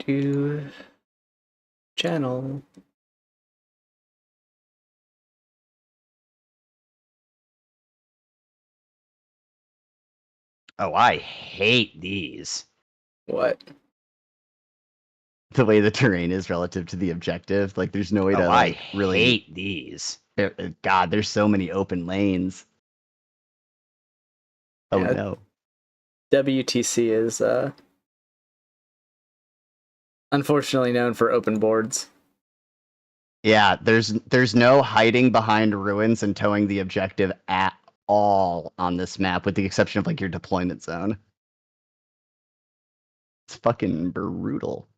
Do channel. Oh, I hate these. What? The way the terrain is relative to the objective. Like, there's no way to, I like, really... hate these. God, there's so many open lanes. Oh, Yeah. no. WTC is, unfortunately known for open boards. Yeah, there's no hiding behind ruins and towing the objective at all on this map, with the exception of, like, your deployment zone. It's fucking brutal.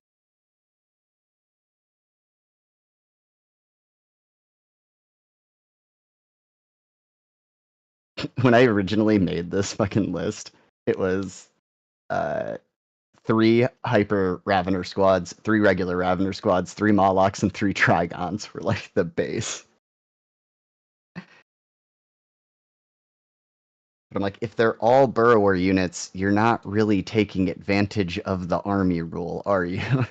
When I originally made this fucking list, it was 3 hyper Ravener squads, 3 regular Ravener squads, 3 Molochs, and 3 Trigons were like the base. But I'm like, if they're all Burrower units, you're not really taking advantage of the army rule, are you?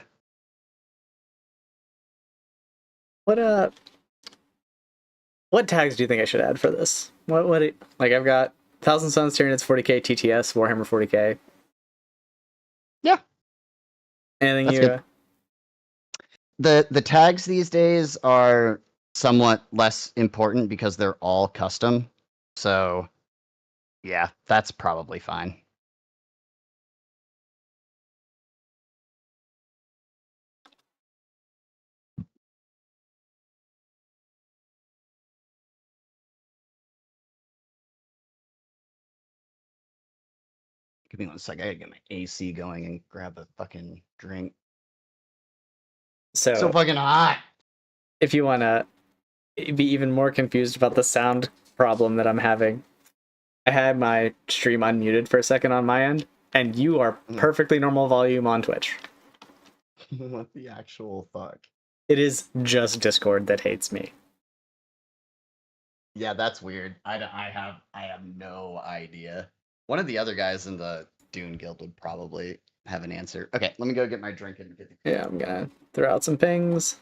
What tags do you think I should add for this? Like, I've got Thousand Suns, Tyranids, 40k, TTS, Warhammer 40k. Yeah. Anything That's you... good. The tags these days are somewhat less important because they're all custom. So, yeah, that's probably fine. Give me one sec. I gotta get my AC going and grab a fucking drink. So fucking hot. If you want to be even more confused about the sound problem that I'm having, I had my stream unmuted for a second on my end, and you are perfectly normal volume on Twitch. What the actual fuck? It is just Discord that hates me. Yeah, that's weird. I have no idea. One of the other guys in the Dune Guild would probably have an answer. Okay, let me go get my drink and get the... Yeah, I'm gonna throw out some pings.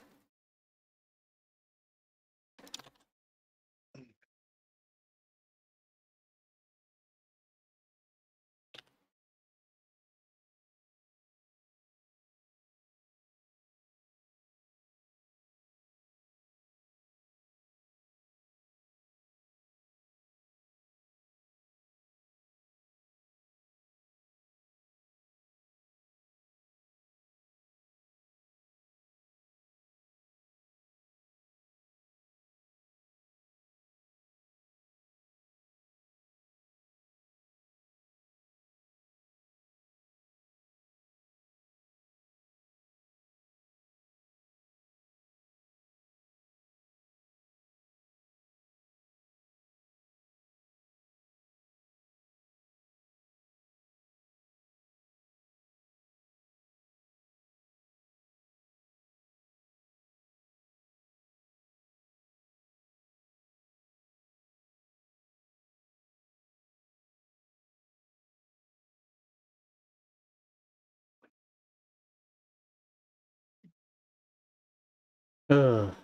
Ugh.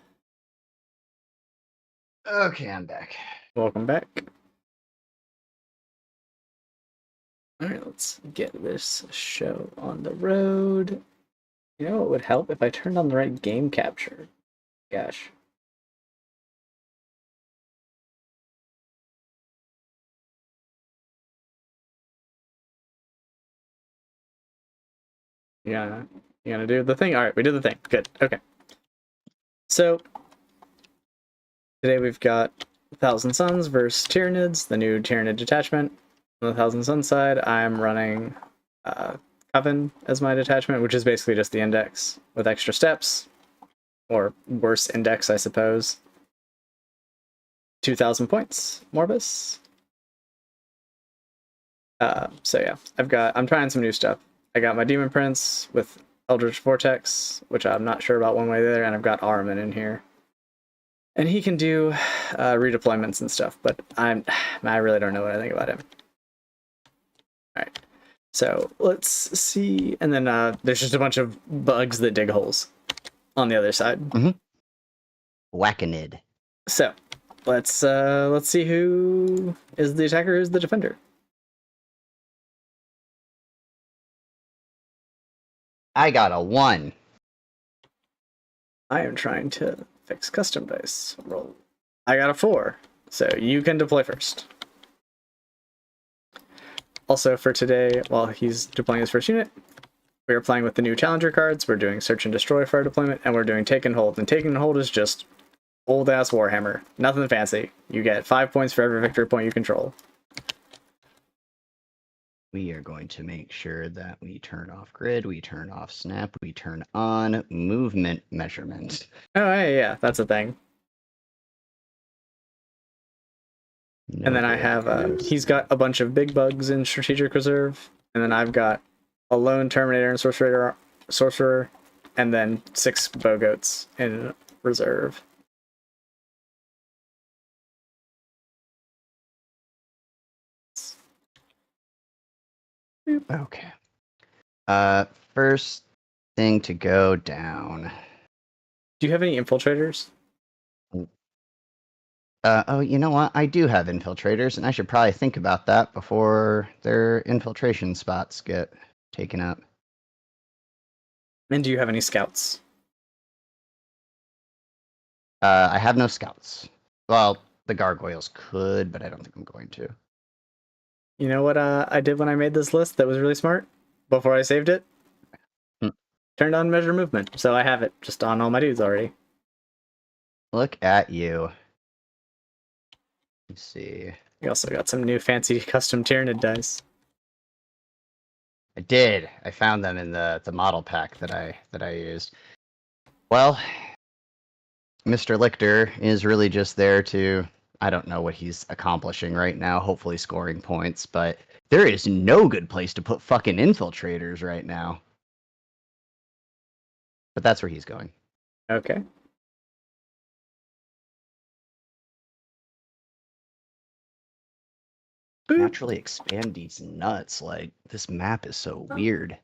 Okay, I'm back. Welcome back. Alright, let's get this show on the road. You know what would help? If I turned on the right game capture. Gosh. Yeah, you gonna do the thing? Alright, we did the thing. Good. Okay. So, today we've got Thousand Suns versus Tyranids, the new Tyranid detachment. On the Thousand Suns side, I'm running Coven as my detachment, which is basically just the index with extra steps, or worse index, I suppose. 2,000 points, Morbus. So yeah, I'm trying some new stuff. I got my Demon Prince with Eldritch Vortex, which I'm not sure about one way or the other, and I've got Armin in here. And he can do redeployments and stuff, but I really don't know what I think about him. Alright. So let's see, and then there's just a bunch of bugs that dig holes on the other side. Wackanid. So let's see who is the attacker, who's the defender. I got a 1. I am trying to fix custom dice roll. I got a 4, so you can deploy first. Also for today, while he's deploying his first unit, we are playing with the new challenger cards. We're doing search and destroy for our deployment, and we're doing take and hold. And take and hold is just old ass Warhammer. Nothing fancy. You get 5 points for every victory point you control. We are going to make sure that we turn off grid, we turn off snap, we turn on movement measurement. Oh, yeah, that's a thing. No and then I have, he's got a bunch of big bugs in strategic reserve, and then I've got a lone terminator and sorcerer, and then 6 bow goats in reserve. Okay. First thing to go down. Do you have any infiltrators? Oh, you know what? I do have infiltrators, and I should probably think about that before their infiltration spots get taken up. And do you have any scouts? I have no scouts. Well, the gargoyles could, but I don't think I'm going to. You know what I did when I made this list that was really smart? Before I saved it? Turned on measure movement, so I have it just on all my dudes already. Look at you. Let's see. We also got some new fancy custom Tyranid dice. I did. I found them in the model pack that I used. Well, Mr. Lichter is really just there to, I don't know what he's accomplishing right now, hopefully scoring points, but there is no good place to put fucking infiltrators right now. But that's where he's going. Okay. Naturally expand these nuts. Like, this map is so weird.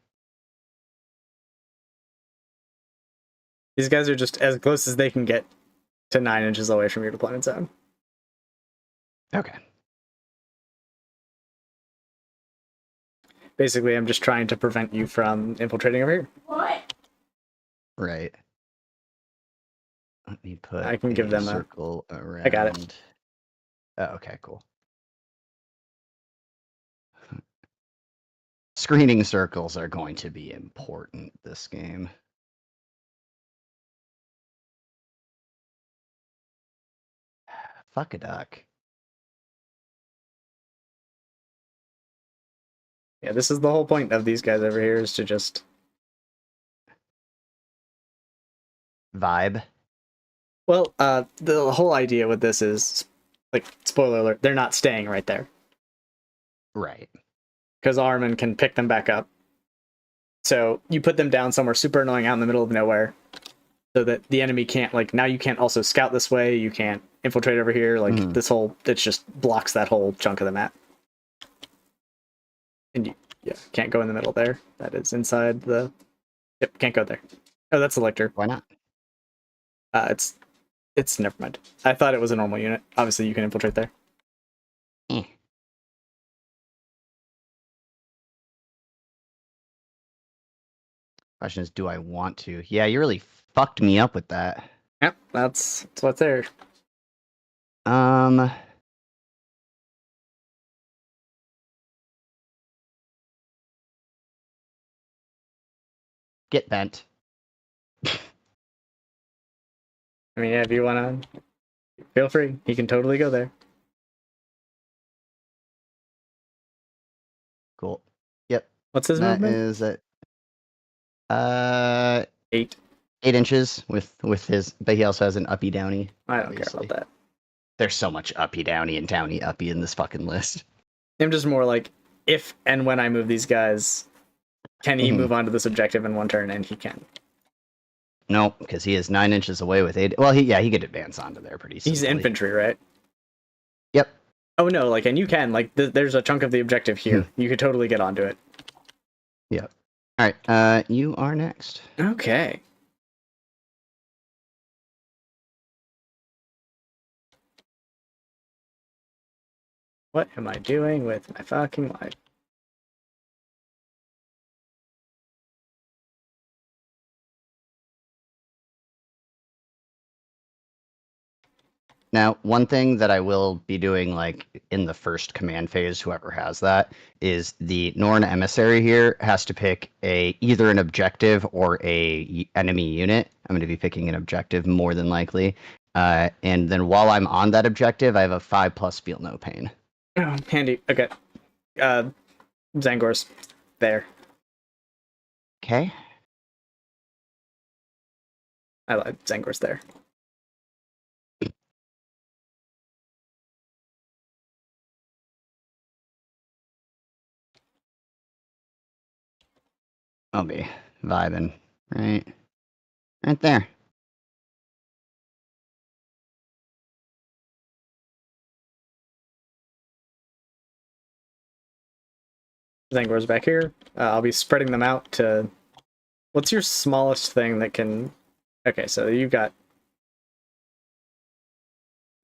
These guys are just as close as they can get to 9 inches away from your deployment zone. Okay. Basically, I'm just trying to prevent you from infiltrating over here. What? Right. Let me put I can give them a circle around. I got it. Oh, okay, cool. Screening circles are going to be important this game. Fuck a duck. Yeah, this is the whole point of these guys over here, is to just Vibe. Well, the whole idea with this is, like, spoiler alert, they're not staying right there. Right. Because Armin can pick them back up. So you put them down somewhere super annoying out in the middle of nowhere, so that the enemy can't, like, now you can't also scout this way, you can't infiltrate over here, like, this whole, it just blocks that whole chunk of the map. And you, yeah, can't go in the middle there. That is inside the, yep, can't go there. Oh, that's the lictor. Why not? It's never mind. I thought it was a normal unit. Obviously, you can infiltrate there. Question is, do I want to? Yeah, you really fucked me up with that. Yep, that's what's there. Get bent. I mean, yeah, if you want to, feel free. He can totally go there. Cool. Yep. What's his That movement? is at 8. 8 inches with his, but he also has an uppy downy. I don't obviously. care about that. There's so much uppy downy and downy uppy in this fucking list. I'm just more like, if and when I move these guys, can he move on to this objective in one turn? And he can. Nope, because he is 9 inches away with 8. Well, he could advance onto there pretty simply. He's infantry, right? Yep. Oh no, like, and you can, like, there's a chunk of the objective here. You could totally get onto it. Yep. All right. You are next. Okay. What am I doing with my fucking life? Now, one thing that I will be doing, like in the first command phase, whoever has that, is the Norn emissary here has to pick either an objective or a enemy unit. I'm going to be picking an objective more than likely, and then while I'm on that objective, I have a 5+ feel no pain. Oh, handy. Okay. Zangor's there. Okay. I lied. Zangor's there. I'll be vibing right there. Zangor's back here. I'll be spreading them out to... What's your smallest thing that can... Okay, so you've got...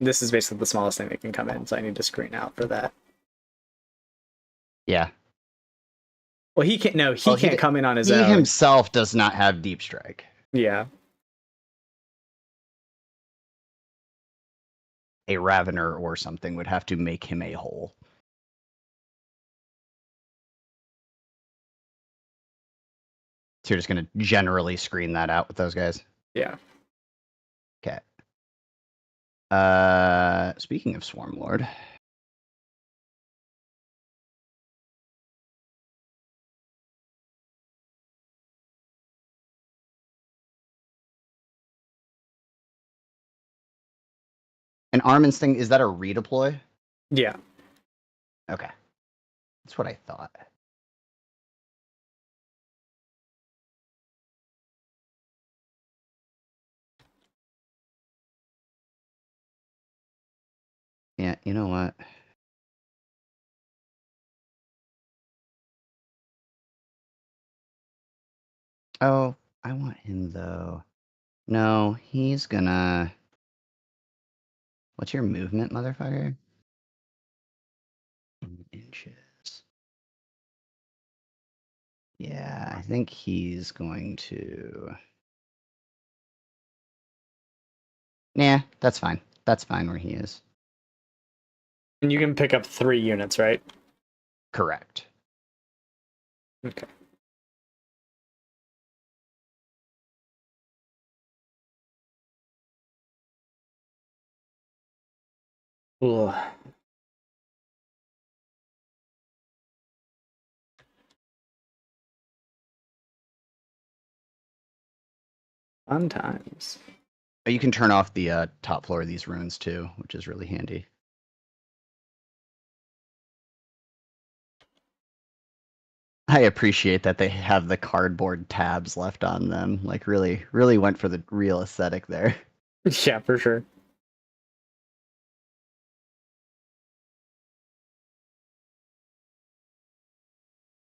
This is basically the smallest thing that can come in, so I need to screen out for that. Yeah. Well, he can't... No, he can't come in on his own. He himself does not have deep strike. Yeah. A Ravener or something would have to make him a hole. So you're just going to generally screen that out with those guys? Yeah. Okay. Speaking of Swarmlord. An Armin's thing, is that a redeploy? Yeah. Okay. That's what I thought. Yeah, you know what? Oh, I want him though. No, he's gonna... What's your movement, motherfucker? In inches. Yeah, I think he's going to... Nah, that's fine. That's fine where he is. And you can pick up 3 units, right? Correct. Okay. Ugh. Fun times. You can turn off the top floor of these runes too, which is really handy. I appreciate that they have the cardboard tabs left on them. Like really, really went for the real aesthetic there. Yeah, for sure.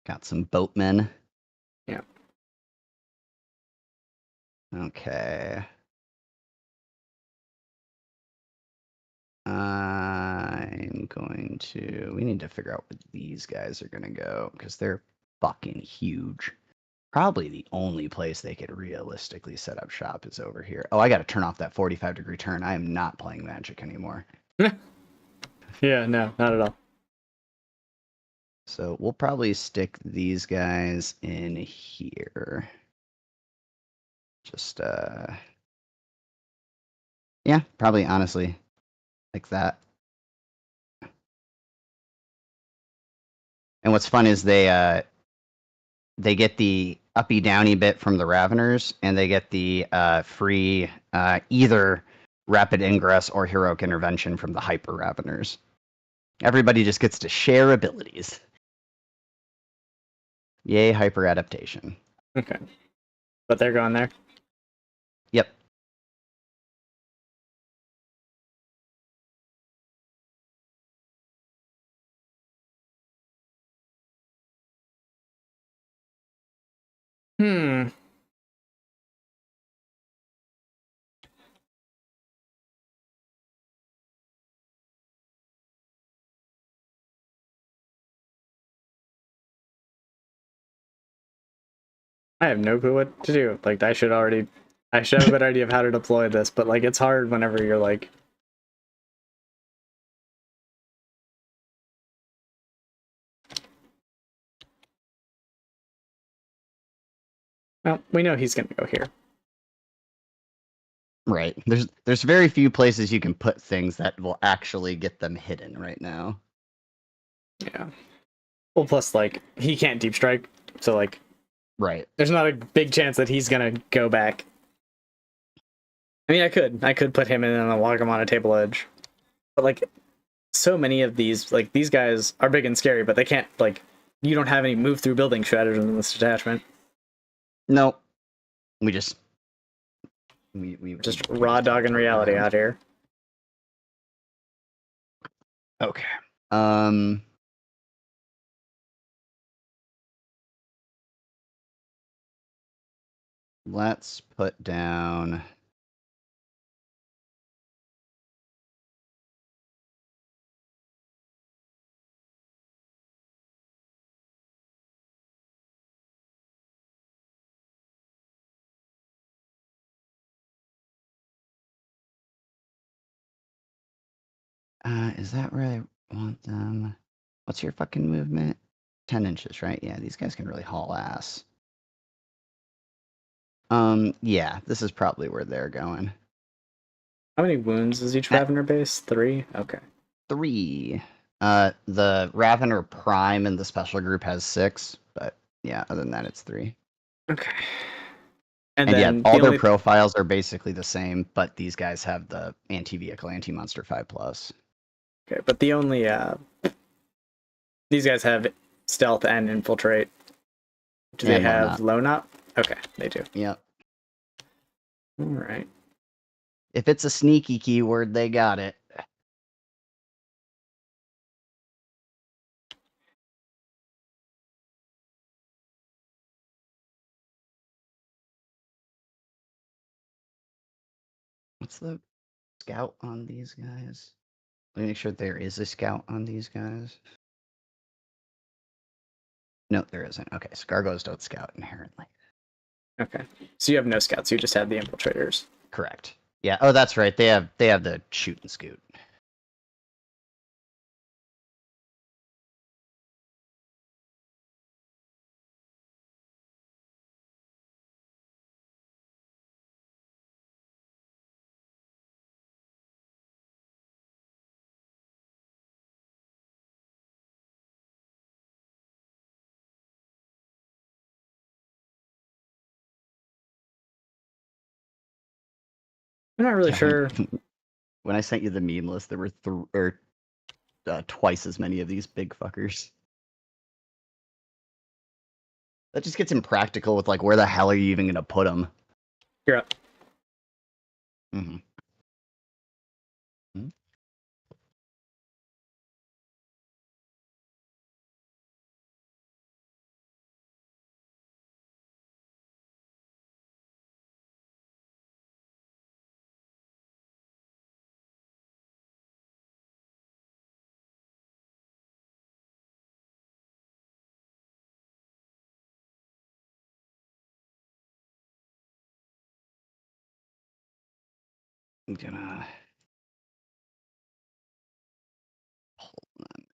Got some boatmen. Yeah. Okay. I'm going to... We need to figure out where these guys are going to go, because they're fucking huge. Probably the only place they could realistically set up shop is over here. Oh, I got to turn off that 45-degree turn. I am not playing Magic anymore. Yeah, no, not at all. So we'll probably stick these guys in here. Just, yeah, probably honestly like that. And what's fun is they get the uppy downy bit from the Raveners, and they get the free either rapid ingress or heroic intervention from the Hyper Raveners. Everybody just gets to share abilities. Yay, hyper adaptation. Okay. But they're going there. Yep. I have no clue what to do. Like, I should have a good idea of how to deploy this, but like, it's hard whenever you're like. Well, we know he's gonna go here. Right. There's very few places you can put things that will actually get them hidden right now. Yeah. Well, plus like he can't deep strike, so like Right. there's not a big chance that he's gonna go back. I mean, I could put him in and walk him on a table edge, but like so many of these guys are big and scary, but they can't like. You don't have any move through building strategies in this detachment. No. We just we Just we raw just dog in reality around. out here. Okay. Let's put down. Is that where I want them? What's your fucking movement? 10 inches, right? Yeah, these guys can really haul ass. Yeah, this is probably where they're going. How many wounds is each Ravener base? 3? Okay. 3. The Ravener Prime in the special group has 6, but yeah, other than that, it's 3. Okay. And yeah, then all their profiles are basically the same, but these guys have the anti-vehicle, anti-monster 5+. Okay, but the only these guys have stealth and infiltrate. Do they have low knot? Okay, they do. Yep. All right. If it's a sneaky keyword, they got it. What's the scout on these guys? Let me make sure there is a scout on these guys. No, there isn't. Okay, so Gargos don't scout inherently. Okay. So you have no scouts, you just have the infiltrators. Correct. Yeah. Oh, that's right. They have the shoot and scoot. I'm not really sure. When I sent you the meme list, there were twice as many of these big fuckers. That just gets impractical with like, where the hell are you even gonna put them? You're up. Mm-hmm. Mm-hmm. I'm gonna hold them.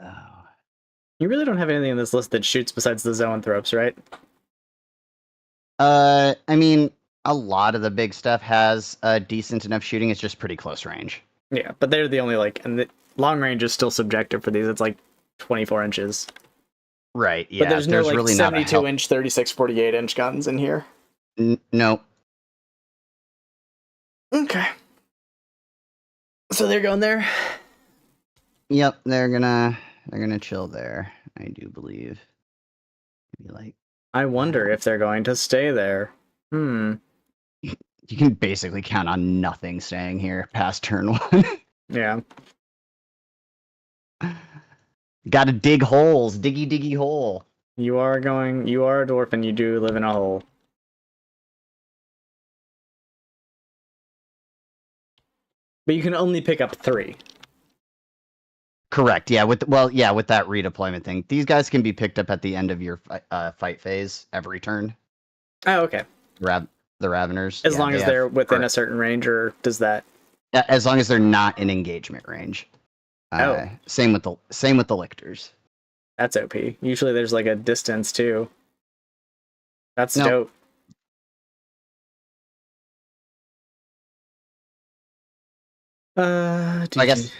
Oh. You really don't have anything in this list that shoots besides the zoanthropes, right? I mean, a lot of the big stuff has decent enough shooting. It's just pretty close range. Yeah, but they're the only like, and the long range is still subjective for these. It's like 24 inches. Right. Yeah. But there's no like really 72 inch, 36, 48 inch guns in here. No. Okay. So they're going there. Yep. They're gonna chill there. I do believe. Maybe like. I wonder if they're going to stay there. You can basically count on nothing staying here past turn 1. Yeah. Gotta dig holes. Diggy hole. You are a dwarf and you do live in a hole. But you can only pick up 3. Correct. Yeah. With that redeployment thing, these guys can be picked up at the end of your fight phase every turn. Oh, okay. The Raveners. As Yeah, long they as they're have within a certain range, or does that? as long as they're not in engagement range. Oh. Same with the lictors. That's OP. Usually there's like a distance too. That's Nope. dope. I guess.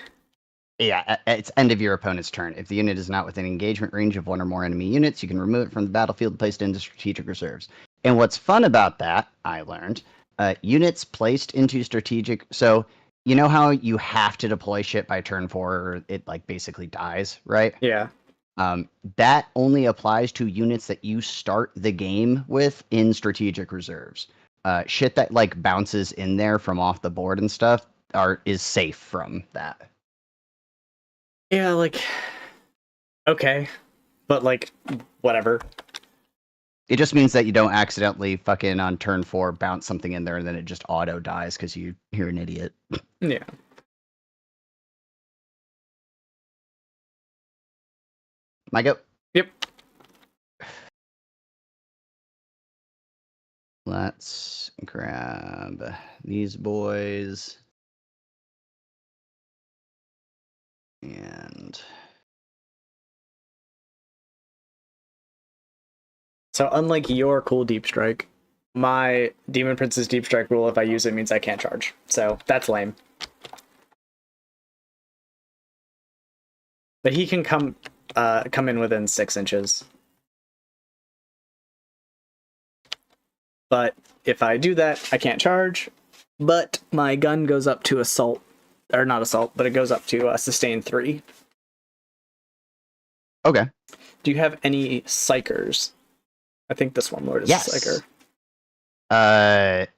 Yeah, it's end of your opponent's turn. If the unit is not within engagement range of one or more enemy units, you can remove it from the battlefield and place it into strategic reserves. And what's fun about that, I learned, units placed into strategic. So you know how you have to deploy shit by turn 4, or it like basically dies, right? Yeah. That only applies to units that you start the game with in strategic reserves. Shit that like bounces in there from off the board and stuff is safe from that. Yeah, like okay. But like whatever. It just means that you don't accidentally fucking on turn 4 bounce something in there and then it just auto dies because you're an idiot. Yeah. My go. Yep. Let's grab these boys. And So unlike your cool deep strike, my Demon Prince's deep strike rule, if I use it, means I can't charge. So that's lame. But he can come in within 6 inches. But if I do that, I can't charge. But my gun goes up to assault, or not assault, but it goes up to sustain 3. okay. Do you have any psychers? I think the Swarmlord is Yes. a psycher.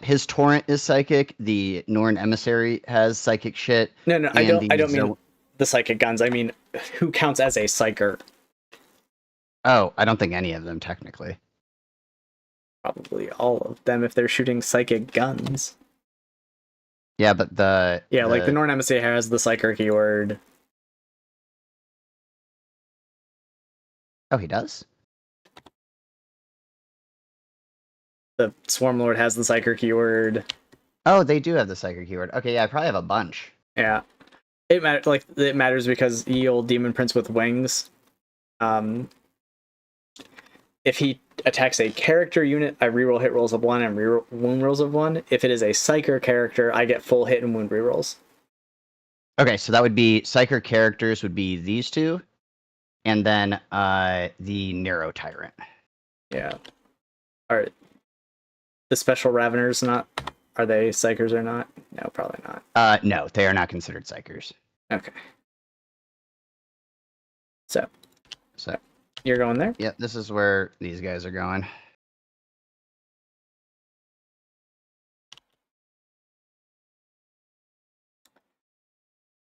His torrent is psychic. The Norn emissary has psychic shit. No, I don't mean the psychic guns. I mean, who counts as a psyker? Oh, I don't think any of them technically. Probably all of them if they're shooting psychic guns. Yeah, but like the Norn emissary has the psyker keyword. Oh, he does? The Swarmlord has the psyker keyword. Oh, they do have the psychic keyword. Okay, yeah, I probably have a bunch. Yeah. It matters because old Demon Prince with wings. If he attacks a character unit, I reroll hit rolls of 1 and reroll wound rolls of 1. If it is a psyker character, I get full hit and wound rerolls. Okay, so that would be psyker characters would be these two, and then the Nero Tyrant. Yeah. Are the special Raveners not? Are they psychers or not? No, probably not. No, they are not considered psychers. Okay. So you're going there? Yeah, this is where these guys are going.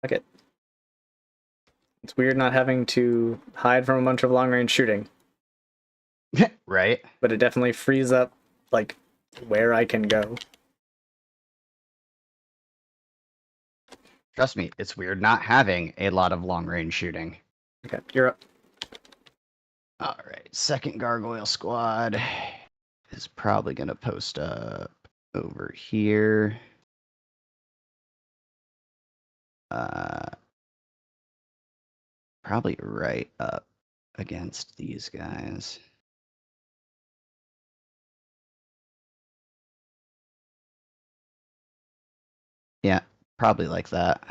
Okay. It's weird not having to hide from a bunch of long range shooting. Right? But it definitely frees up like where I can go. Trust me, it's weird not having a lot of long range shooting. Okay, you're up. All right, second Gargoyle Squad is probably going to post up over here. Probably right up against these guys. Yeah, probably like that.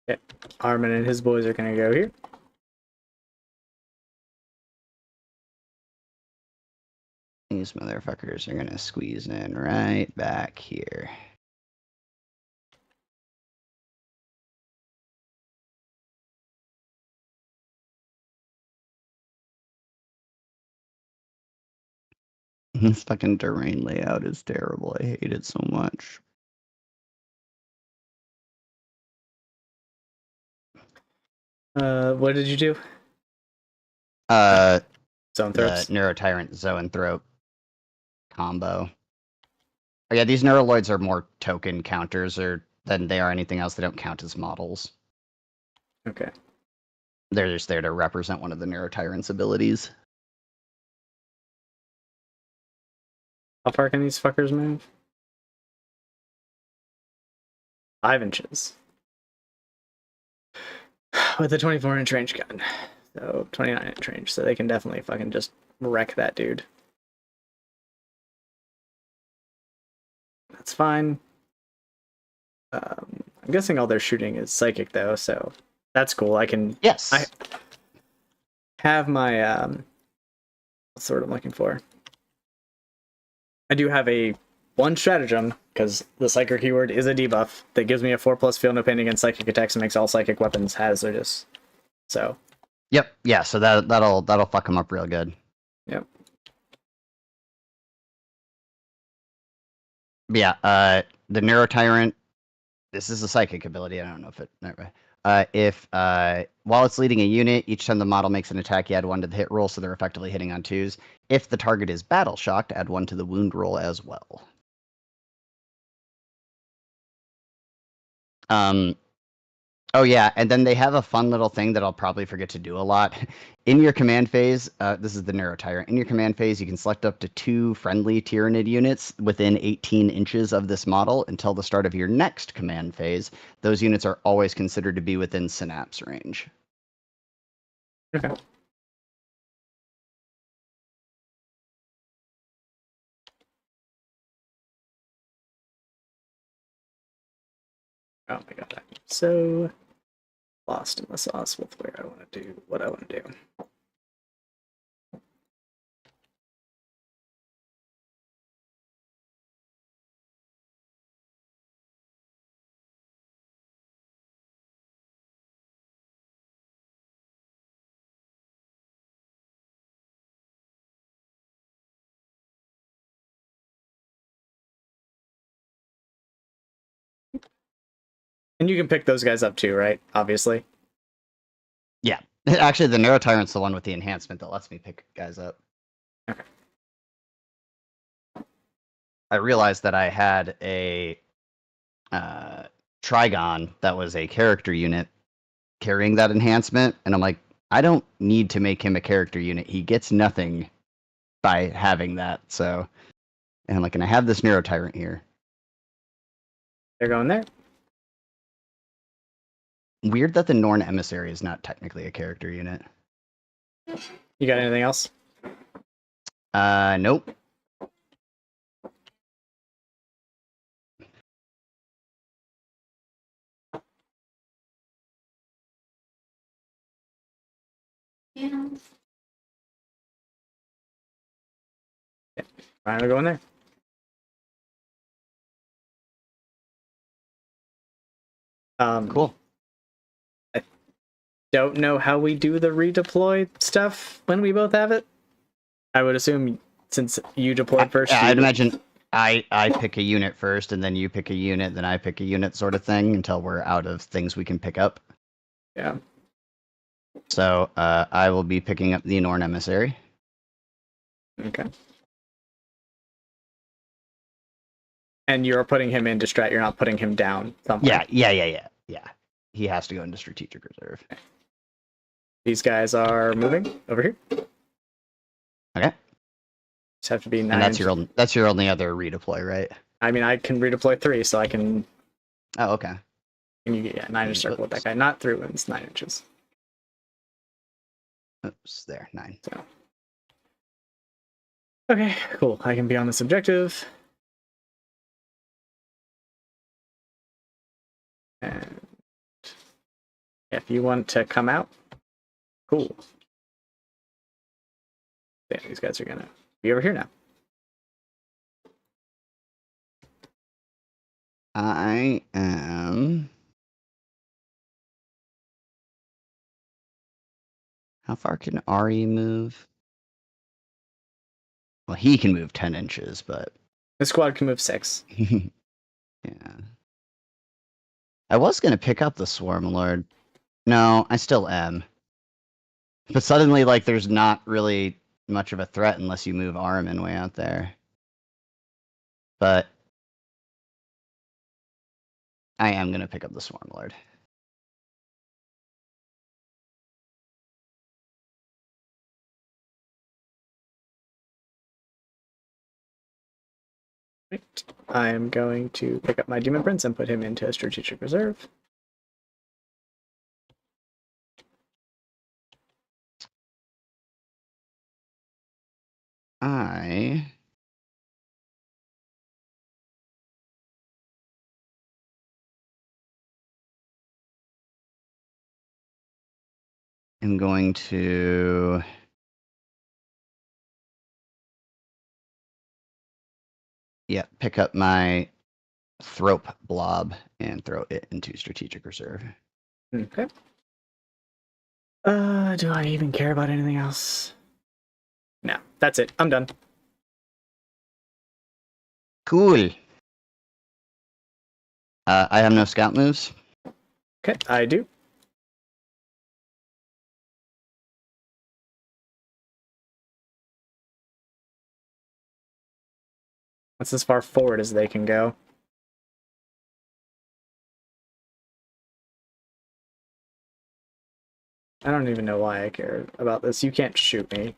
Okay. Armin and his boys are going to go here. These motherfuckers are going to squeeze in right back here. This fucking terrain layout is terrible. I hate it so much. What did you do? Zone Throats. The Neurotyrant Zoanthrope combo. Oh, yeah, these Neuraloids are more token counters than they are anything else. They don't count as models. Okay. They're just there to represent one of the Neurotyrant's abilities. How far can these fuckers move? 5 inches. With a 24-inch range gun. So 29-inch range. So they can definitely fucking just wreck that dude. That's fine. I'm guessing all their shooting is psychic though, so that's cool. I Yes. have my what's the word I'm looking for? I do have a one stratagem, because the psychic keyword is a debuff that gives me a 4+ feel no pain against psychic attacks and makes all psychic weapons hazardous. So Yep. Yeah. So that'll fuck them up real good. yep. But yeah. The Neurotyrant. This is a psychic ability. I don't know if it. If while it's leading a unit, each time the model makes an attack, you add 1 to the hit roll, so they're effectively hitting on 2s. If the target is battle shocked, add 1 to the wound roll as well. Oh yeah, and then they have a fun little thing that I'll probably forget to do a lot. In your command phase, this is the Neurotyrant. In your command phase, you can select up to 2 friendly Tyranid units within 18 inches of this model until the start of your next command phase. Those units are always considered to be within synapse range. Okay. Oh my god, I'm so lost in the sauce with where I want to do what I want to do. And you can pick those guys up too, right? Obviously. Yeah. Actually, the Neurotyrant's the one with the enhancement that lets me pick guys up. Okay. I realized that I had a Trigon that was a character unit carrying that enhancement, and I'm like, I don't need to make him a character unit. He gets nothing by having that. So, and I'm like, and I have this Neurotyrant here. They're going there. Weird that the Norn Emissary is not technically a character unit. You got anything else? Nope. Yeah. Fine, we're going there. Cool. I don't know how we do the redeploy stuff when we both have it. I would assume since you deployed first. I'd imagine I pick a unit first, and then you pick a unit, then I pick a unit, sort of thing, until we're out of things we can pick up. Yeah. So I will be picking up the Norn Emissary. Okay. And you're putting him in strat. You're not putting him down somewhere. Yeah. He has to go into strategic reserve. These guys are moving over here. Okay. Just have to be 9. And that's your only other redeploy, right? I mean, I can redeploy 3, so I can. Oh, okay. And you get 9-inch circle with that guy. Not 3 wins, 9 inches. Oops, there, 9. So. Okay, cool. I can be on this objective. And if you want to come out, cool. Yeah, these guys are gonna be over here now. I am. How far can Ari move? Well, he can move 10 inches, but. The squad can move 6. Yeah. I was going to pick up the Swarm Lord. No, I still am. But suddenly, like, there's not really much of a threat unless you move Armin way out there. But I am going to pick up the Swarm Lord. Right. I am going to pick up my Demon Prince and put him into a strategic reserve. I am going to pick up my Thrope Blob and throw it into strategic reserve. Okay. Do I even care about anything else? No, that's it. I'm done. Cool. I have no scout moves. Okay, I do. That's as far forward as they can go. I don't even know why I care about this. You can't shoot me.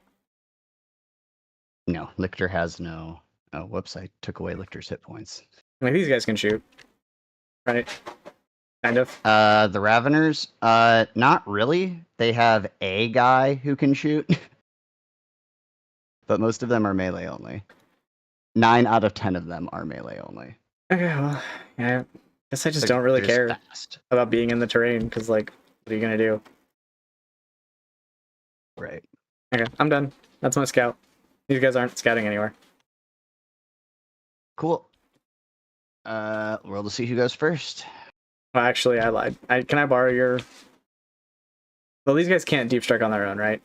No, Lictor has no. Oh, whoops! I took away Lictor's hit points. I mean, these guys can shoot. Right? Kind of. The Raveners, not really. They have a guy who can shoot, but most of them are melee only. 9 out of 10 of them are melee only. Okay, well, yeah. I guess I just don't really care Fast. about being in the terrain, because, like, what are you gonna do? Right. Okay, I'm done. That's my scout. These guys aren't scouting anywhere. Cool. Roll to see who goes first. Well, actually, I lied. Can I borrow your... Well, these guys can't deep strike on their own, right?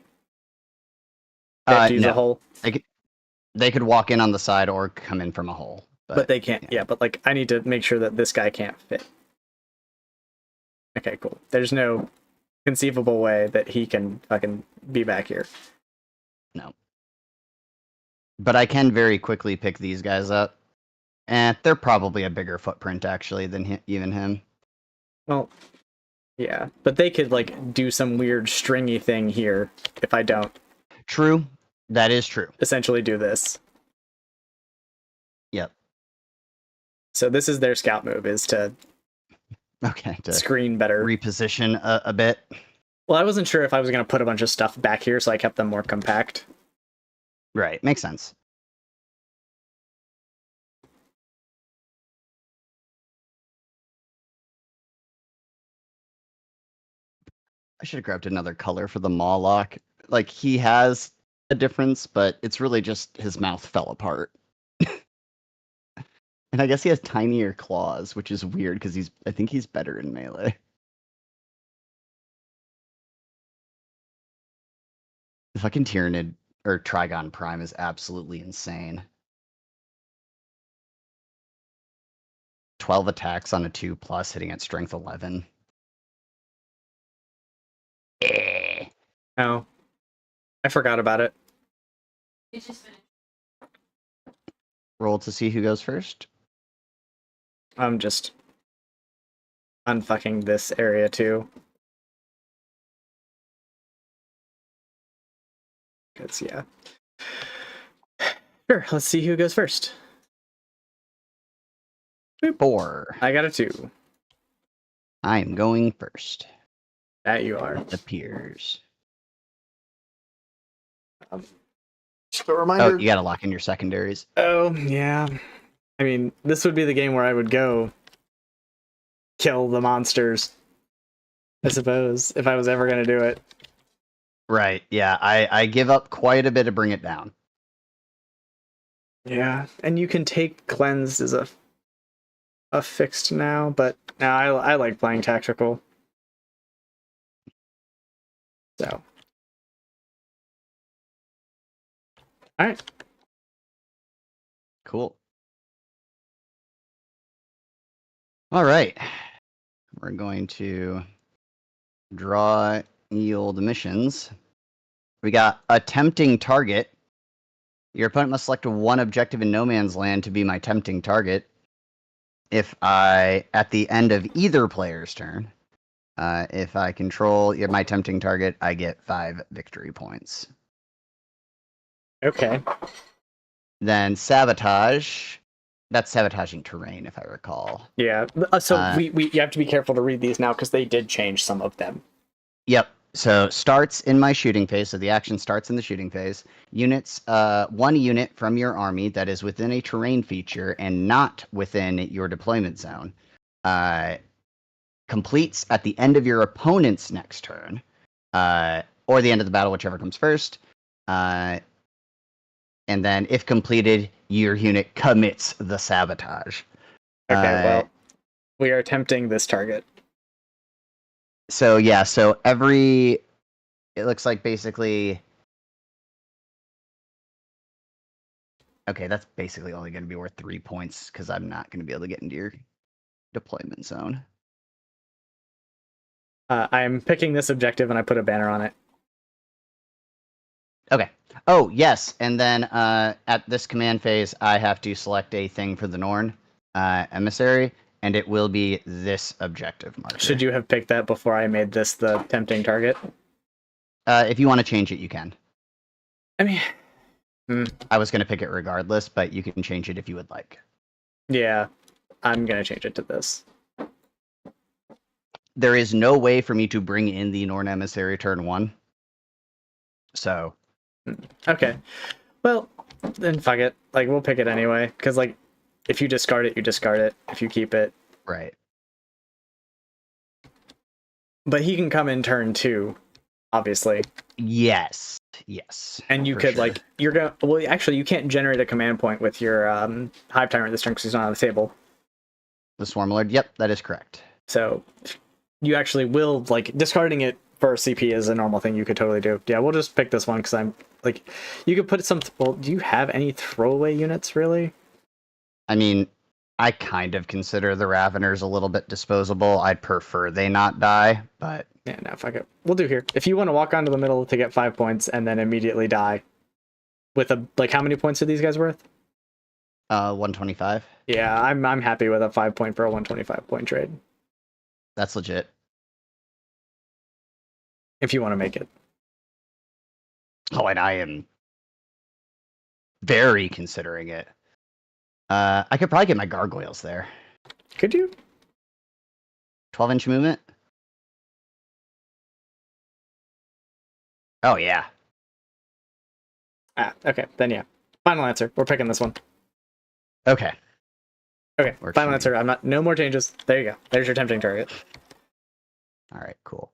They have to use a No. hole. They could walk in on the side or come in from a hole. But they can't. Yeah, but, like, I need to make sure that this guy can't fit. Okay, cool. There's no conceivable way that he can fucking be back here. No. But I can very quickly pick these guys up. And they're probably a bigger footprint, actually, than even him. Well, yeah. But they could, like, do some weird stringy thing here if I don't. True. That is true. Essentially do this. Yep. So this is their scout move, is to screen better. Reposition a bit. Well, I wasn't sure if I was going to put a bunch of stuff back here, so I kept them more compact. Right. Makes sense. I should have grabbed another color for the Mawlock. Like, he has a difference, but it's really just his mouth fell apart. And I guess he has tinier claws, which is weird because I think he's better in melee. The fucking Tyranid or Trigon Prime is absolutely insane. 12 attacks on a 2+, hitting at strength 11. Oh. I forgot about it. Roll to see who goes first. I'm just unfucking this area too. Because, yeah. Sure, let's see who goes first. 4. I got a 2. I am going first. That you are. It appears. Just a reminder. Oh, you gotta lock in your secondaries. Oh, yeah. I mean, this would be the game where I would go kill the monsters, I suppose, if I was ever going to do it. Right, yeah. I give up quite a bit to bring it down. Yeah, and you can take cleanse as a fixed now, but now I like playing tactical. So. Alright. Cool. All right. We're going to draw the old missions. We got attempting target. Your opponent must select one objective in no man's land to be my tempting target. if I, at the end of either player's turn, if I control my tempting target, I get 5 victory points. Okay. Then sabotage. That's sabotaging terrain, if I recall. Yeah. So you have to be careful to read these now because they did change some of them. Yep. So starts in my shooting phase. So the action starts in the shooting phase. Units, 1 unit from your army that is within a terrain feature and not within your deployment zone, completes at the end of your opponent's next turn, or the end of the battle, whichever comes first. And then, if completed, your unit commits the sabotage. Okay, well, we are attempting this target. So yeah, so it looks like basically. Okay, that's basically only going to be worth 3 points because I'm not going to be able to get into your deployment zone. I'm picking this objective and I put a banner on it. Okay. Oh, yes. And then at this command phase, I have to select a thing for the Norn emissary, and it will be this objective marker. Should you have picked that before I made this the tempting target? If you want to change it, you can. I mean, I was going to pick it regardless, but you can change it if you would like. Yeah, I'm going to change it to this. There is no way for me to bring in the Norn emissary turn 1. So. Okay. Well, then fuck it. Like, we'll pick it anyway. Because, like, if you discard it, you discard it. If you keep it. Right. But he can come in turn 2, obviously. Yes. And you could, like, you're going to... Well, actually, you can't generate a command point with your Hive Tyrant this turn because he's not on the table. The Swarm Lord? Yep, that is correct. So, you actually will, like, discarding it for CP is a normal thing you could totally do. Yeah, we'll just pick this one because I'm, like... You could put some... Well, do you have any throwaway units, really? I mean, I kind of consider the Raveners a little bit disposable. I'd prefer they not die, but... Yeah, no, fuck it. We'll do here. If you want to walk onto the middle to get 5 points and then immediately die with a... Like, how many points are these guys worth? 125. Yeah, I'm happy with a 5 point for a 125 point trade. That's legit. If you want to make it. Oh, and I am very considering it. I could probably get my gargoyles there. Could you? 12-inch movement? Oh, yeah. Okay, then yeah. Final answer. We're picking this one. Okay. Okay, Works final for me. answer. I'm not... No more changes. There you go. There's your tempting target. All right, cool.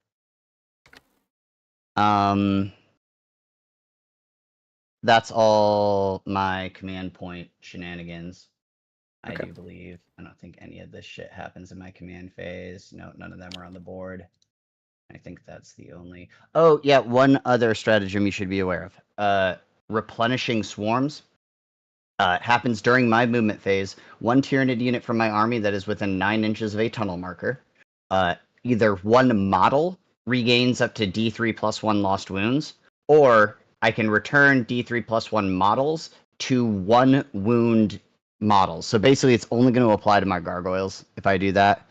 That's all my command point shenanigans. I Okay. do believe. I don't think any of this shit happens in my command phase. No, none of them are on the board. I think that's the only... Oh, yeah, one other stratagem you should be aware of. Replenishing swarms. Happens during my movement phase. 1 Tyranid unit from my army that is within 9 inches of a tunnel marker. Either 1 model regains up to D3 plus 1 lost wounds, or I can return D3 plus 1 models to 1 wound models. So basically, it's only going to apply to my gargoyles if I do that.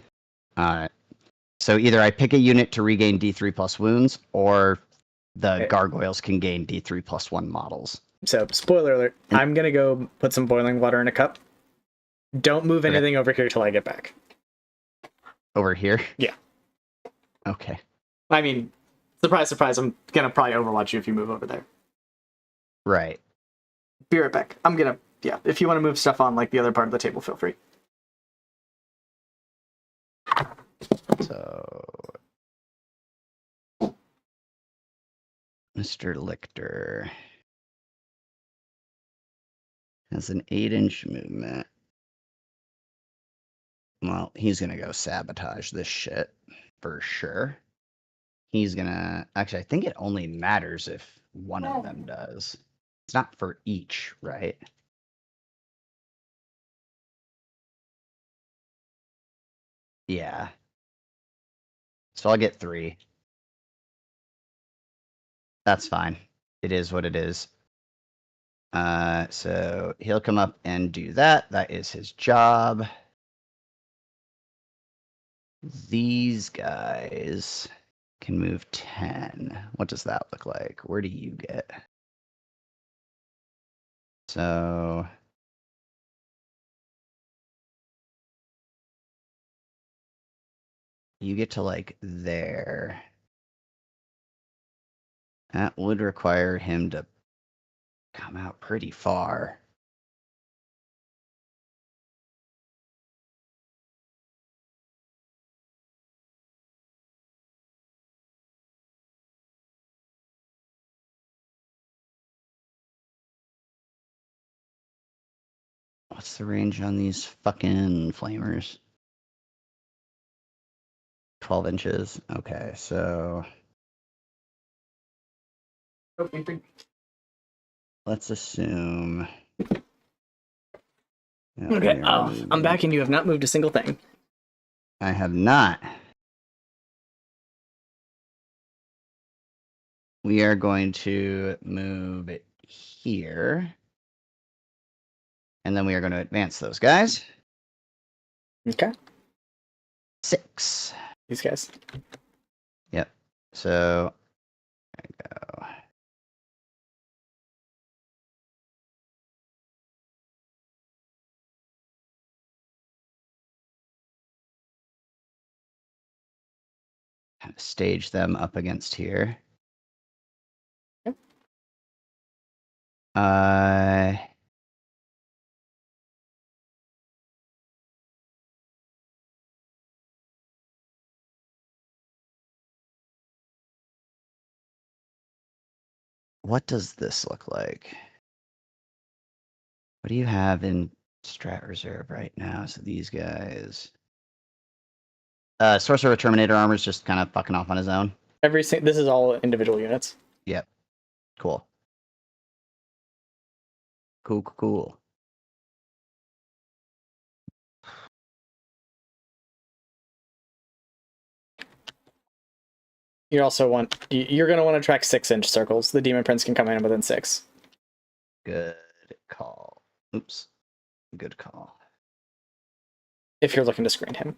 So either I pick a unit to regain D3 plus wounds, or the gargoyles can gain D3 plus 1 models. So, spoiler alert. I'm going to go put some boiling water in a cup. Don't move anything over here till I get back. Over here? Yeah. Okay. I mean, surprise, surprise, I'm going to probably overwatch you if you move over there. Right. Be right back. I'm going to... Yeah, if you want to move stuff on, like, the other part of the table, feel free. So... Mr. Lichter has an 8-inch movement. Well, he's going to go sabotage this shit for sure. He's going to... Actually, I think it only matters if one of them does. It's not for each, right? Yeah. So I'll get 3. That's fine. It is what it is. So he'll come up and do that. That is his job. These guys can move 10. What does that look like? Where do you get? So you get to like there. That would require him to come out pretty far. What's the range on these fucking flamers? 12 inches. Okay, so let's assume. that we Okay, are I'm moving. back and you have not moved a single thing. I have not. We are going to move it here. And then we are going to advance those guys. Okay, 6. these guys. Yep. So there we go. Kind of stage them up against here. Yep. What does this look like? What do you have in Strat Reserve right now? So these guys. Sorcerer with Terminator armor is just kind of fucking off on his own. This is all individual units. Yep. Cool. Cool. You also want you're going to want to track 6-inch circles. The Demon Prince can come in within 6. Good call. Oops. Good call. If you're looking to screen him,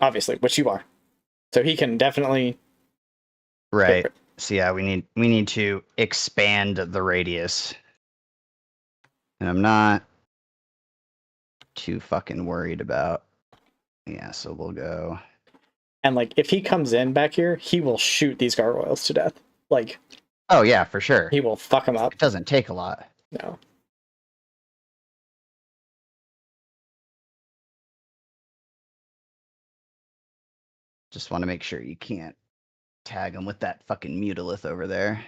obviously, which you are, so he can definitely. Right. So yeah, we need to expand the radius. And I'm not too fucking worried about. Yeah, so we'll go. And like, if he comes in back here, he will shoot these gargoyles to death. Like, Oh yeah, for sure. he will fuck them up. It doesn't take a lot. No. Just want to make sure you can't tag him with that fucking mutilith over there.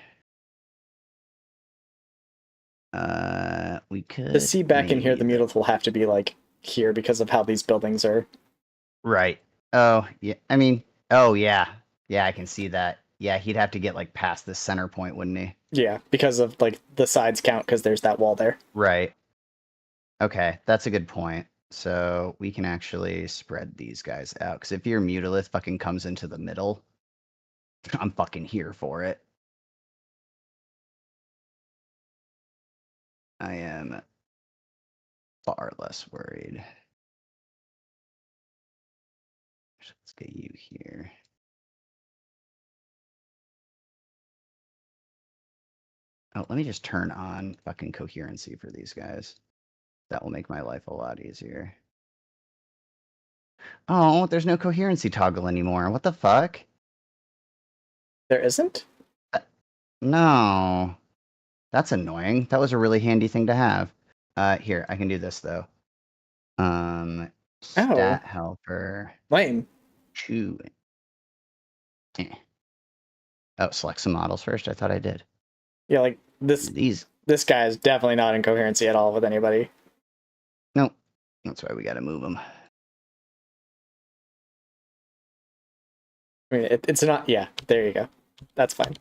We could To see back in here, the maybe, mutilith will have to be like here because of how these buildings are. right. Oh yeah. I mean, oh yeah. Yeah, I can see that. Yeah, he'd have to get like past the center point, wouldn't he? Yeah, because of like the sides count because there's that wall there. Right. Okay, that's a good point. So we can actually spread these guys out. Because if your mutilith fucking comes into the middle, I'm fucking here for it. I am far less worried. Let's get you here. Oh, let me just turn on fucking coherency for these guys. That will make my life a lot easier. Oh, there's no coherency toggle anymore. What the fuck? There isn't? No. That's annoying. That was a really handy thing to have. Here, I can do this though. Stat helper. Lame. 2. Eh. Oh, select some models first. I thought I did. Yeah, like this guy is definitely not in coherency at all with anybody. Nope. That's why we got to move them. I mean, it's not. Yeah, there you go. That's fine.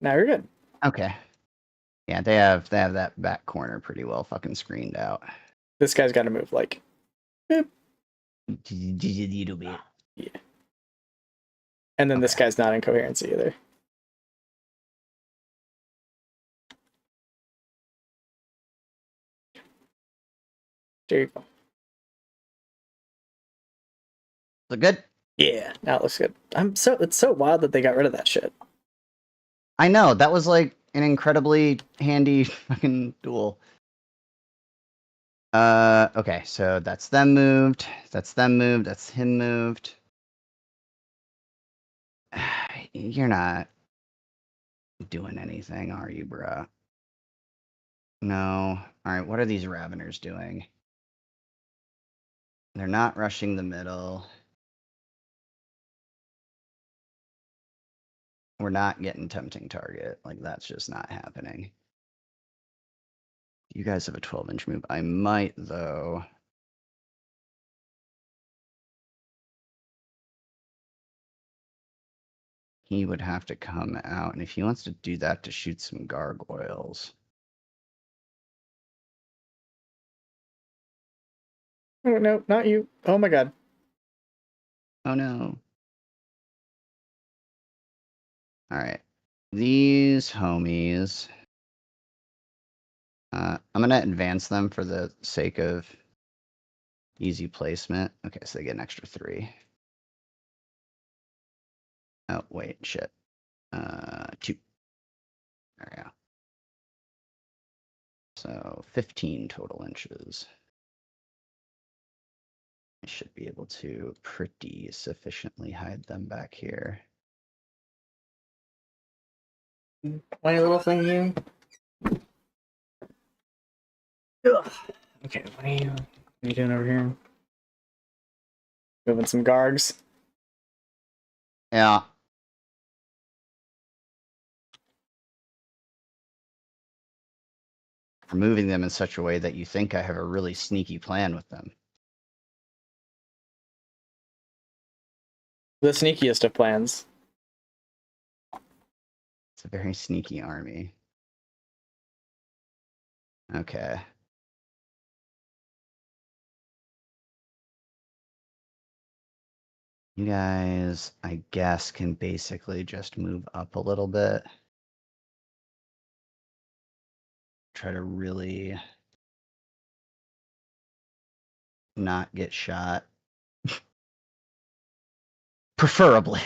Now you're good. Okay. Yeah, they have that back corner pretty well fucking screened out. This guy's got to move like. Boop. Little bit. Yeah. And then this guy's not in coherency either. There you go. Look good? Yeah, now it looks good. It's so wild that they got rid of that shit. I know, that was like an incredibly handy fucking duel. Okay, so that's them moved. That's them moved. That's him moved. You're not doing anything, are you, bruh? No. Alright, what are these Raveners doing? They're not rushing the middle. We're not getting tempting target. Like, that's just not happening. You guys have a 12-inch move. I might, though. He would have to come out, and if he wants to do that to shoot some gargoyles. Oh, no, not you. Oh my god. Oh no. Alright. These homies. I'm gonna advance them for the sake of easy placement. Okay, so they get an extra 3. Oh, wait, shit. 2. There we go. So 15 total inches. I should be able to pretty sufficiently hide them back here. Tiny little thing here. Ugh. Okay, what are you doing over here? Moving some gargs. Yeah. Removing them in such a way that you think I have a really sneaky plan with them. The sneakiest of plans. It's a very sneaky army. Okay. You guys, I guess, can basically just move up a little bit. Try to really not get shot. Preferably.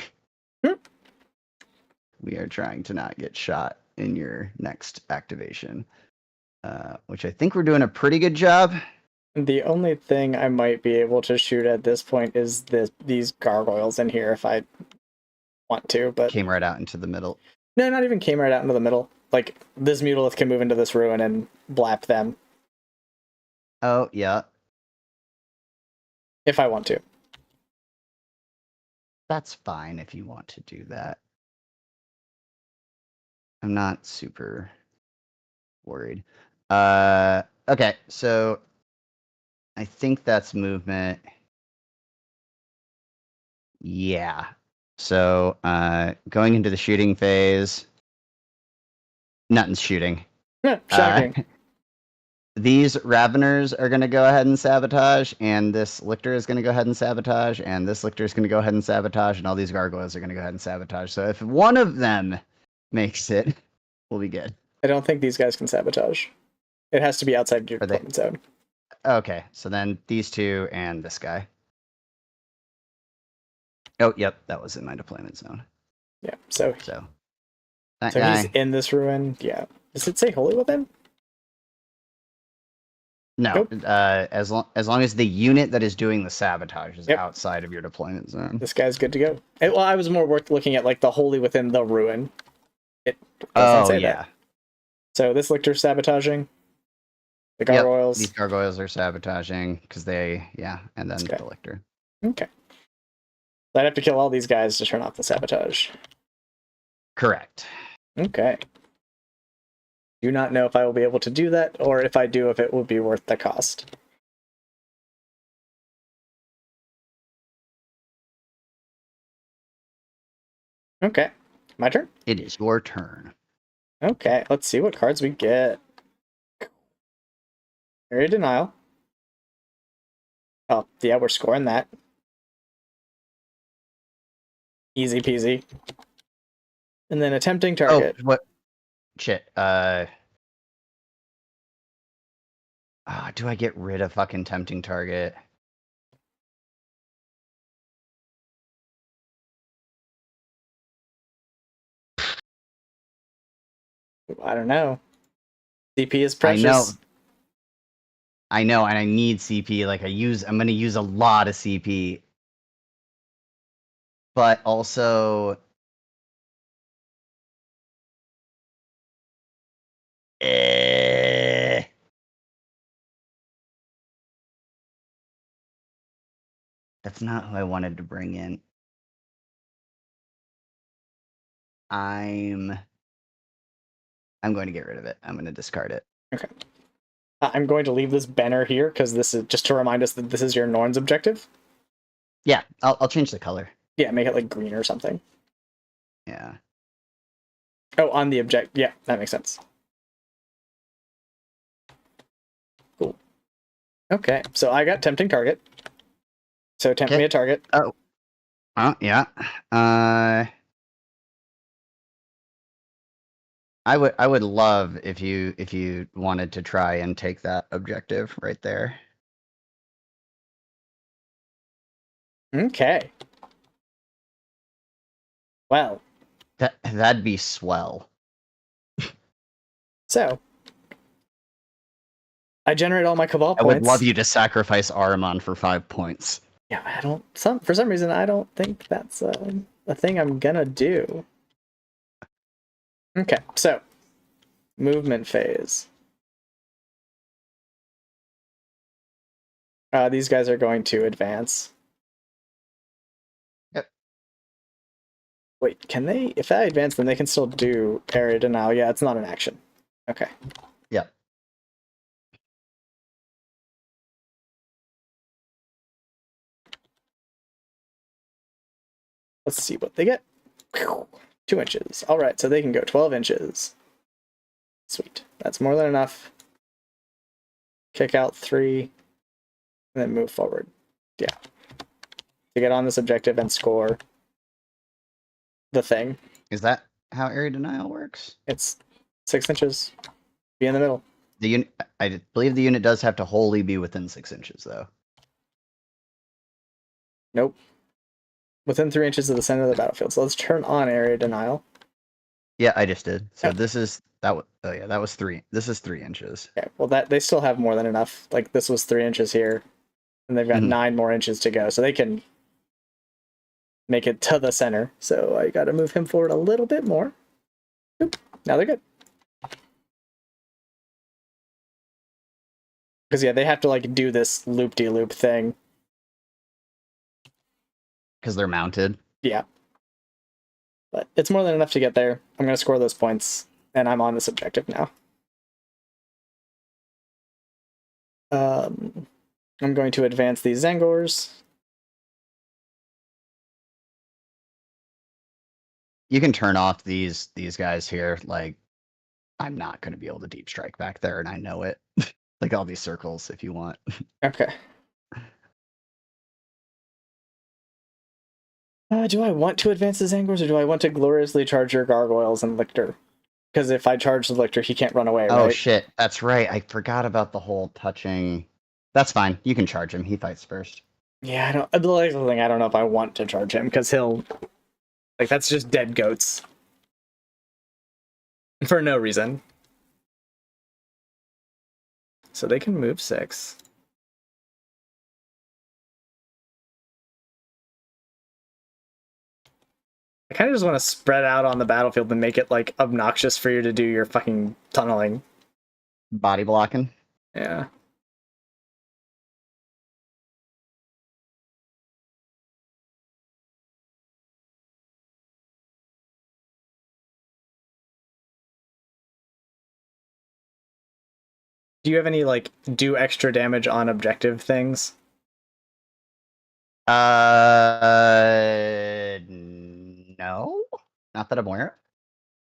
We are trying to not get shot in your next activation. Which I think we're doing a pretty good job. The only thing I might be able to shoot at this point is these gargoyles in here if I want to, but Came right out into the middle. no, not even came right out into the middle. Like this Mutolith can move into this ruin and blap them Oh, yeah. if I want to. That's fine if you want to do that. I'm not super worried. Okay, so I think that's movement. Yeah. So, going into the shooting phase. Nothing's shooting. Shocking. These Raveners are going to go ahead and sabotage, and this Lictor is going to go ahead and sabotage, and this Lictor is going to go ahead and sabotage, and all these Gargoyles are going to go ahead and sabotage. So if one of them makes it, we'll be good. I don't think these guys can sabotage. It has to be outside your deployment zone. Okay, so then these two and this guy. Oh, yep, that was in my deployment zone. Yeah, so that so guy. he's in this ruin. Yeah. Does it say holy weapon? No, Nope. as long as the unit that is doing the sabotage is Yep. outside of your deployment zone. This guy's good to go. Well, I was more looking at like the holy within the ruin. It doesn't Oh say yeah. that. So this Lictor's sabotaging. The Yep, gargoyles. these gargoyles are sabotaging because and then Okay. the Lictor. Okay. So I'd have to kill all these guys to turn off the sabotage. Correct. Okay. Do not know if I will be able to do that, or if I do, if it will be worth the cost. Okay. My turn? It is your turn. Okay, let's see what cards we get. Area Denial. Oh, yeah, we're scoring that. Easy peasy. And then Attempting Target. Oh, what? Shit. Do I get rid of fucking tempting target? I don't know. CP is I precious. know, and I need CP. Like I'm gonna use a lot of CP, but also, eh, that's not who I wanted to bring in. I'm going to get rid of it. I'm going to discard it. Okay. I'm going to leave this banner here because this is just to remind us that this is your Norn's objective. Yeah, I'll change the color. Yeah, make it like green or something. Yeah. Oh, on the object. Yeah, that makes sense. Cool. Okay, so I got tempting target. So tempt me a target. Oh, yeah. I would love if you wanted to try and take that objective right there. Okay. Well. That'd be swell. So I generate all my Cabal I points. would love you to sacrifice Ahriman for 5 points. Yeah, I don't. For some reason, I don't think that's a thing I'm gonna do. Okay, so movement phase. These guys are going to advance. Yep. Wait, can they? If I advance, then they can still do area denial. Yeah, it's not an action. Okay. Yep. Let's see what they get. 2 inches. All right, so they can go 12 inches. Sweet. That's more than enough. Kick out 3, and then move forward. Yeah. To get on this objective and score the thing. Is that how area denial works? It's 6 inches. Be in the middle. I believe the unit does have to wholly be within 6 inches, though. Nope. Within 3 inches of the center of the battlefield. So let's turn on area denial. Yeah, I just did. So Oh. this is that. Oh yeah, that was 3. This is 3 inches. Okay. Well, that they still have more than enough. Like this was 3 inches here, and they've got 9 more inches to go, so they can make it to the center. So I got to move him forward a little bit more. Oop. Now they're good. Because yeah, they have to like do this loop-de-loop thing. Because they're mounted. Yeah. But it's more than enough to get there. I'm going to score those points, and I'm on this objective now. I'm going to advance these Zangors. You can turn off these guys here. Like, I'm not going to be able to deep strike back there, and I know it. Like all these circles, if you want. Okay. Do I want to advance the Zangors, or do I want to gloriously charge your Gargoyles and Lictor? Because if I charge the Lictor, he can't run away, right? Oh shit, that's right. I forgot about the whole touching. That's fine. You can charge him. He fights first. Yeah, I don't. The other thing, I don't know if I want to charge him because he'll, like, that's just dead goats for no reason. So they can move 6. I kind of just want to spread out on the battlefield and make it like obnoxious for you to do your fucking tunneling. Body blocking. Yeah. Do you have any like do extra damage on objective things? No, not that I'm aware of.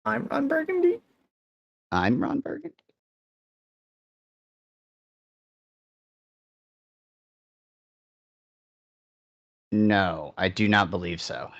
I'm Ron Burgundy. I'm Ron Burgundy. No, I do not believe so.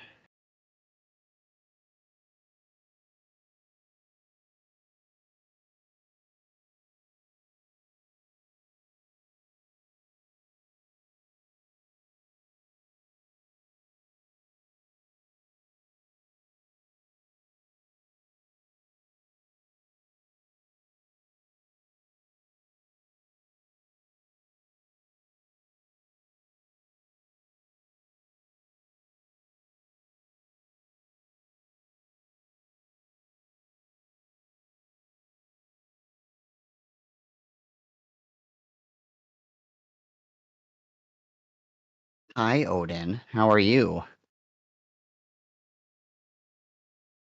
Hi, Odin. How are you?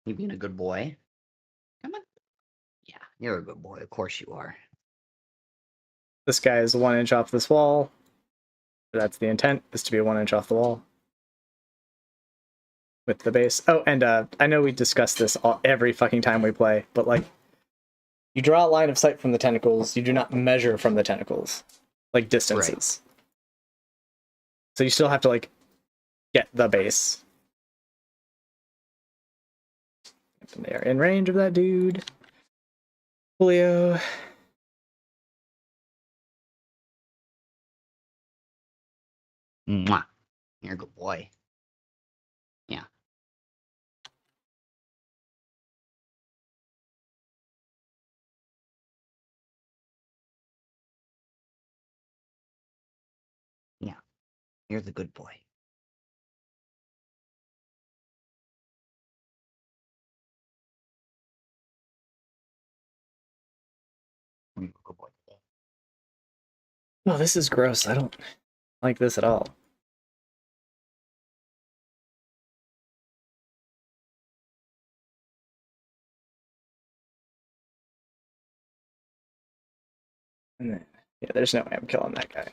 You being a good boy? Come on. Yeah, you're a good boy. Of course you are. This guy is 1 inch off this wall. That's the intent, is to be 1 inch off the wall. With the base. Oh, and I know we discuss this every fucking time we play, but like, you draw a line of sight from the tentacles, you do not measure from the tentacles. Like, distances. Right. So you still have to, like, get the base. And they are in range of that dude. Julio. Mwah. You're a good boy. Yeah. Yeah. You're the good boy. You're a good boy. Oh, this is gross. I don't like this at all. And then, yeah, there's no way I'm killing that guy.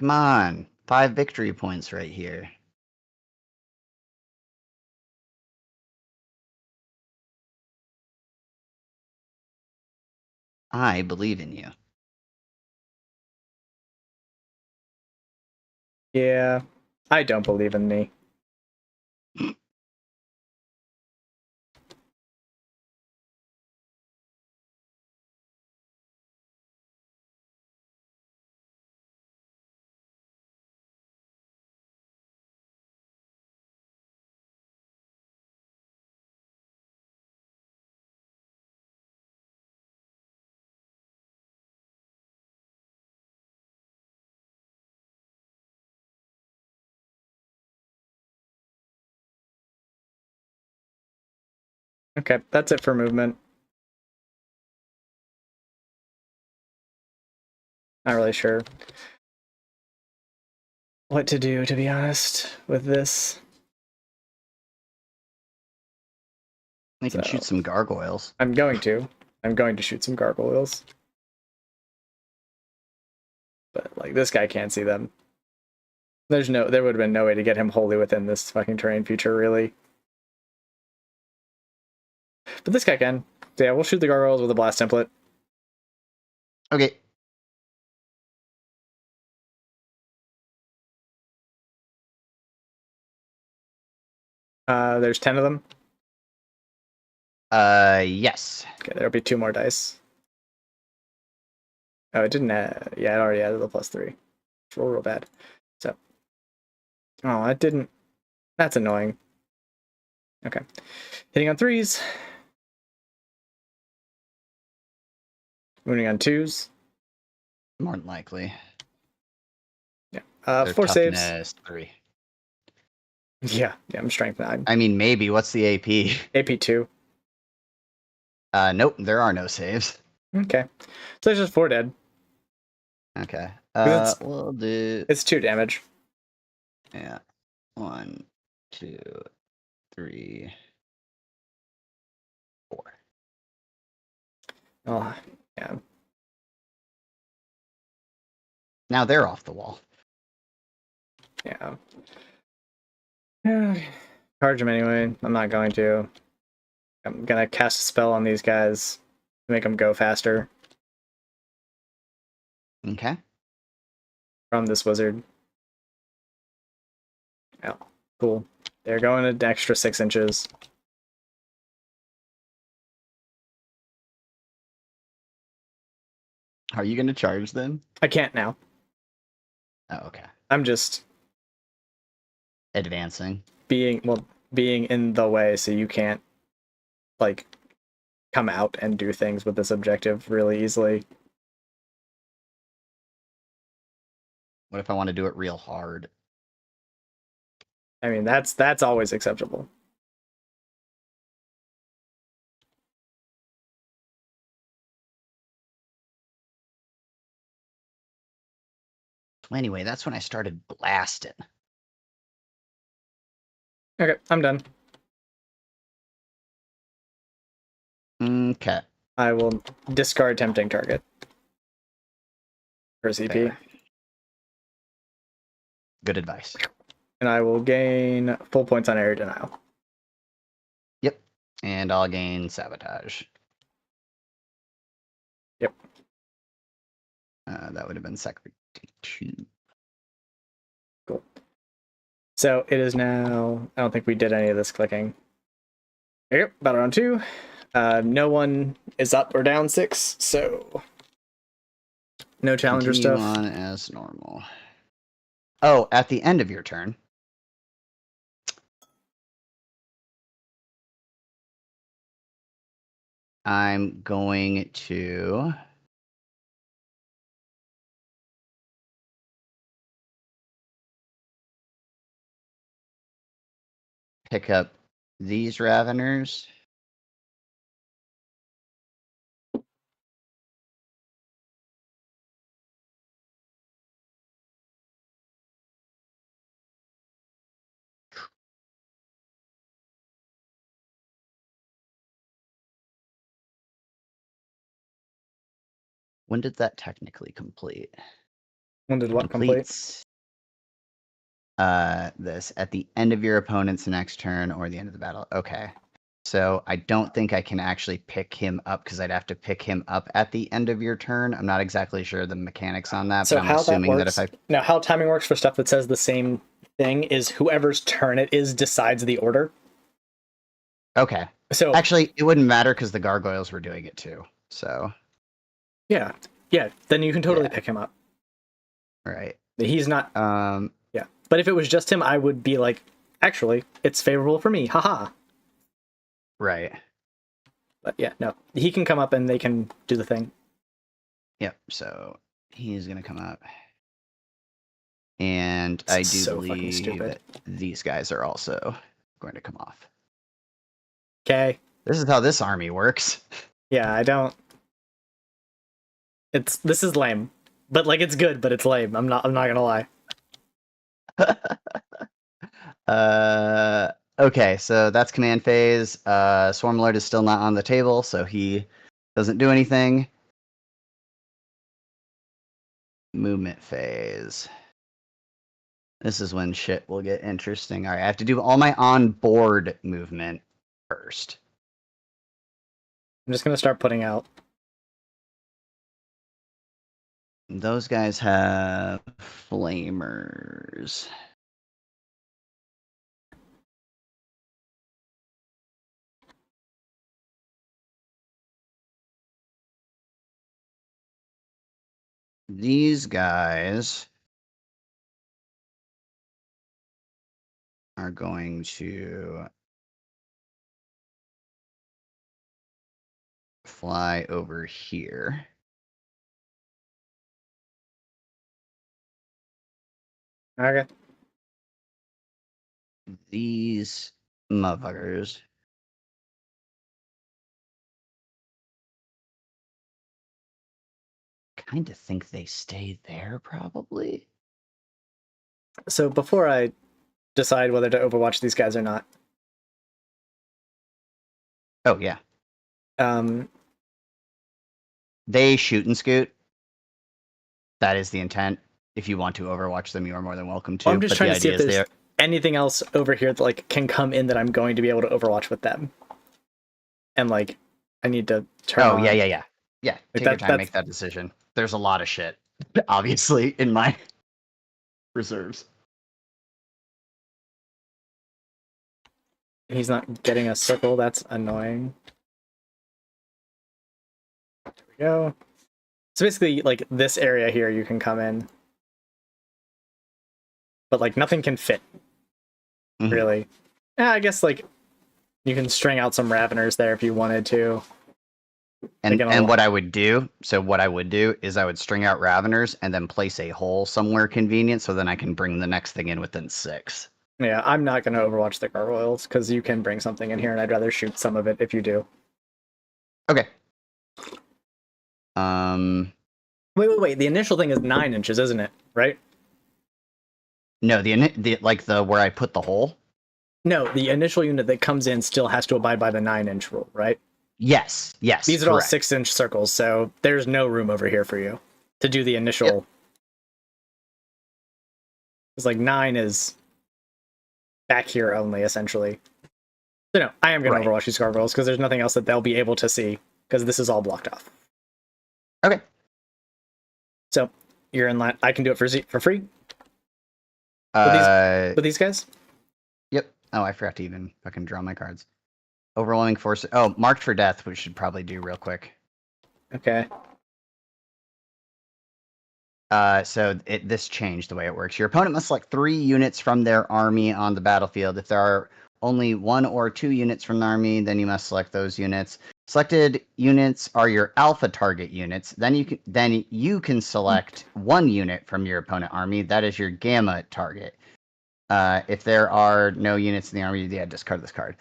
Come on. 5 victory points right here. I believe in you. Yeah, I don't believe in me. Okay, that's it for movement. Not really sure what to do, to be honest, with this. We can shoot some gargoyles. I'm going to shoot some gargoyles. But, like, this guy can't see them. There would have been no way to get him wholly within this fucking terrain feature, really. But this guy can. So yeah, we'll shoot the gargoyles with a blast template. Okay. There's 10 of them. Yes. Okay, there'll be 2 more dice. Oh, it didn't yeah, it already added the +3. It's real bad. So. Oh, it didn't. That's annoying. Okay. Hitting on 3s. Wounding on 2s. More than likely. Yeah. 4 saves. 3. Yeah, I'm strength 9. I mean, maybe. What's the AP? AP 2. Nope, there are no saves. Okay. So there's just 4 dead. Okay. We'll do... It's 2 damage. Yeah. 1, 2, 3, 4. Oh, yeah. Now they're off the wall. Yeah. Charge them anyway. I'm not going to. I'm gonna cast a spell on these guys to make them go faster. Okay. From this wizard. Yeah, cool. They're going an extra 6 inches. Are you going to charge them? I can't now. Oh, okay. I'm just advancing. Being in the way, so you can't, like, come out and do things with this objective really easily. What if I want to do it real hard? I mean, that's always acceptable. Anyway, that's when I started blasting. Okay, I'm done. Okay. I will discard tempting target for CP, Fair. Good advice. and I will gain full points on area denial. Yep. And I'll gain sabotage. Yep. That would have been secretary 2. Cool. So it is now. I don't think we did any of this clicking. Yep, battle round 2. No one is up or down 6, so no challenger Continue stuff. on as normal. Oh, at the end of your turn. I'm going to pick up these Raveners. When did that technically complete? When did what complete? Completes this at the end of your opponent's next turn or the end of the battle. Okay. So I don't think I can actually pick him up because I'd have to pick him up at the end of your turn. I'm not exactly sure the mechanics on that, So but I'm how that assuming that works? if I Now, how timing works for stuff that says the same thing is whoever's turn it is decides the order. Okay. So Actually, it wouldn't matter because the gargoyles were doing it too. So yeah, then you can totally Yeah. pick him up. right. He's not. Um Yeah, but if it was just him, I would be like, actually, it's favorable for me. Haha. right. But yeah, no, he can come up and they can do the thing. Yep. So he's gonna come up. And I do So fucking believe stupid. that these guys are also going to come off. Okay. This is how this army works. Yeah, I don't. This is lame, but like it's good, but it's lame. I'm not gonna lie. Okay, so that's command phase. Swarm Alert is still not on the table, so he doesn't do anything. Movement phase. This is when shit will get interesting. All right, I have to do all my on-board movement first. I'm just gonna start putting out. Those guys have flamers. These guys are going to fly over here. Okay. These motherfuckers kind of think they stay there, probably. So before I decide whether to Overwatch these guys or not, Oh, yeah. um, They shoot and scoot. That is the intent. If you want to Overwatch them, you are more than welcome to. I'm just but trying the to see idea if is there's anything else over here that like can come in that I'm going to be able to Overwatch with them. And like, I need to turn. Oh, on. yeah. Yeah, take your that- time, make that decision. There's a lot of shit, obviously, in my reserves. He's not getting a circle. That's annoying. There we go. So basically, like this area here, you can come in, but like nothing can fit. Mhm. Really. Yeah, I guess like you can string out some Raveners there if you wanted to. And Again, and what I would do is I would string out Raveners and then place a hole somewhere convenient so then I can bring the next thing in within 6. Yeah, I'm not going to Overwatch the gargoyles because you can bring something in here, and I'd rather shoot some of it if you do. Okay. Wait. The initial thing is 9 inches, isn't it? Right? No, the like the where I put the hole. No, the initial unit that comes in still has to abide by the 9-inch rule, right? Yes, These are all correct. 6-inch circles, so there's no room over here for you to do the initial. Yep. It's like 9 is back here only, essentially. So no, I am going Right. to overwatch these gargoyles because there's nothing else that they'll be able to see because this is all blocked off. Okay. So you're in line. I can do it for free Uh, with these guys. Yep. Oh, I forgot to even fucking draw my cards. Overwhelming force. Oh, marked for death. We should probably do real quick. Okay. So this changed the way it works. Your opponent must select 3 units from their army on the battlefield. If there are only 1 or 2 units from the army, then you must select those units. Selected units are your alpha target units. Then you can select 1 unit from your opponent army. That is your gamma target. If there are no units in the army, yeah, discard this card.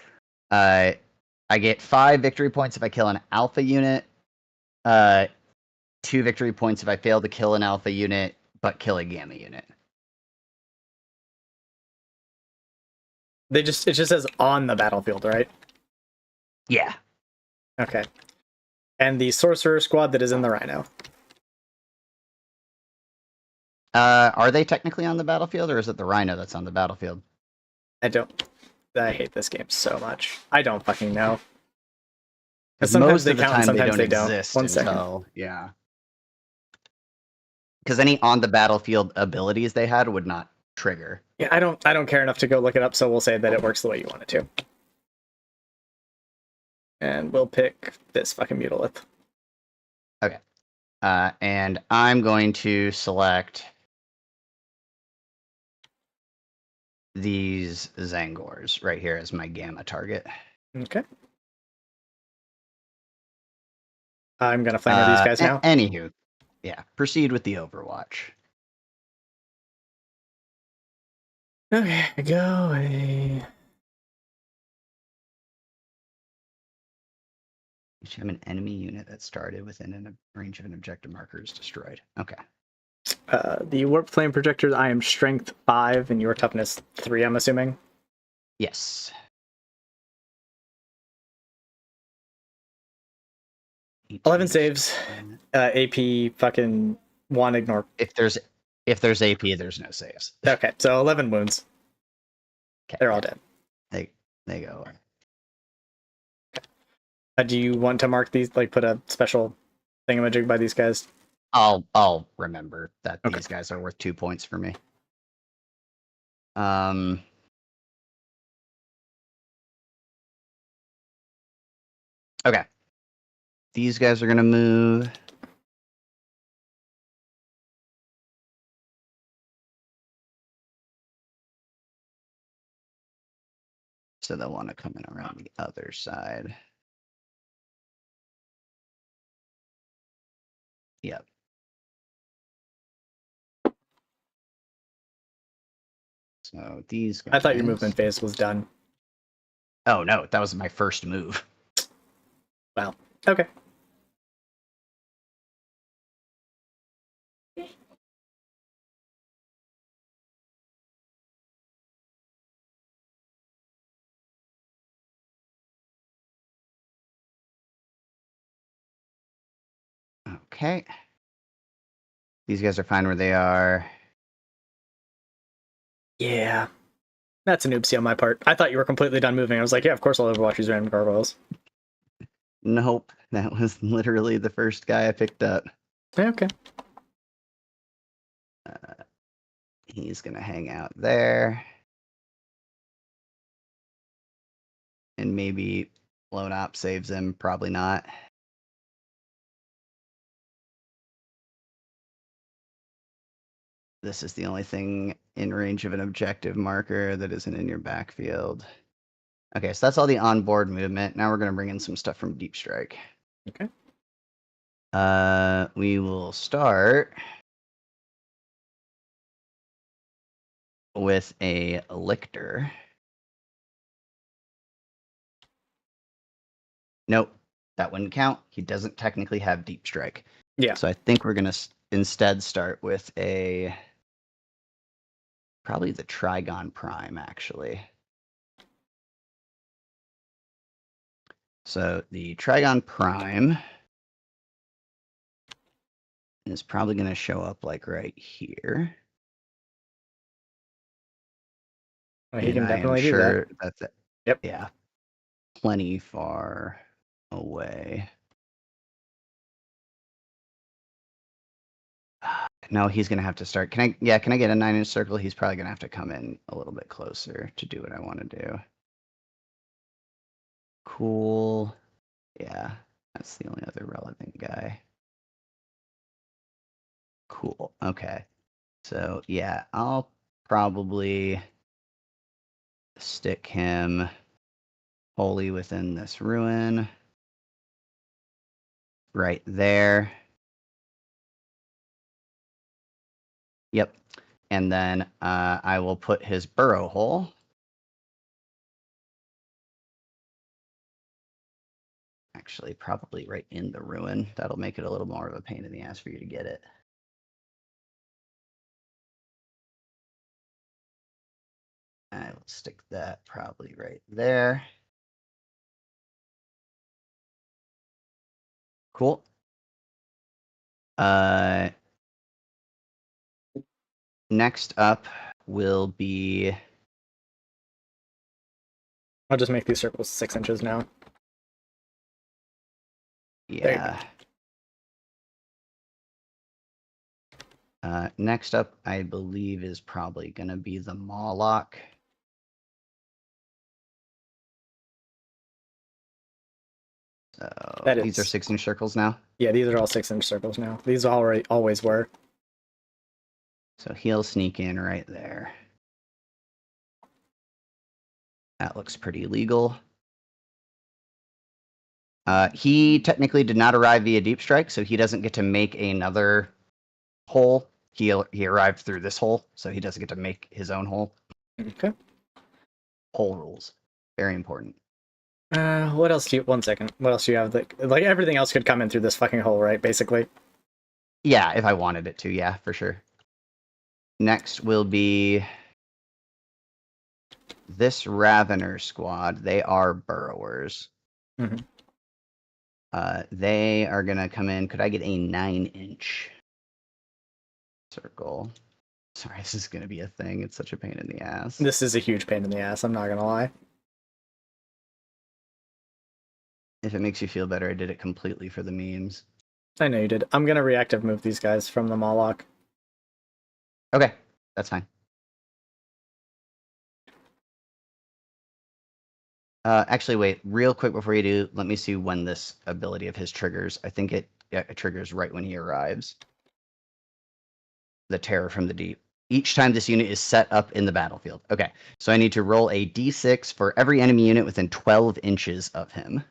I get 5 victory points if I kill an alpha unit. 2 victory points if I fail to kill an alpha unit, but kill a gamma unit. It just says on the battlefield, right? Yeah. Okay. And the sorcerer squad that is in the rhino. Are they technically on the battlefield, or is it the rhino that's on the battlefield? I hate this game so much. I don't fucking know. Because Sometimes most they of the count, time sometimes they they don't don't. exist One second. until yeah. Because any on the battlefield abilities they had would not trigger. Yeah, I don't care enough to go look it up, so we'll say that it works the way you want it to. And we'll pick this fucking Mutalith. Okay. And I'm going to select these Zangors right here as my gamma target. Okay. I'm gonna flamer these guys now. Anywho, yeah, proceed with the Overwatch. Okay, go away. You should have an enemy unit that started within a range of an objective marker is destroyed. Okay. The warp flame projectors, I am strength 5 and your toughness 3, I'm assuming. Yes. 11 saves. AP fucking 1 ignore. If there's AP, there's no saves. Okay, so 11 wounds. Okay. They're all dead. They go. Do you want to mark these, like put a special thingamajig by these guys? I'll remember that Okay. these guys are worth 2 points for me. Okay. These guys are gonna move. So they'll want to come in around the other side. Yep. So these guys. I thought your movement phase was done. Oh no, that was my first move. Wow. Okay. Okay. These guys are fine where they are. Yeah. That's an oopsie on my part. I thought you were completely done moving. I was like, yeah, of course I'll overwatch these random gargoyles. Nope, that was literally the first guy I picked up. Okay. He's gonna hang out there. And maybe Blown Up saves him, probably not. This is the only thing in range of an objective marker that isn't in your backfield. Okay, so that's all the onboard movement. Now we're gonna bring in some stuff from Deep Strike. Okay. We will start with a Lictor. Nope, that wouldn't count. He doesn't technically have Deep Strike. Yeah. So I think we're gonna instead start with a probably the Trigon Prime, actually. So the Trigon Prime is probably going to show up like right here. Well, he And can I am definitely do that. sure that's it. Yep. Yeah. Plenty far away. No, he's going to have to start. Can I get a 9-inch circle? He's probably going to have to come in a little bit closer to do what I want to do. Cool. Yeah, that's the only other relevant guy. Cool. Okay. So, yeah, I'll probably stick him wholly within this ruin. Right there. Yep. And then I will put his burrow hole. Actually, probably right in the ruin. That'll make it a little more of a pain in the ass for you to get it. I will stick that probably right there. Cool. Next up will be... I'll just make these circles 6 inches now. Yeah. Next up, I believe, is probably going to be the Mawlock. So these are 6-inch circles now? Yeah, these are all 6-inch circles now. These always were. So he'll sneak in right there. That looks pretty legal. He technically did not arrive via Deep Strike, so he doesn't get to make another hole. He arrived through this hole, so he doesn't get to make his own hole. Okay. Hole rules. Very important. What else do you... One second. What else do you have? Like, everything else could come in through this fucking hole, right? Basically. Yeah, if I wanted it to, yeah, for sure. Next will be this Ravener squad. They are burrowers. Mm-hmm. They are going to come in. Could I get a 9-inch circle? Sorry, this is going to be a thing. It's such a pain in the ass. This is a huge pain in the ass, I'm not gonna lie. If it makes you feel better, I did it completely for the memes. I know you did. I'm gonna reactive move these guys from the Mawlock. Okay, that's fine. Actually, wait, real quick before you do, let me see when this ability of his triggers. I think it triggers right when he arrives. The Terror from the Deep. Each time this unit is set up in the battlefield. Okay, so I need to roll a d6 for every enemy unit within 12 inches of him.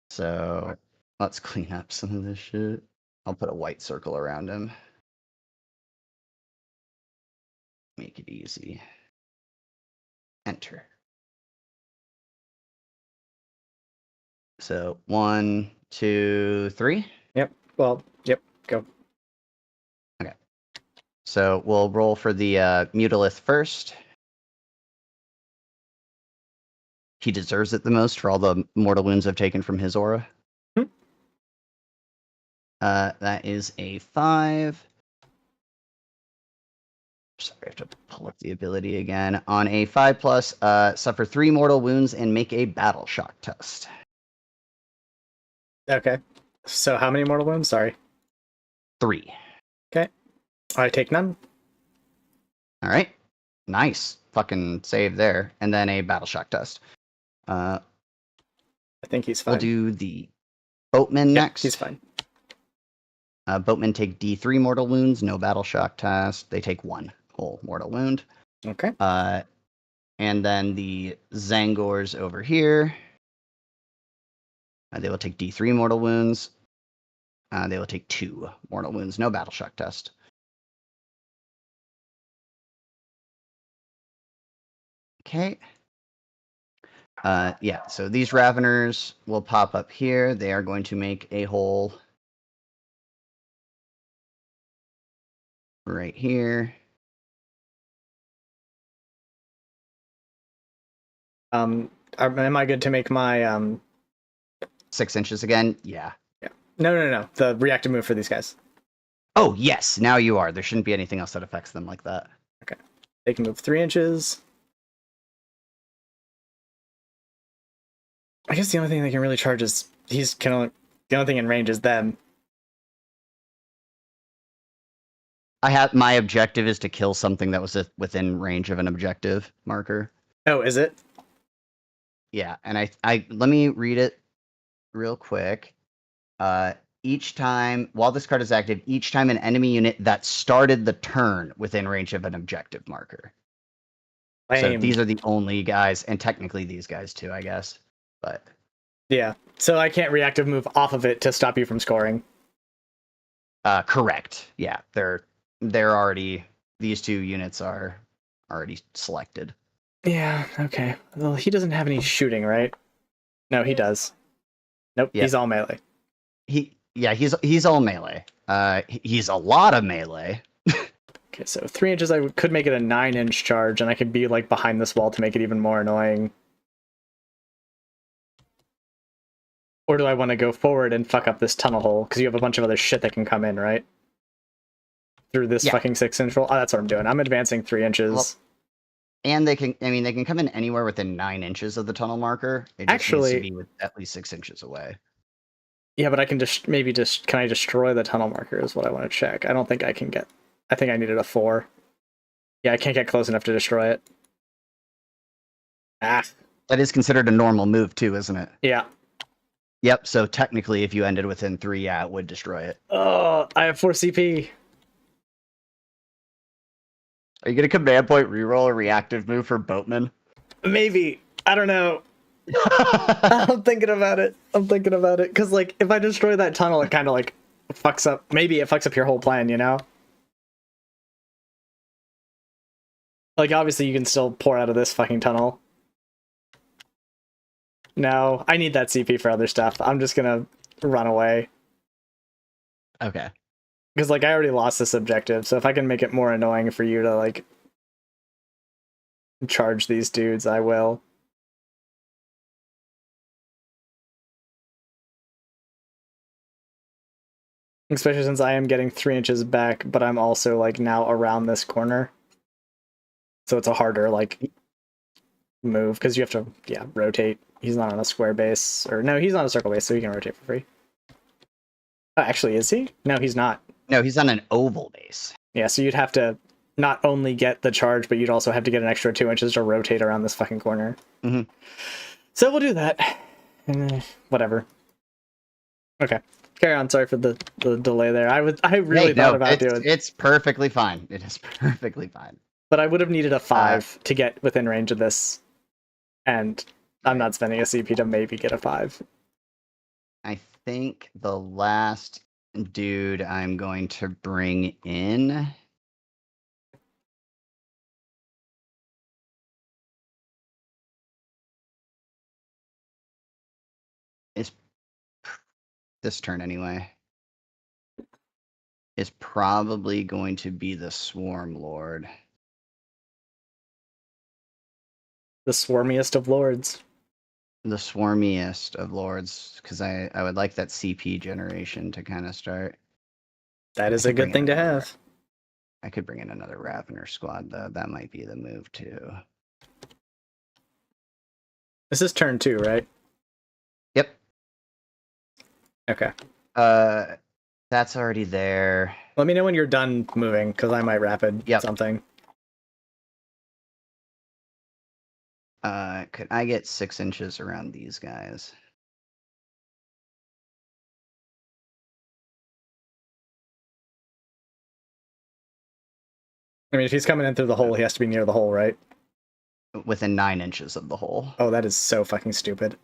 So let's clean up some of this shit. I'll put a white circle around him. Make it easy. Enter. So 1, 2, 3. Yep. Well, yep. Go. Okay. So we'll roll for the Mutalith first. He deserves it the most for all the mortal wounds I've taken from his aura. That is a 5. Sorry, I have to pull up the ability again. On a 5+, suffer 3 mortal wounds and make a battle shock test. Okay. So how many mortal wounds? Sorry. 3. Okay. I take none. All right. Nice. Fucking save there. And then a battle shock test. I think he's fine. We'll do the Boatman next. He's fine. Boatmen take D3 mortal wounds, no battle shock test. They take 1 whole mortal wound. Okay. And then the Zangors over here. They will take D3 mortal wounds. They will take 2 mortal wounds, no battle shock test. Okay. Yeah, so these Raveners will pop up here. They are going to make a hole right here. Am I good to make my 6 inches again? Yeah. No. The reactive move for these guys. Oh, yes, now you are. There shouldn't be anything else that affects them like that. Okay. They can move 3 inches. I guess the only thing they can really charge is the only thing in range is them. My objective is to kill something that was within range of an objective marker. Oh, is it? Yeah, and I let me read it real quick. Each time, while this card is active, each time an enemy unit that started the turn within range of an objective marker. So Lame. these are the only guys, and technically these guys too, I guess. But Yeah. So I can't reactive move off of it to stop you from scoring. correct. Yeah, they're already, these two units are already selected. Yeah, okay. Well, he doesn't have any shooting, right? No, he does. Nope, Yeah. he's all melee. He's all melee. He's a lot of melee. Okay, so 3 inches, I could make it a 9-inch charge, and I could be like behind this wall to make it even more annoying. Or do I want to go forward and fuck up this tunnel hole? Because you have a bunch of other shit that can come in, right? Through this fucking 6-inch hole? Oh, that's what I'm doing. I'm advancing 3 inches. Well, and they can come in anywhere within 9 inches of the tunnel marker. It just needs to be with at least 6 inches away. Yeah, but I can can I destroy the tunnel marker is what I want to check. I don't think I can get, I think I needed a 4. Yeah, I can't get close enough to destroy it. Ah. That is considered a normal move too, isn't it? Yeah. Yep, so technically if you ended within 3, yeah, it would destroy it. Oh, I have 4 CP. Are you going to command point reroll a reactive move for Boatman? Maybe. I don't know. I'm thinking about it. Because, like, if I destroy that tunnel, it kind of, like, fucks up. Maybe it fucks up your whole plan, you know? Like, obviously, you can still pour out of this fucking tunnel. No, I need that CP for other stuff. I'm just gonna run away. Okay. Because, like, I already lost this objective, so if I can make it more annoying for you to, like, charge these dudes, I will. Especially since I am getting 3 inches back, but I'm also, like, now around this corner. So it's a harder, like, move, because you have to, yeah, rotate. He's not on a square base. Or, no, he's on a circle base, so he can rotate for free. Oh, actually, is he? No, he's not. No, he's on an oval base. Yeah, so you'd have to not only get the charge, but you'd also have to get an extra 2 inches to rotate around this fucking corner. Mm-hmm. So we'll do that. Whatever. Okay. Carry on. Sorry for the delay there. I really thought about doing it. It's perfectly fine. It is perfectly fine. But I would have needed a 5 to get within range of this. And I'm not spending a CP to maybe get a 5. I think the last dude I'm going to bring in is this turn anyway. Is probably going to be the Swarm Lord. The swarmiest of lords. The swarmiest of lords, because I would like that CP generation to kind of start. That is a good thing to have. I could bring in another Ravener squad, though. That might be the move, too. This is turn 2, right? Yep. Okay. That's already there. Let me know when you're done moving, because I might rapid something. Could I get 6 inches around these guys? I mean, if he's coming in through the hole, he has to be near the hole, right? Within 9 inches of the hole. Oh, that is so fucking stupid.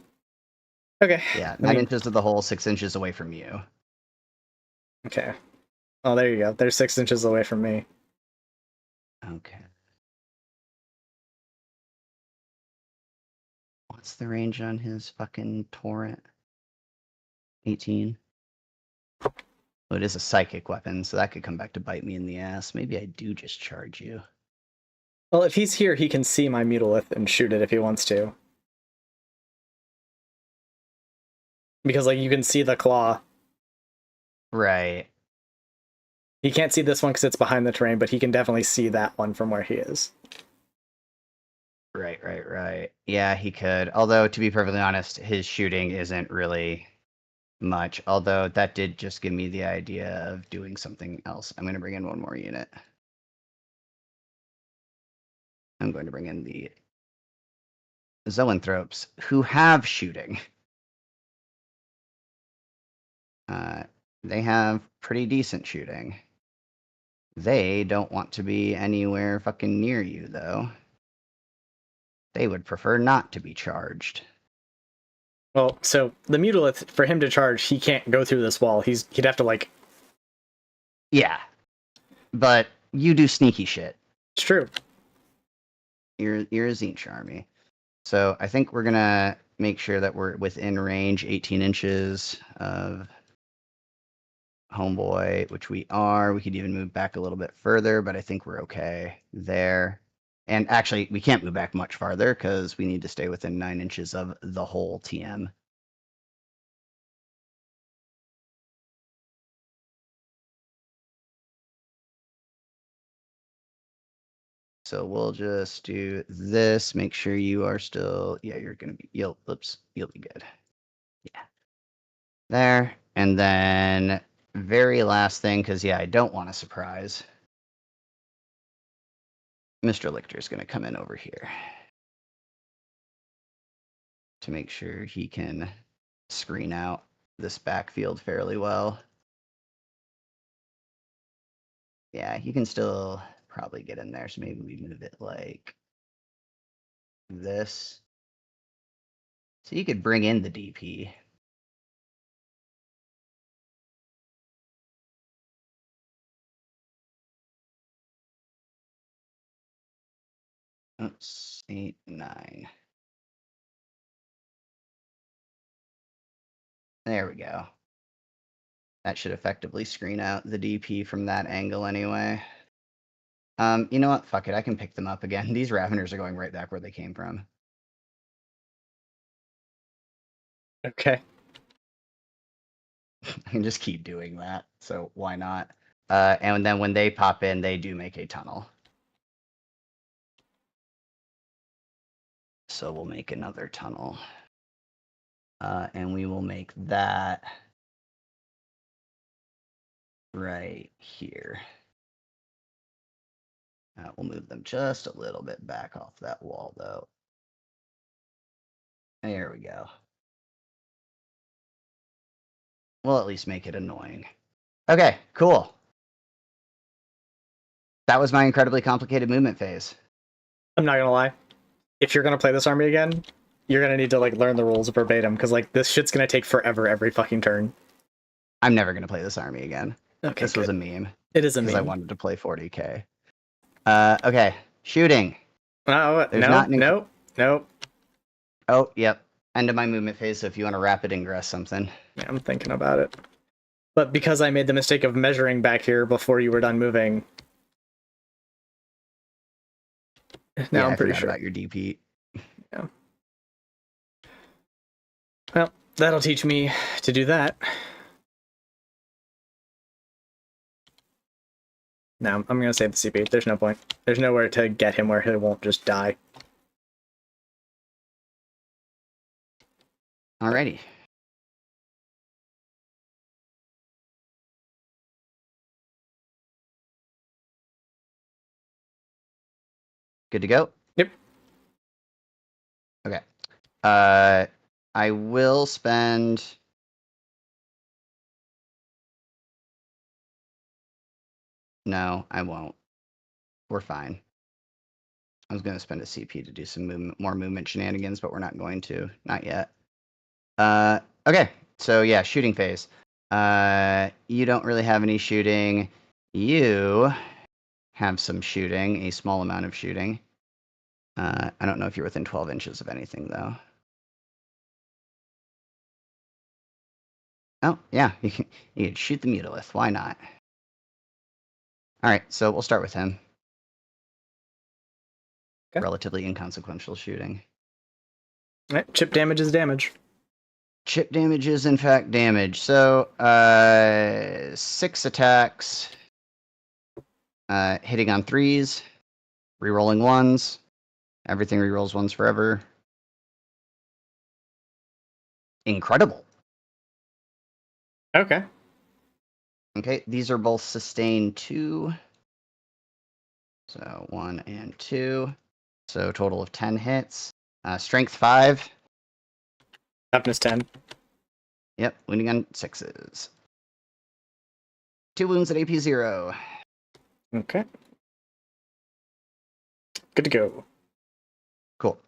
Okay. Yeah, 9 inches of the hole, 6 inches away from you. Okay. Oh, there you go. They're 6 inches away from me. Okay. What's the range on his fucking torrent? 18. Oh, it is a psychic weapon, so that could come back to bite me in the ass. Maybe I do just charge you. Well, if he's here, he can see my Mutalith and shoot it if he wants to. because like you can see the claw. Right. He can't see this one because it's behind the terrain, but he can definitely see that one from where he is. Right. Yeah, he could. Although, to be perfectly honest, his shooting isn't really much. Although, that did just give me the idea of doing something else. I'm going to bring in one more unit. I'm going to bring in the Zoanthropes, who have shooting. They have pretty decent shooting. They don't want to be anywhere fucking near you, though. They would prefer not to be charged. Well, so the Mutalith, for him to charge, he can't go through this wall. He'd have to like. Yeah, but you do sneaky shit. It's true. You're a Zinch army. So I think we're gonna make sure that we're within range, 18 inches of Homeboy, which we are. We could even move back a little bit further, but I think we're okay there. And actually, we can't move back much farther because we need to stay within 9 inches of the whole TM. So we'll just do this. Make sure you are still, yeah, you're gonna be, you'll be good. Yeah. There. And then very last thing, because yeah, I don't want a surprise. Mr. Lictor's gonna come in over here to make sure he can screen out this backfield fairly well. Yeah, he can still probably get in there, so maybe we move it like this. So you could bring in the DP. Oops, 8, 9. There we go. That should effectively screen out the DP from that angle anyway. You know what? Fuck it. I can pick them up again. These Raveners are going right back where they came from. Okay. I can just keep doing that. So why not? And then when they pop in, they do make a tunnel. So we'll make another tunnel. And we will make that right here. We'll move them just a little bit back off that wall, though. There we go. We'll at least make it annoying. Okay, cool. That was my incredibly complicated movement phase. I'm not gonna lie. If you're gonna play this army again, you're gonna need to like learn the rules verbatim because like this shit's gonna take forever every fucking turn. I'm never going to play this army again. Okay, This was a meme. It is a Because I meme. wanted to play 40k. Okay, shooting. No, There's no, not an no, no. Oh, yep. End of my movement phase, so if you want to rapid ingress something. Yeah, I'm thinking about it. But because I made the mistake of measuring back here before you were done moving, now I'm I pretty forgot sure. about your DP. Yeah. Well, that'll teach me to do that. No, I'm gonna save the CP. There's no point. There's nowhere to get him where he won't just die. Alrighty. Good to go? Yep. Okay. I will spend... No, I won't. We're fine. I was going to spend a CP to do some more movement shenanigans, but we're not going to. Not yet. Okay, so yeah, shooting phase. You don't really have any shooting. You have some shooting, a small amount of shooting. I don't know if you're within 12 inches of anything, though. Oh, yeah, you can shoot the Mutalith. Why not? All right, so we'll start with him. Okay. Relatively inconsequential shooting. All right, chip damage is damage. Chip damage is in fact damage. So 6 attacks, hitting on 3s, rerolling 1s. Everything rerolls 1s forever. Incredible. Okay. Okay, these are both sustain 2. So 1 and 2. So total of 10 hits. Strength 5. Toughness 10. Yep, wounding on 6s. 2 wounds at AP 0. Okay. Good to go. Cool.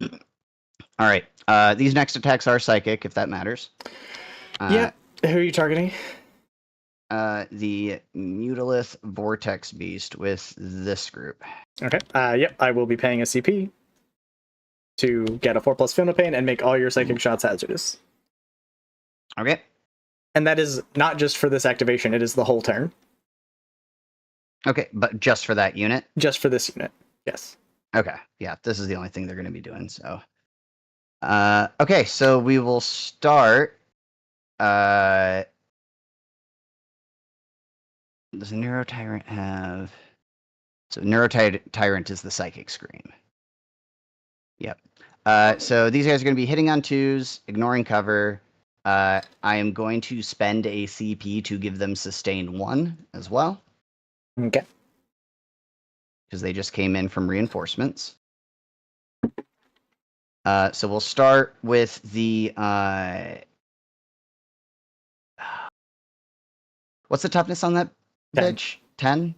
All right. These next attacks are psychic, if that matters. Yeah. Who are you targeting? The Mutilith Vortex Beast with this group. Okay. Yep. I will be paying a CP to get a 4+ Feel No Pain and make all your psychic shots hazardous. Okay. And that is not just for this activation, it is the whole turn. Okay, but just for that unit? Just for this unit. Yes. Okay. Yeah, this is the only thing they're going to be doing, so. Okay, so we will start. Does Neurotyrant have... So Neurotyrant is the Psychic Scream. Yep. So these guys are going to be hitting on 2s, ignoring cover. I am going to spend a CP to give them Sustain 1 as well. Okay. Because they just came in from reinforcements. So we'll start with the... What's the toughness on that 10. bitch? 10?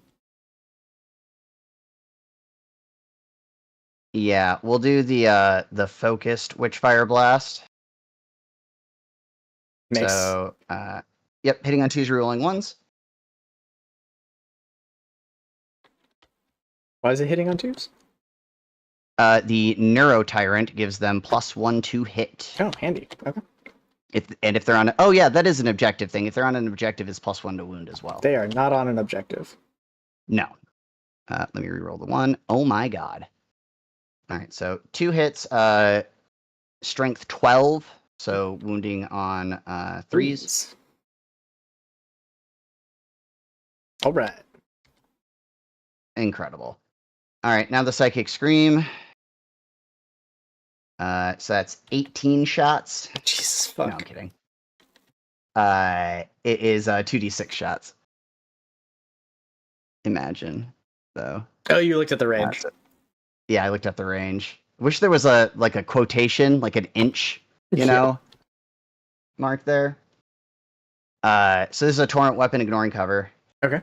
Yeah, we'll do the focused Witchfire Blast. Nice. So, yep, hitting on 2s, rolling 1s. Why is it hitting on 2s? The Neurotyrant gives them +1 to hit. Oh, handy. Okay. If they're on... Oh, yeah, that is an objective thing. If they're on an objective, it's +1 to wound as well. They are not on an objective. No. Let me reroll the 1. Oh, my God. All right, so 2 hits, strength 12, so wounding on 3s. All right. Incredible. All right, now the Psychic Scream. So that's 18 shots. Jesus No, fuck. I'm kidding. It is 2d6 shots. Imagine, though. Oh, you looked at the range. Yeah, I looked at the range. Wish there was a quotation, like an inch, you know, mark there. So this is a torrent weapon, ignoring cover. Okay.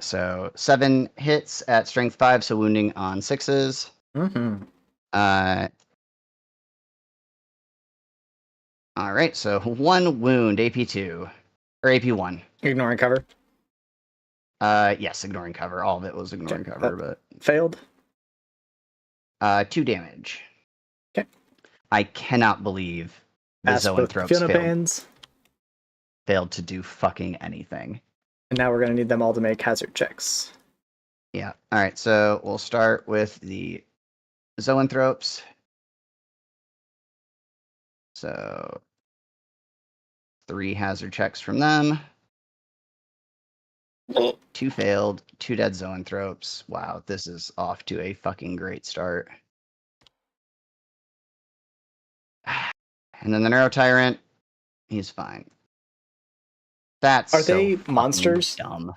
So 7 hits at strength 5, so wounding on 6s. Mm-hmm. All right, so 1 wound, AP2 or AP1. Ignoring cover. Yes, ignoring cover. All of it was ignoring cover, but Failed. 2 damage. Okay. I cannot believe the Pass both Zoanthropes Feel No Pains. failed to do fucking anything. And now we're going to need them all to make hazard checks. Yeah. All right, so we'll start with the Zoanthropes. So 3 hazard checks from them. 2 failed, 2 dead Zoanthropes. Wow, this is off to a fucking great start. And then the Neurotyrant, he's fine. That's Are so they fucking monsters? dumb.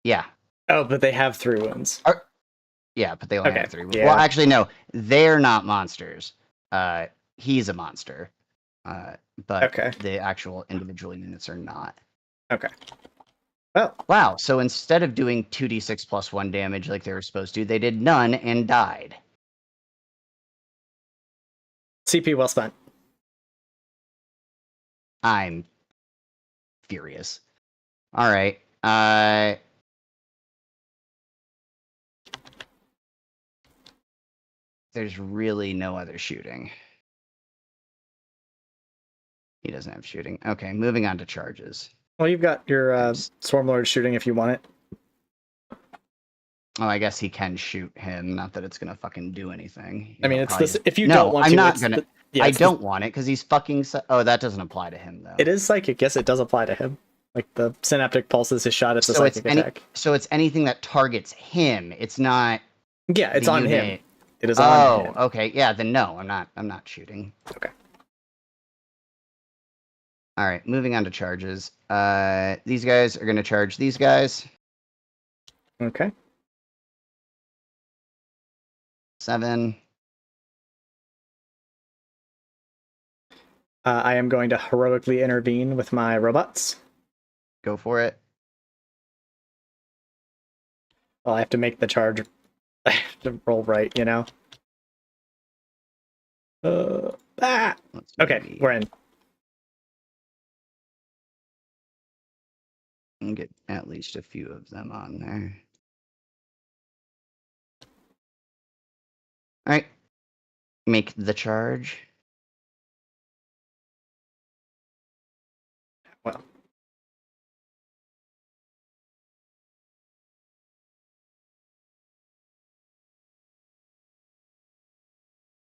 Yeah. Oh, but they have 3 wounds. Yeah, but they only Okay, have 3. yeah. Well, actually, no. They're not monsters. He's a monster. But Okay. the actual individual units are not. Okay. Well, Wow, so instead of doing 2d6 plus 1 damage like they were supposed to, they did none and died. CP well spent. I'm furious. All right. There's really no other shooting. He doesn't have shooting. Okay, moving on to charges. Well, you've got your Swarm Lord shooting if you want it. Oh, I guess he can shoot him. Not that it's gonna fucking do anything. I mean, He'll it's probably this. just- If you No, don't want I'm to, not it's gonna. the, yeah, I it's don't want it because he's fucking. Oh, that doesn't apply to him though. It is psychic. Yes, it does apply to him. Like the synaptic pulses his shot. It's a So it's psychic attack. So it's anything that targets him. It's not. Yeah, it's the on him. unit. It is on Oh, him. okay. Yeah, then no, I'm not. I'm not shooting. Okay. All right, moving on to charges. These guys are gonna charge these guys. Okay. 7. I am going to heroically intervene with my robots. Go for it. Well, I have to make the charge. I have to roll right, you know. Let's Okay, maybe we're in. get at least a few of them on there. All right, make the charge. Well,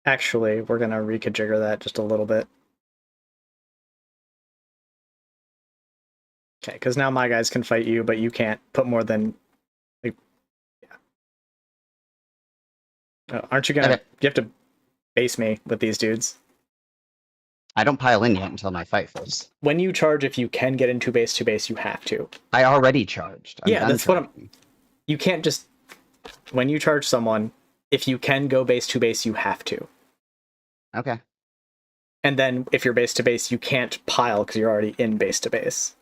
actually, we're gonna reconfigure that just a little bit. Okay, because now my guys can fight you, but you can't put more than. Like, yeah. Aren't you gonna? Okay. You have to base me with these dudes. I don't pile in yet until my fight phase. When you charge, if you can get into base to base, you have to. I already charged. I'm Yeah, done that's what I'm- charging. You can't just. When you charge someone, if you can go base to base, you have to. Okay. And then if you're base to base, you can't pile because you're already in base to base.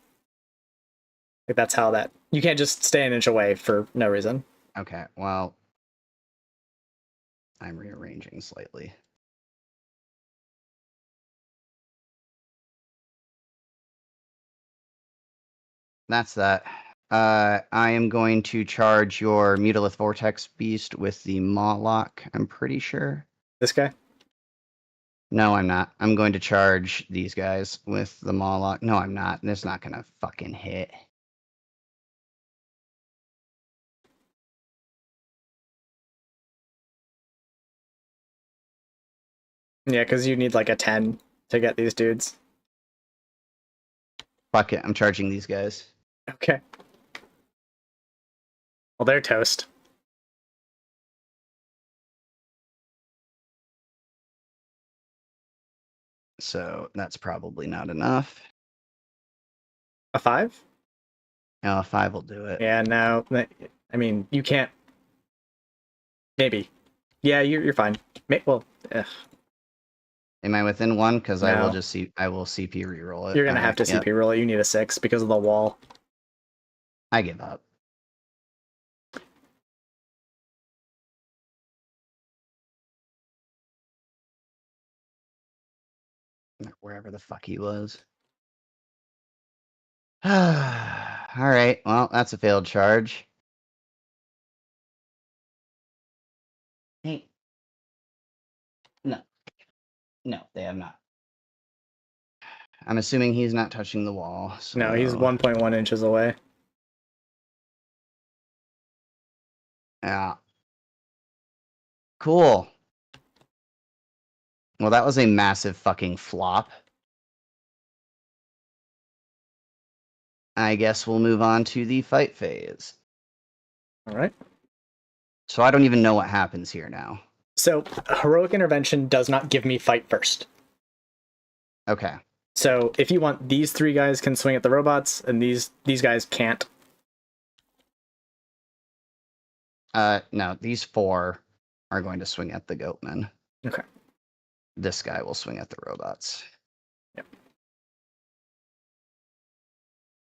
Like that's how that. You can't just stay an inch away for no reason. Okay. Well, I'm rearranging slightly. That's that. I am going to charge your Mutilith Vortex Beast with the Maw Lock, I'm pretty sure. This guy? No, I'm not. I'm going to charge these guys with the Maw Lock. No, I'm not. It's not going to fucking hit. Yeah, because you need like a 10 to get these dudes. Fuck it. I'm charging these guys. Okay. Well, they're toast. So that's probably not enough. A 5? No, a 5 will do it. Yeah, no. I mean, you can't. Maybe. Yeah, you're fine. Well, ugh. Am I within 1? Because I will No. just see. I will CP reroll it. You're gonna Alright, have to yep. CP roll it. You need a 6 because of the wall. I give up. Wherever the fuck he was. Alright, well, that's a failed charge. Hey. No. No, they have not. I'm assuming he's not touching the wall. So... No, he's 1.1 inches away. Yeah. Cool. Well, that was a massive fucking flop. I guess we'll move on to the fight phase. All right. So I don't even know what happens here now. So heroic intervention does not give me fight first. Okay. So if you want, these 3 guys can swing at the robots, and these guys can't. No, these 4 are going to swing at the goatmen. Okay. This guy will swing at the robots. Yep.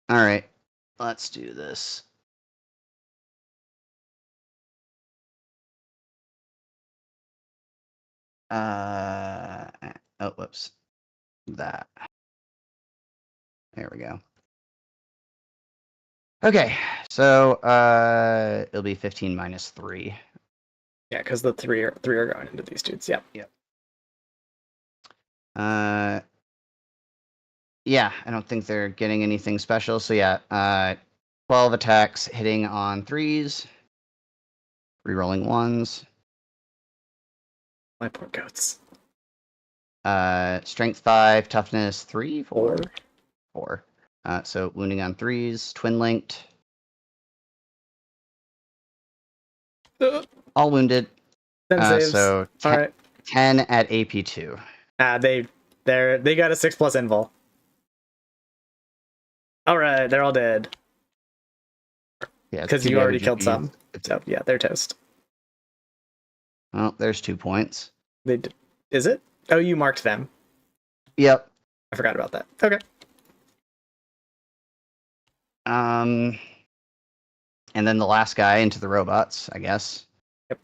All right, let's do this. Oh, whoops. That. There we go. Okay, so it'll be 15 minus 3. Yeah, because the 3 are going into these dudes. Yep. Yeah, I don't think they're getting anything special. So yeah, 12 attacks hitting on 3s. Rerolling ones. My poor goats. Strength 5, toughness 3, 4? Four. 4. So wounding on 3s, twin linked. All wounded. 10 saves. So All right. 10 at AP2. They got a 6+ invul. All right, they're all dead Yeah, because two you already damage killed each. some. So yeah, they're toast. Well, there's 2 points. Is it? Oh, you marked them. Yep. I forgot about that. Okay. And then the last guy into the robots, I guess. Yep.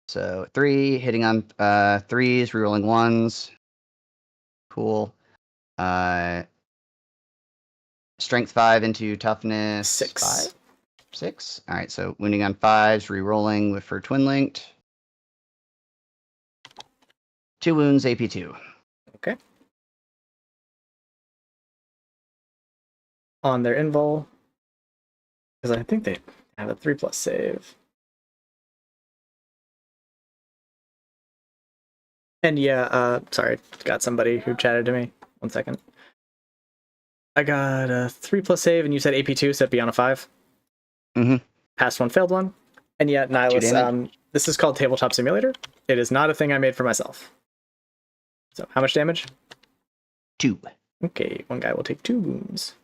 So 3 hitting on 3s, rerolling 1s. Cool. Strength 5 into toughness 6. 5? 6? Alright, so wounding on 5s, rerolling for twin linked. 2 wounds, AP2. Okay. On their invul, because I think they have a 3+ save. And yeah, sorry, got somebody who chatted to me. 1 second. I got a 3+ save, and you said AP2, so it'd be on a 5. Mm-hmm. Passed one, failed one. And yet, Nihilus, this is called Tabletop Simulator. It is not a thing I made for myself. So, how much damage? 2. Okay, one guy will take 2 wounds.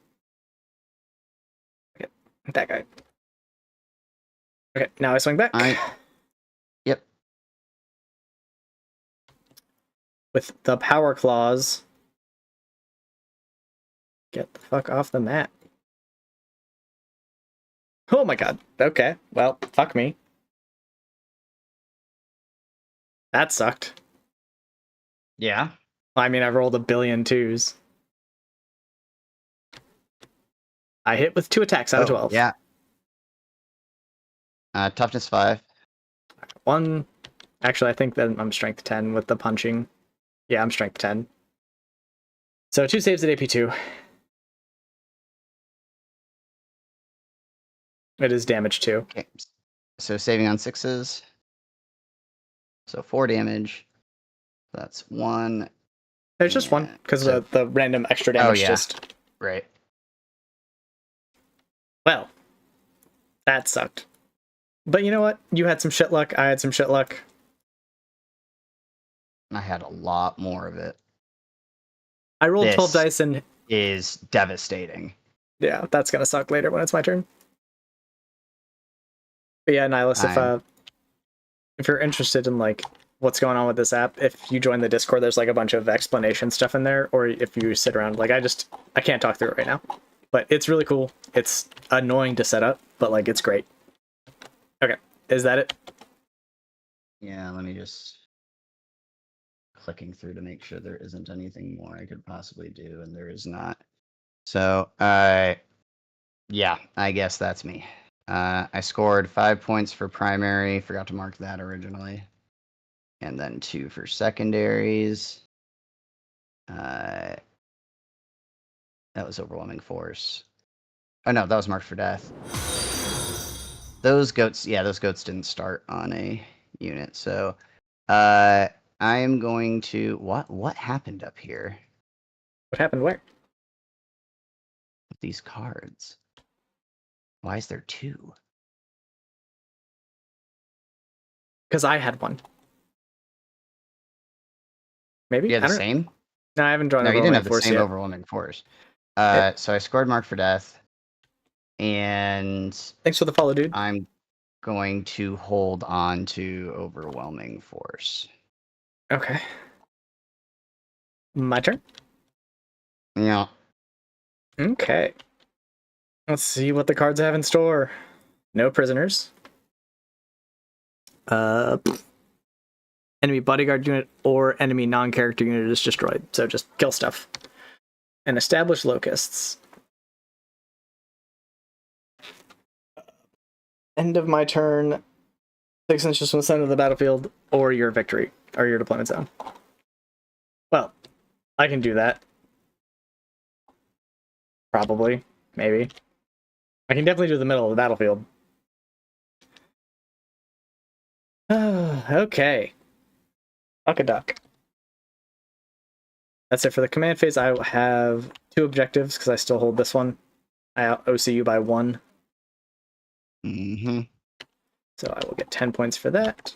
Okay, that guy. Okay, now I swing back. Yep. With the power claws. Get the fuck off the mat. Oh my god. Okay, well, fuck me. That sucked. Yeah. I mean, I rolled a billion 2s. I hit with 2 attacks out of 12. Yeah. Toughness 5. 1. Actually, I think that I'm strength 10 with the punching. Yeah, I'm strength 10. So 2 saves at AP2. It is damage 2. Okay. So saving on 6s. So 4 damage. That's 1. There's just 1, because the random extra damage just... Right. Well, that sucked. But you know what? You had some shit luck. I had some shit luck. I had a lot more of it. I rolled This 12 dice and... is devastating. Yeah, that's gonna suck later when it's my turn. But yeah, Nihilus, if you're interested in like what's going on with this app, if you join the Discord, there's like a bunch of explanation stuff in there, or if you sit around, like I can't talk through it right now. But it's really cool. It's annoying to set up, but like it's great. Okay, is that it? Yeah, let me just clicking through to make sure there isn't anything more I could possibly do, and there is not. So, yeah, I guess that's me. I scored 5 points for primary, forgot to mark that originally, and then 2 for secondaries. That was overwhelming force. Oh no, that was marked for death. Those goats didn't start on a unit. So, I am going to what happened up here What happened where? with these cards? Why is there 2? Because I had one. Maybe? You had the I don't same? No, I haven't drawn No, you didn't have the force same yet. overwhelming force. So I scored mark for death, and Thanks for the follow, dude. I'm going to hold on to overwhelming force. Okay. My turn? Yeah. Okay. Let's see what the cards have in store. No prisoners. Enemy bodyguard unit or enemy non-character unit is destroyed, so just kill stuff. And establish locusts. End of my turn. 6 inches from the center of the battlefield, or your victory, or your deployment zone. Well, I can do that. Probably. Maybe. I can definitely do the middle of the battlefield. Okay. Fuck a duck. That's it for the command phase. I will have 2 objectives because I still hold this one. I out OCU by 1. Mm-hmm. So I will get 10 points for that.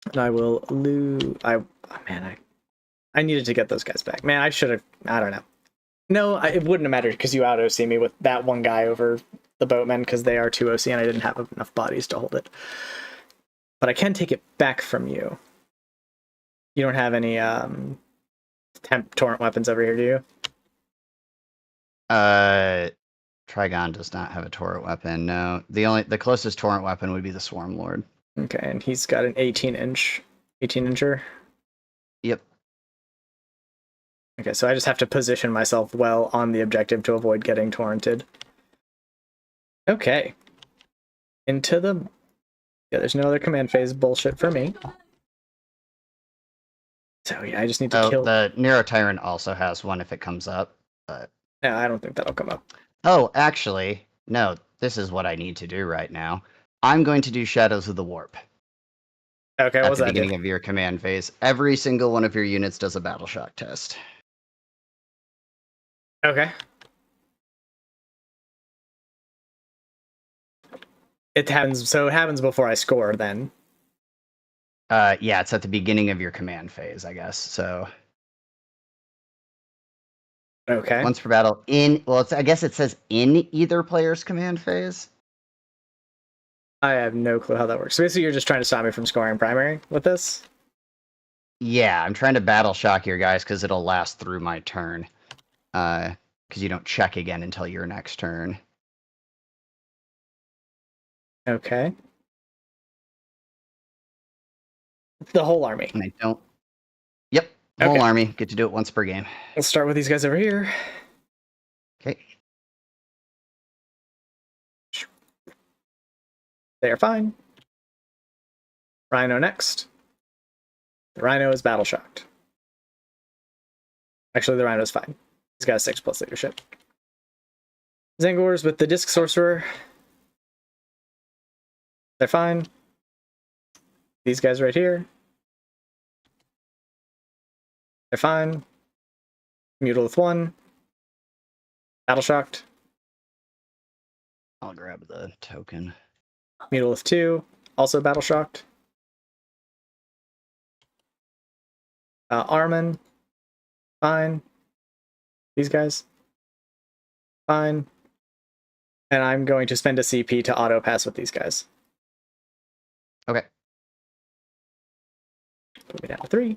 And I will lose. I needed to get those guys back. Man, I should have. I don't know. No, it wouldn't have mattered because you out OC me with that one guy over the boatmen because they are 2 OC and I didn't have enough bodies to hold it. But I can take it back from you. You don't have any temp torrent weapons over here, do you? Trigon does not have a torrent weapon. No, the closest torrent weapon would be the Swarm Lord. Okay, and he's got an 18-incher. Yep. Okay, so I just have to position myself well on the objective to avoid getting torrented. Okay. Into the... Yeah, there's no other command phase bullshit for me. So yeah, I just need to kill... The Nero Tyrant also has one if it comes up, but... Yeah, I don't think that'll come up. Oh, actually, no, this is what I need to do right now. I'm going to do Shadows of the Warp. Okay, At what's the that beginning of your command phase. Every single one of your units does a battle shock test. Okay. It happens before I score then. Yeah, it's at the beginning of your command phase, I guess. So Okay. once per battle I guess it says in either player's command phase. I have no clue how that works. So basically you're just trying to stop me from scoring primary with this? Yeah, I'm trying to battle shock your guys because it'll last through my turn. Because you don't check again until your next turn. Okay. The whole army. And I don't. Yep, whole Okay. army. Get to do it once per game. Let's start with these guys over here. Okay. They are fine. Rhino next. The Rhino is battle shocked. Actually, the Rhino is fine. He's got a 6+ leadership. Zangors with the Disc Sorcerer. They're fine. These guys right here. They're fine. Mutalith 1. Battle shocked. I'll grab the token. Mutalith 2. Also battle shocked. Armin. Fine. These guys. Fine. And I'm going to spend a CP to auto pass with these guys. Okay. Put me down to 3.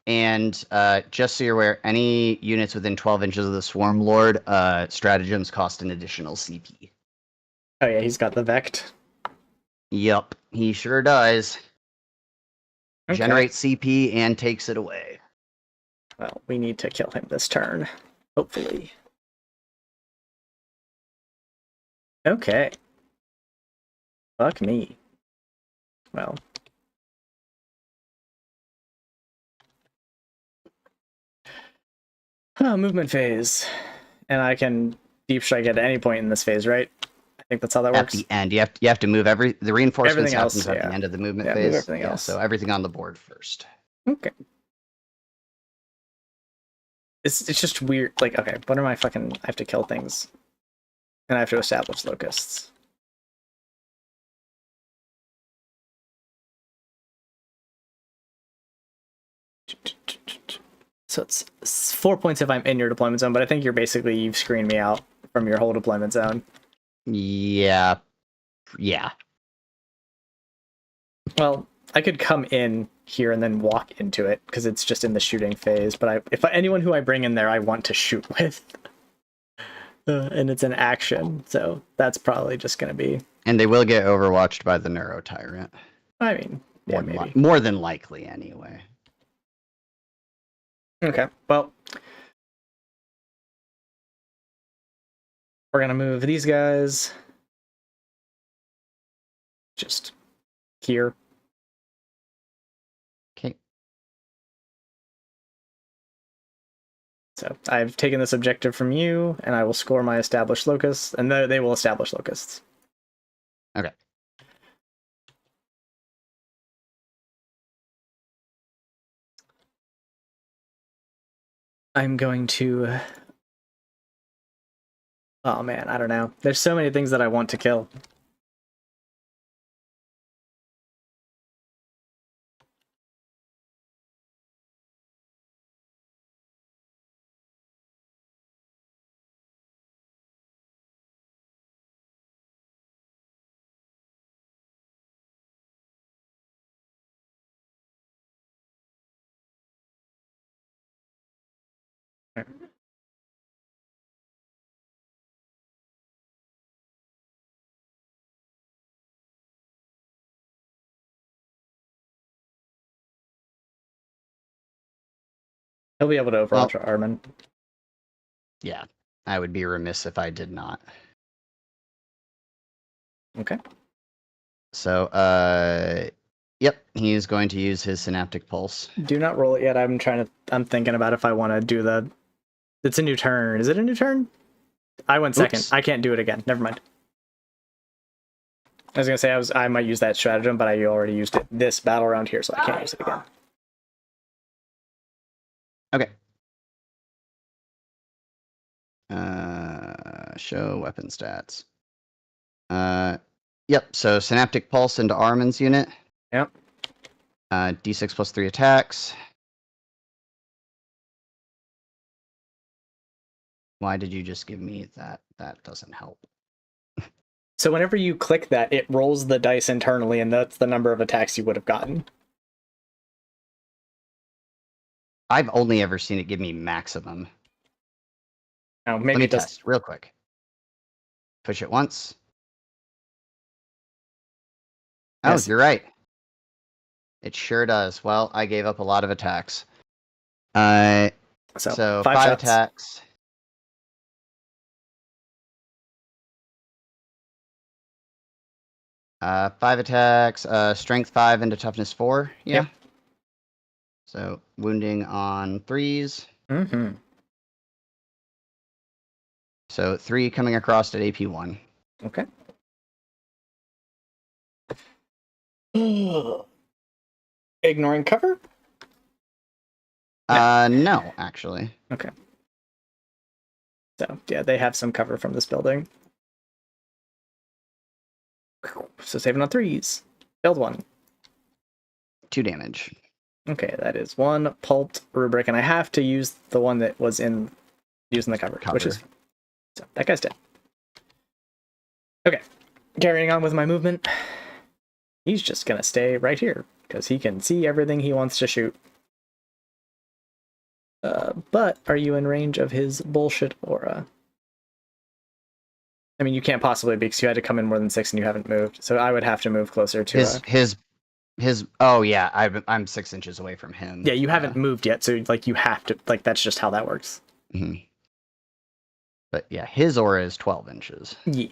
And just so you're aware, any units within 12 inches of the Swarm Lord, stratagems cost an additional CP. Oh yeah, he's got the Vect. Yup, he sure does. Okay. Generates CP and takes it away. Well, we need to kill him this turn. Hopefully. Okay. Fuck me. Well. Movement phase. And I can deep strike at any point in this phase, right? I think that's how that works. At the end, you have to move the reinforcements Everything else, happens at yeah. the end of the movement Yeah, phase. move everything else. So everything on the board first. Okay. It's just weird. Like, okay, what am I fucking... I have to kill things. And I have to establish locusts. So it's 4 points if I'm in your deployment zone, but I think you've screened me out from your whole deployment zone. Yeah. Yeah. Well, I could come in here and then walk into it because it's just in the shooting phase. But if anyone who I bring in there, I want to shoot with, and it's an action, so that's probably just going to be. And they will get overwatched by the Neuro Tyrant. I mean, yeah, maybe more than likely, anyway. Okay, well, we're gonna move these guys just here. Okay. So I've taken this objective from you, and I will score my established locusts, and they will establish locusts. Okay. I'm going to... Oh man, I don't know. There's so many things that I want to kill. He'll be able to overwatch Armin. Yeah, I would be remiss if I did not. Okay. So, yep, he's going to use his synaptic pulse. Do not roll it yet. I'm thinking about if I want to do the... It's a new turn. Is it a new turn? I went second. Oops. I can't do it again. Never mind. I was gonna say I might use that stratagem, but I already used it this battle round here, so I can't use it again. Okay. Show weapon stats. Yep. So synaptic pulse into Armin's unit. Yep. D6 plus 3 attacks. Why did you just give me that? That doesn't help. So whenever you click that, it rolls the dice internally, and that's the number of attacks you would have gotten. I've only ever seen it give me maximum. Now, maybe Let me it does. test real quick. Push it once. Oh, Yes. you're right. It sure does. Well, I gave up a lot of attacks. So 5 5 shots. attacks. Five attacks. Strength 5 into toughness 4. Yeah. Yep. So wounding on 3s. Mm-hmm. So 3 coming across at AP 1. Okay. Ignoring cover? No, actually. Okay. So, yeah, they have some cover from this building. So saving on 3s. Failed 1. 2 damage. Okay, that is 1 pulped rubric, and I have to use the one that was in using the cover. Which is... So, that guy's dead. Okay. Carrying on with my movement. He's just gonna stay right here, because he can see everything he wants to shoot. But are you in range of his bullshit aura? I mean, you can't possibly be, because you had to come in more than 6 and you haven't moved. So I would have to move closer to his. Oh yeah, I'm 6 inches away from him. Yeah, you haven't moved yet, so like you have to, like, that's just how that works. Mm-hmm. But yeah, his aura is 12 inches. Yeah.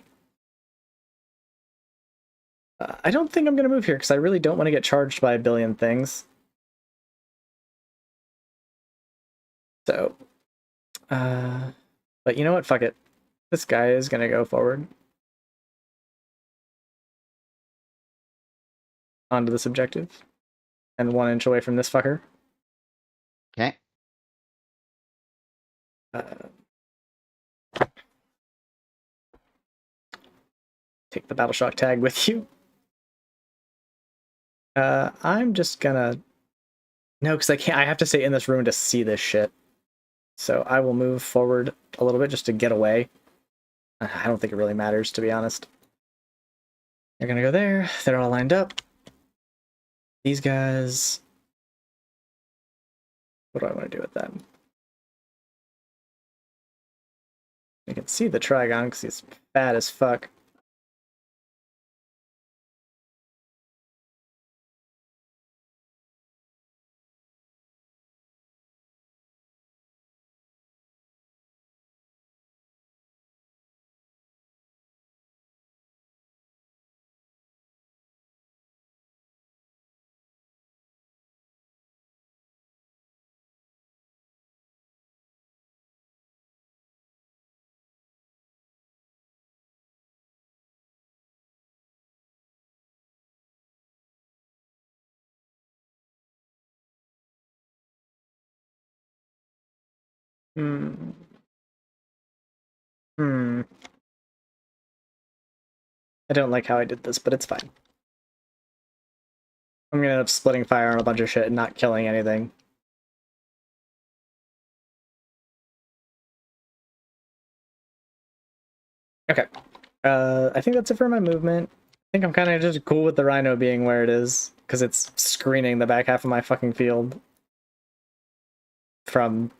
I don't think I'm gonna move here because I really don't want to get charged by a billion things. So, but you know what? Fuck it. This guy is gonna go forward onto this objective, and 1 inch away from this fucker. Okay. Take the battle shock tag with you. I'm just gonna... No, because I can't. I have to stay in this room to see this shit. So I will move forward a little bit just to get away. I don't think it really matters, to be honest. They're gonna go there. They're all lined up. These guys... What do I want to do with them? You can see the Trigon because he's fat as fuck. Hmm. Hmm. I don't like how I did this, but it's fine. I'm gonna end up splitting fire on a bunch of shit and not killing anything. Okay. I think that's it for my movement. I think I'm kind of just cool with the rhino being where it is, because it's screening the back half of my fucking field from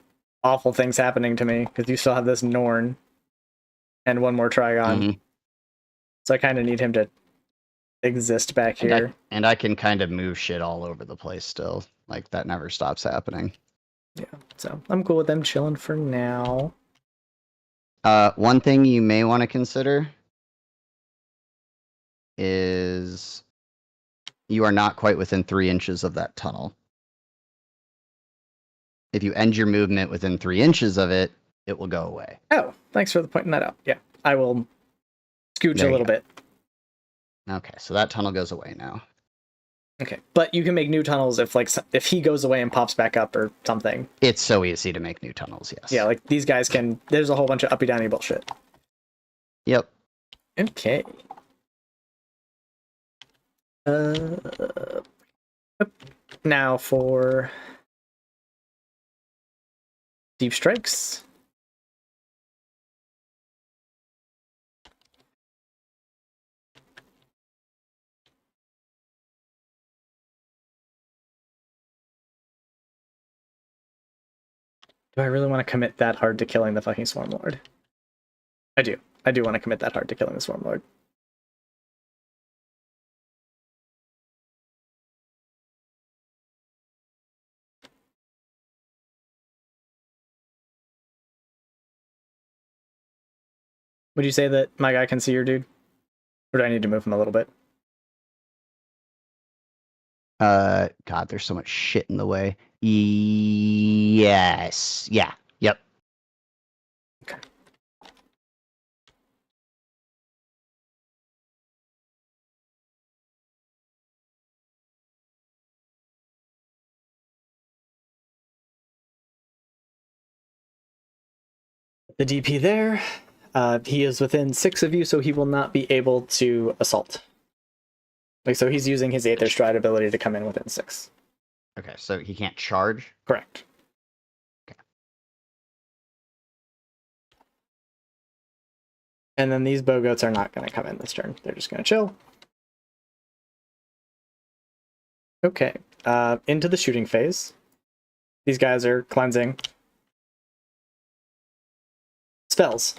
awful things happening to me, because you still have this Norn and one more Trigon. Mhm. So I kind of need him to exist back here. And I can kind of move shit all over the place still. Like, that never stops happening. Yeah, so I'm cool with them chilling for now. One thing you may want to consider is you are not quite within 3 inches of that tunnel. If you end your movement within 3 inches of it, it will go away. Oh, thanks for pointing that out. Yeah, I will scooch There a you little go. bit. Okay, so that tunnel goes away now. Okay, but you can make new tunnels if he goes away and pops back up or something. It's so easy to make new tunnels, yes. Yeah, like these guys can. There's a whole bunch of uppy downy bullshit. Yep. Okay. Now for deep strikes. Do I really want to commit that hard to killing the fucking Swarm Lord? I do. I do want to commit that hard to killing the Swarm Lord. Would you say that my guy can see your dude? Or do I need to move him a little bit? God, there's so much shit in the way. Yes. Yeah. Yep. Okay. The DP there. He is within 6 of you, so he will not be able to assault. Like, so he's using his Aether Stride ability to come in within 6. Okay, so he can't charge? Correct. Okay. And then these Bogoats are not going to come in this turn. They're just going to chill. Okay. Into the shooting phase. These guys are cleansing. Spells.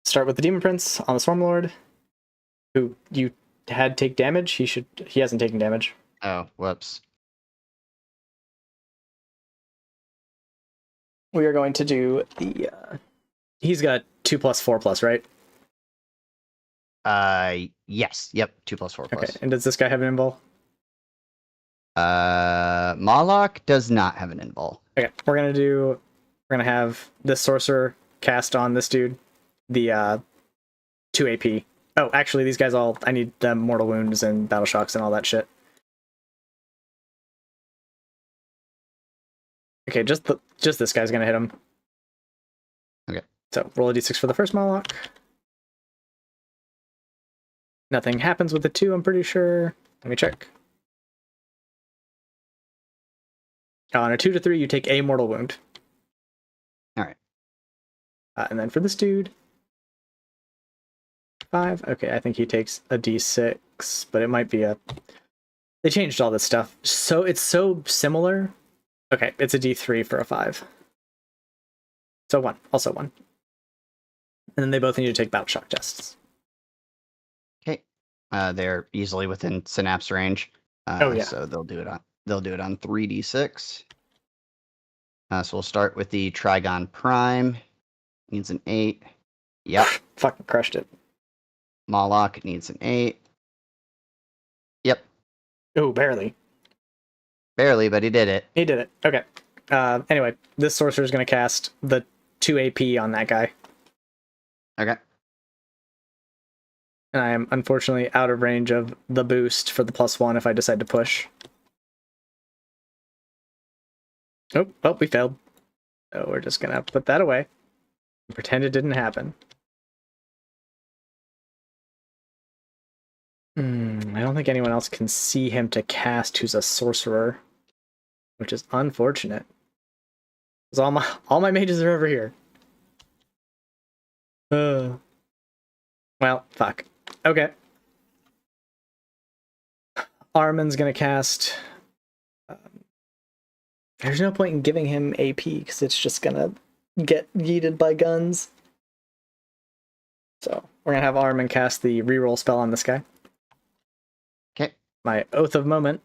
Start with the Demon Prince on the Storm Lord, who you had take damage. He hasn't taken damage. Oh, whoops. We are going to do the he's got 2+4+, right? Yes. Yep, 2 plus 4 plus. Okay. And does this guy have an invul? Moloch does not have an invul. Okay. We're gonna have this sorcerer cast on this dude the 2 AP. Oh, actually, these guys I need the mortal wounds and battle shocks and all that shit. Okay, just this guy's gonna hit him. Okay. So roll a d6 for the first Moloch. Nothing happens with the 2, I'm pretty sure. Let me check. On a 2 to 3, you take a mortal wound. Alright. And then for this dude, 5. Okay, I think he takes a d6, but it might be a... They changed all this stuff. So it's so similar. Okay, it's a d3 for a 5. So 1. Also 1. And then they both need to take battle shock tests. Okay. They're easily within synapse range. Oh, yeah. So they'll do it on 3d6. So we'll start with the Trigon Prime. Needs an 8. Yep. Fucking crushed it. Moloch needs an 8. Yep. Oh, barely. Barely, but he did it. He did it. Okay. Anyway, this sorcerer is going to cast the 2 AP on that guy. Okay. And I am unfortunately out of range of the boost for the +1 if I decide to push. Oh, well, we failed. So we're just gonna put that away and pretend it didn't happen. I don't think anyone else can see him to cast who's a sorcerer, which is unfortunate. Because all my mages are over here. Well, fuck. Okay. Armin's gonna cast. There's no point in giving him AP because it's just gonna get yeeted by guns. So we're gonna have Armin cast the reroll spell on this guy. Okay. My Oath of Moment.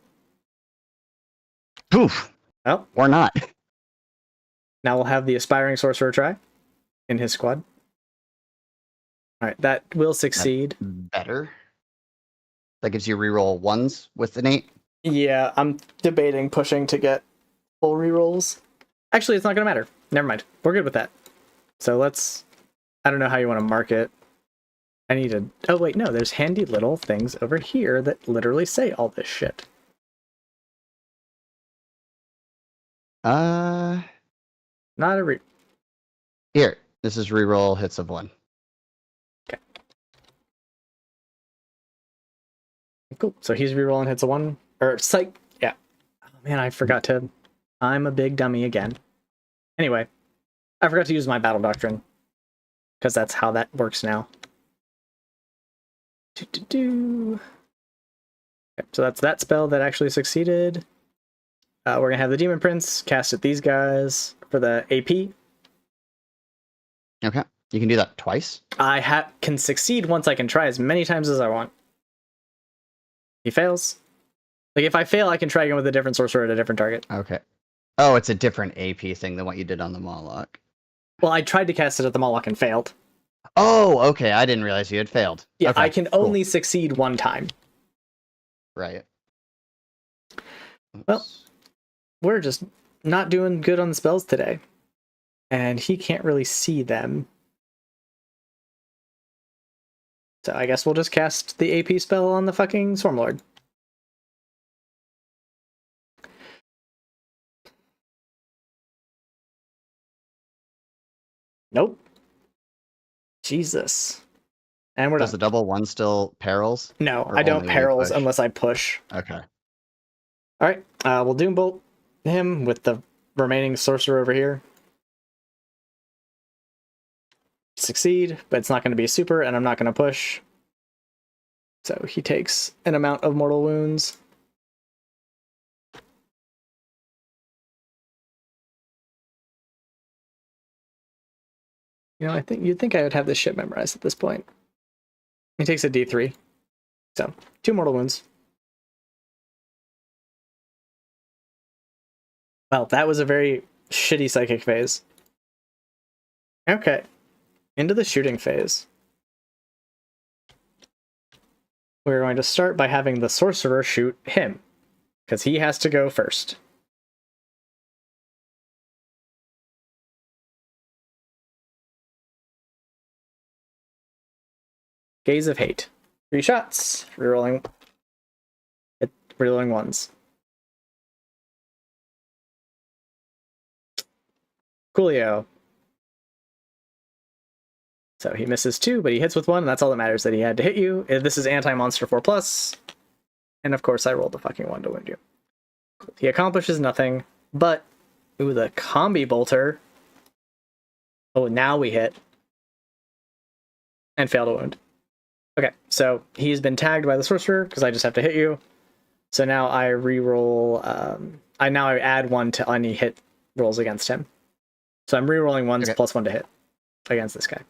Poof. Well, Or not. now we'll have the Aspiring Sorcerer try in his squad. Alright, that will succeed. Better. That gives you reroll ones with an 8. Yeah, I'm debating pushing to get full rerolls. Actually, it's not gonna matter. Never mind. We're good with that. So let's... I don't know how you want to mark it. I need to... Oh, wait, no. There's handy little things over here that literally say all this shit. Uh, Not a Here. This is reroll hits of 1. Okay. Cool. So he's rerolling hits of 1. Or, psych. Yeah. Oh, man, I forgot to... I'm a big dummy again. Anyway, I forgot to use my Battle Doctrine. Because that's how that works now. Okay, so that's that spell that actually succeeded. We're going to have the Demon Prince cast at these guys for the AP. Okay. You can do that twice. I can succeed once. I can try as many times as I want. He fails. Like, if I fail, I can try again with a different sorcerer at a different target. Okay. Oh, it's a different AP thing than what you did on the Moloch. Well, I tried to cast it at the Moloch and failed. Oh, okay. I didn't realize you had failed. Yeah, okay, I can cool. only succeed one time. Right. Well, we're just not doing good on the spells today. And he can't really see them. So I guess we'll just cast the AP spell on the fucking Swarmlord. Nope. Jesus. And we're Does done. the double one still perils? No, or I don't only when you perils push? unless I push. Okay. Alright, we'll Doombolt him with the remaining sorcerer over here. Succeed, but it's not going to be a super, and I'm not going to push. So he takes an amount of mortal wounds. You know, you'd think I would have this shit memorized at this point. He takes a D3. So, 2 mortal wounds. Well, that was a very shitty psychic phase. Okay. Into the shooting phase. We're going to start by having the sorcerer shoot him, because he has to go first. Gaze of Hate. 3 shots. Rerolling ones. Coolio. So he misses 2, but he hits with 1, and that's all that matters, that he had to hit you. This is anti-monster 4+. And of course I rolled the fucking 1 to wound you. He accomplishes nothing, but... Ooh, the combi bolter. Oh, now we hit. And fail to wound. Okay, so he's been tagged by the sorcerer, because I just have to hit you. So now I re-roll... I add 1 to any hit rolls against him. So I'm re-rolling 1s plus 1 to hit against this guy.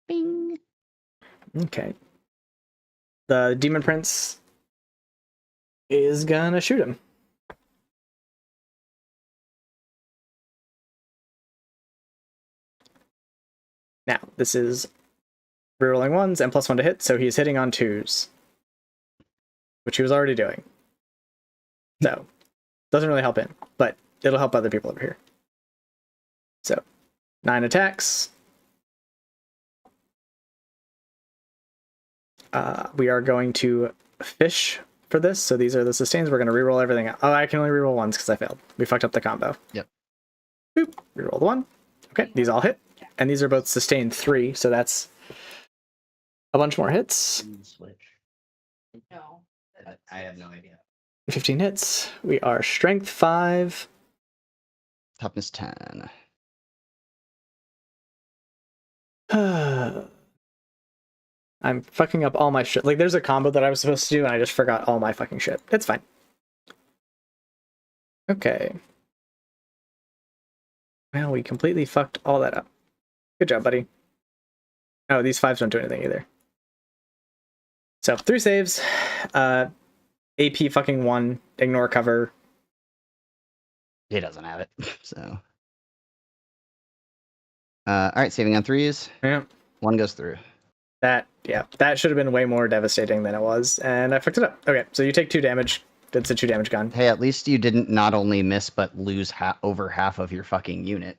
Bing. Okay. The Demon Prince is gonna shoot him. Now, this is rerolling 1s and plus 1 to hit, so he's hitting on 2s. Which he was already doing. So, doesn't really help him, but it'll help other people over here. So, 9 attacks. We are going to fish for this. So these are the sustains. We're going to reroll everything. Oh, I can only reroll ones because I failed. We fucked up the combo. Yep. Boop. Reroll the 1. Okay, these all hit. And these are both sustained 3, so that's a bunch more hits. Switch. No. I have no idea. 15 hits. We are strength 5. Toughness 10. I'm fucking up all my shit. Like, there's a combo that I was supposed to do, and I just forgot all my fucking shit. It's fine. Okay. Well, we completely fucked all that up. Good job, buddy. Oh, these 5s don't do anything either. So, 3 saves. AP fucking 1. Ignore cover. He doesn't have it, so. Alright, saving on 3s. Yeah. 1 goes through. That should have been way more devastating than it was, and I fucked it up. Okay, so you take 2 damage. That's a 2 damage gun. Hey, at least you didn't not only miss, but lose over half of your fucking unit.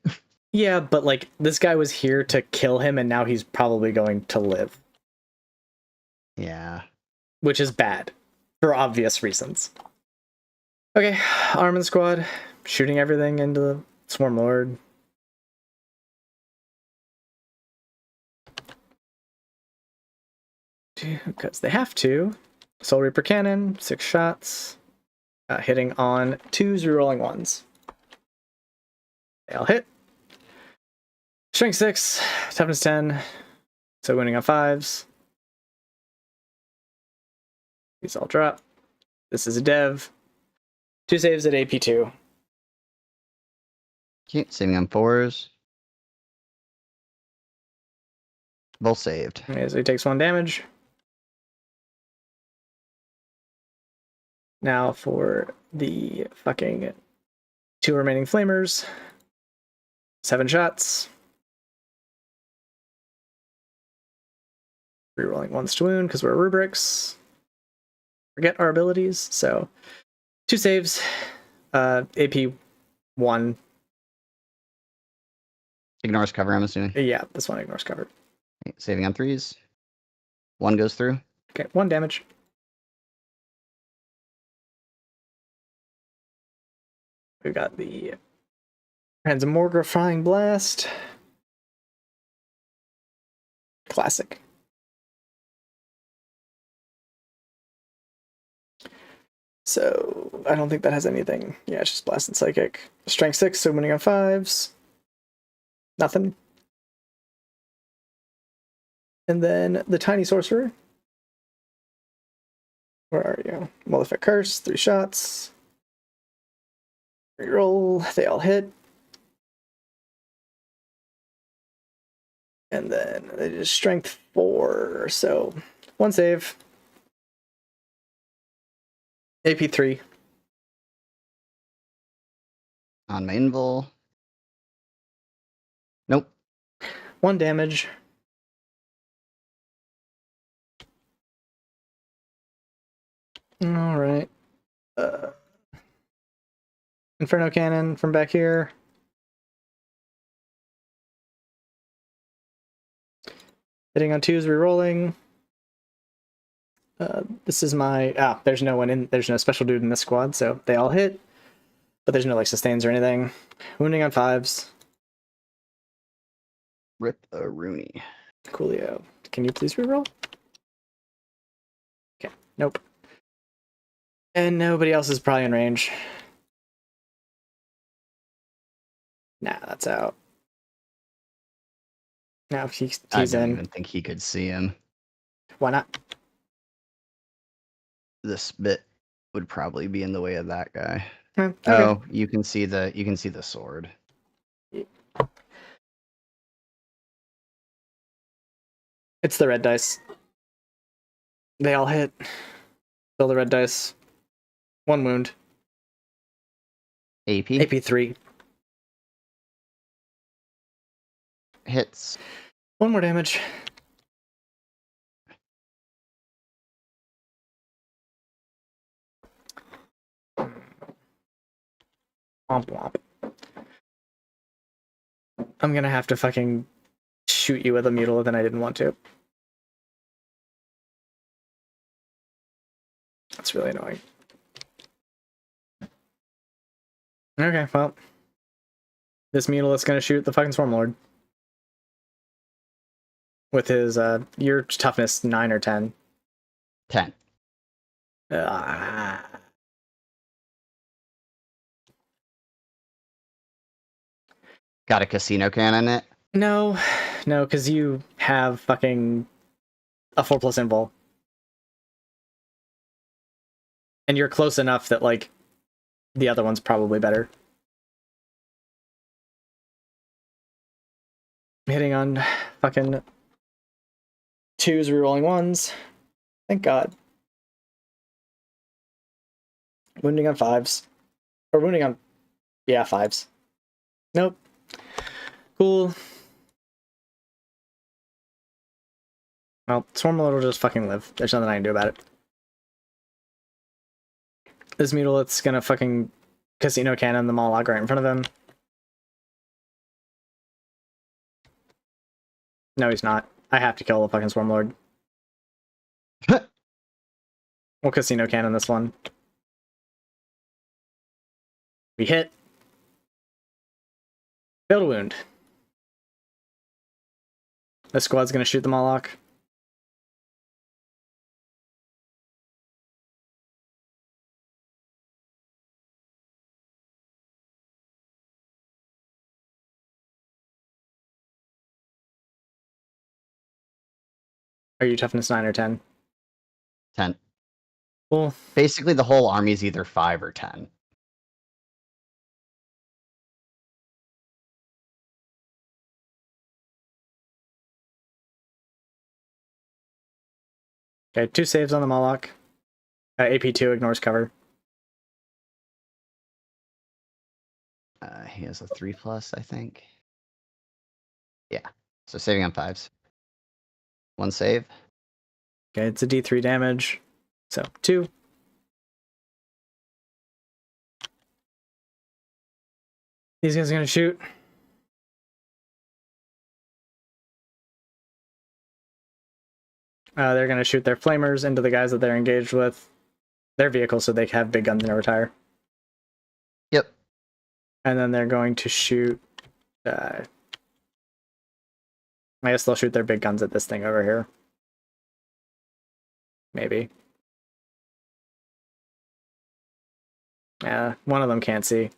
Yeah, but like, this guy was here to kill him, and now he's probably going to live. Yeah. Which is bad. For obvious reasons. Okay, Armand Squad. Shooting everything into the Swarm Lord. Because they have to. Soul Reaper Cannon, 6 shots. Hitting on 2s, rerolling 1s. They all hit. Strength 6, toughness 10. So winning on 5s. These all drop. This is a dev. 2 saves at AP2. Okay, saving on 4s. Both saved. Okay, so he takes 1 damage. Now for the fucking 2 remaining flamers. 7 shots. Rerolling 1s to wound because we're rubrics. Forget our abilities. So 2 saves. AP 1. Ignores cover, I'm assuming. Yeah, this one ignores cover. Okay, saving on 3s. 1 goes through. Okay, 1 damage. We've got the Transmogrifying Blast. Classic. So, I don't think that has anything. Yeah, it's just Blast and Psychic. Strength 6, so winning on 5s. Nothing. And then the Tiny Sorcerer. Where are you? Malefic Curse, 3 shots. Reroll, they all hit. And then it is strength 4, so 1 save. AP3. On Mainville. Nope. 1 damage. Alright. Inferno Cannon from back here. Hitting on 2s, rerolling. This is my... there's no one in... There's no special dude in this squad, so they all hit. But there's no, like, sustains or anything. Wounding on 5s. Rip a Rooney. Coolio. Can you please reroll? Okay, nope. And nobody else is probably in range. Nah, that's out. No, he's I don't in. even think he could see him. Why not? This bit would probably be in the way of that guy. Okay. Oh, you can see the sword. It's the red dice. They all hit. Still the red dice. 1 wound. AP AP3. hits. 1 more damage. Womp womp. I'm gonna have to fucking shoot you with a mutilate and I didn't want to. That's That's really annoying. Okay, well. This Mutalit's gonna shoot the fucking Swarmlord. With his, your toughness 9 or 10. 10. Ah. Got a casino cannon in it? No, no, because you have fucking a 4+ invul. And you're close enough that, like, the other one's probably better. Hitting on fucking 2s, rerolling 1s. Thank God. Wounding on 5s. Or wounding on... Yeah, 5s. Nope. Cool. Well, Swarmlord will just fucking live. There's nothing I can do about it. This Mutalit's gonna fucking casino cannon the Moloch right in front of him. No, he's not. I have to kill the fucking Swarmlord. We'll casino cannon this one. We hit. Failed to wound. This squad's gonna shoot the Moloch. Are you toughness 9 or 10? 10. Cool. Basically, the whole army is either 5 or 10. Okay, 2 saves on the Moloch. AP2 ignores cover. He has a 3+, I think. Yeah. So saving on 5s. 1 save. Okay, it's a D3 damage. So, 2. These guys are gonna shoot. They're gonna shoot their flamers into the guys that they're engaged with. Their vehicles so they have big guns and retire. Yep. And then they're going to shoot... I guess they'll shoot their big guns at this thing over here. Maybe. Yeah, one of them can't see.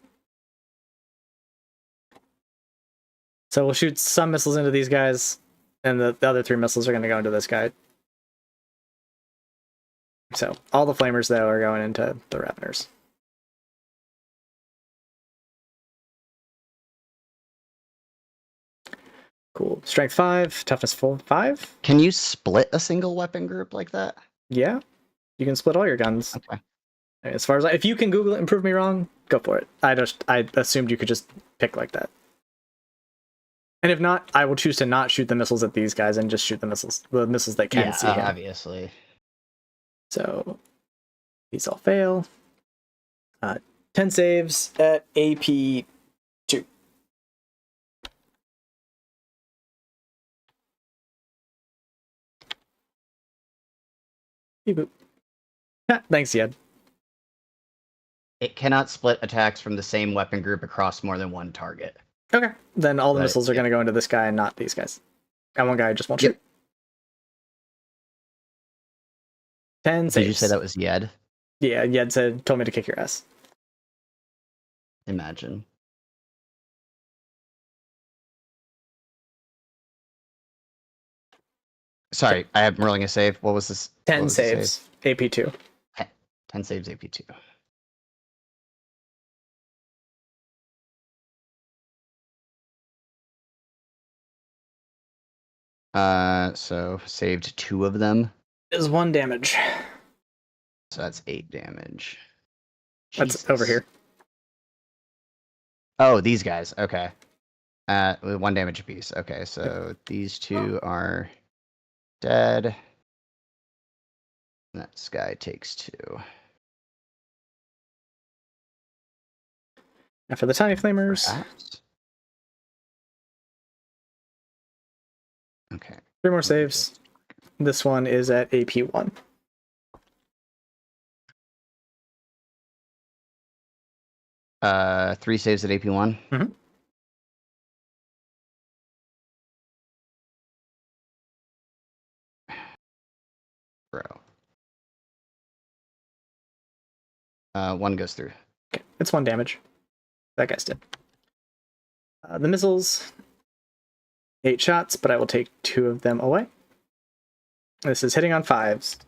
So we'll shoot some missiles into these guys, and the other 3 missiles are going to go into this guy. So all the flamers, though, are going into the Reveners. Cool. Strength 5, toughness 5. Can you split a single weapon group like that? Yeah, you can split all your guns. Okay. As far as if you can Google it and prove me wrong, go for it. I assumed you could just pick like that. And if not, I will choose to not shoot the missiles at these guys and just shoot the missiles that can see him. Obviously. So these all fail. 10 saves at AP 2. Beep boop. Thanks, Yed. It cannot split attacks from the same weapon group across more than one target. Okay. Then all the But, missiles are yeah. going to go into this guy and not these guys. And one guy just won't Yep. shoot. 10 saves. Did you say that was Yed? Yeah, Yed told me to kick your ass. Imagine. Sorry, I am rolling a save. What was this? 10 what was the save? saves. AP2. 10 saves, AP2. So saved 2 of them. Is 1 damage. So that's 8 damage. That's Jesus. over here. Oh, these guys. Okay. With 1 damage apiece. Okay, so these 2 are dead. That guy takes 2. And for the tiny flamers, Perhaps. Okay. 3 more saves. This one is at AP1. 3 saves at AP1. Mhm. Bro. 1 goes through. Okay, it's 1 damage. That guy's dead. The missiles, 8 shots, but I will take 2 of them away. This is hitting on 5s.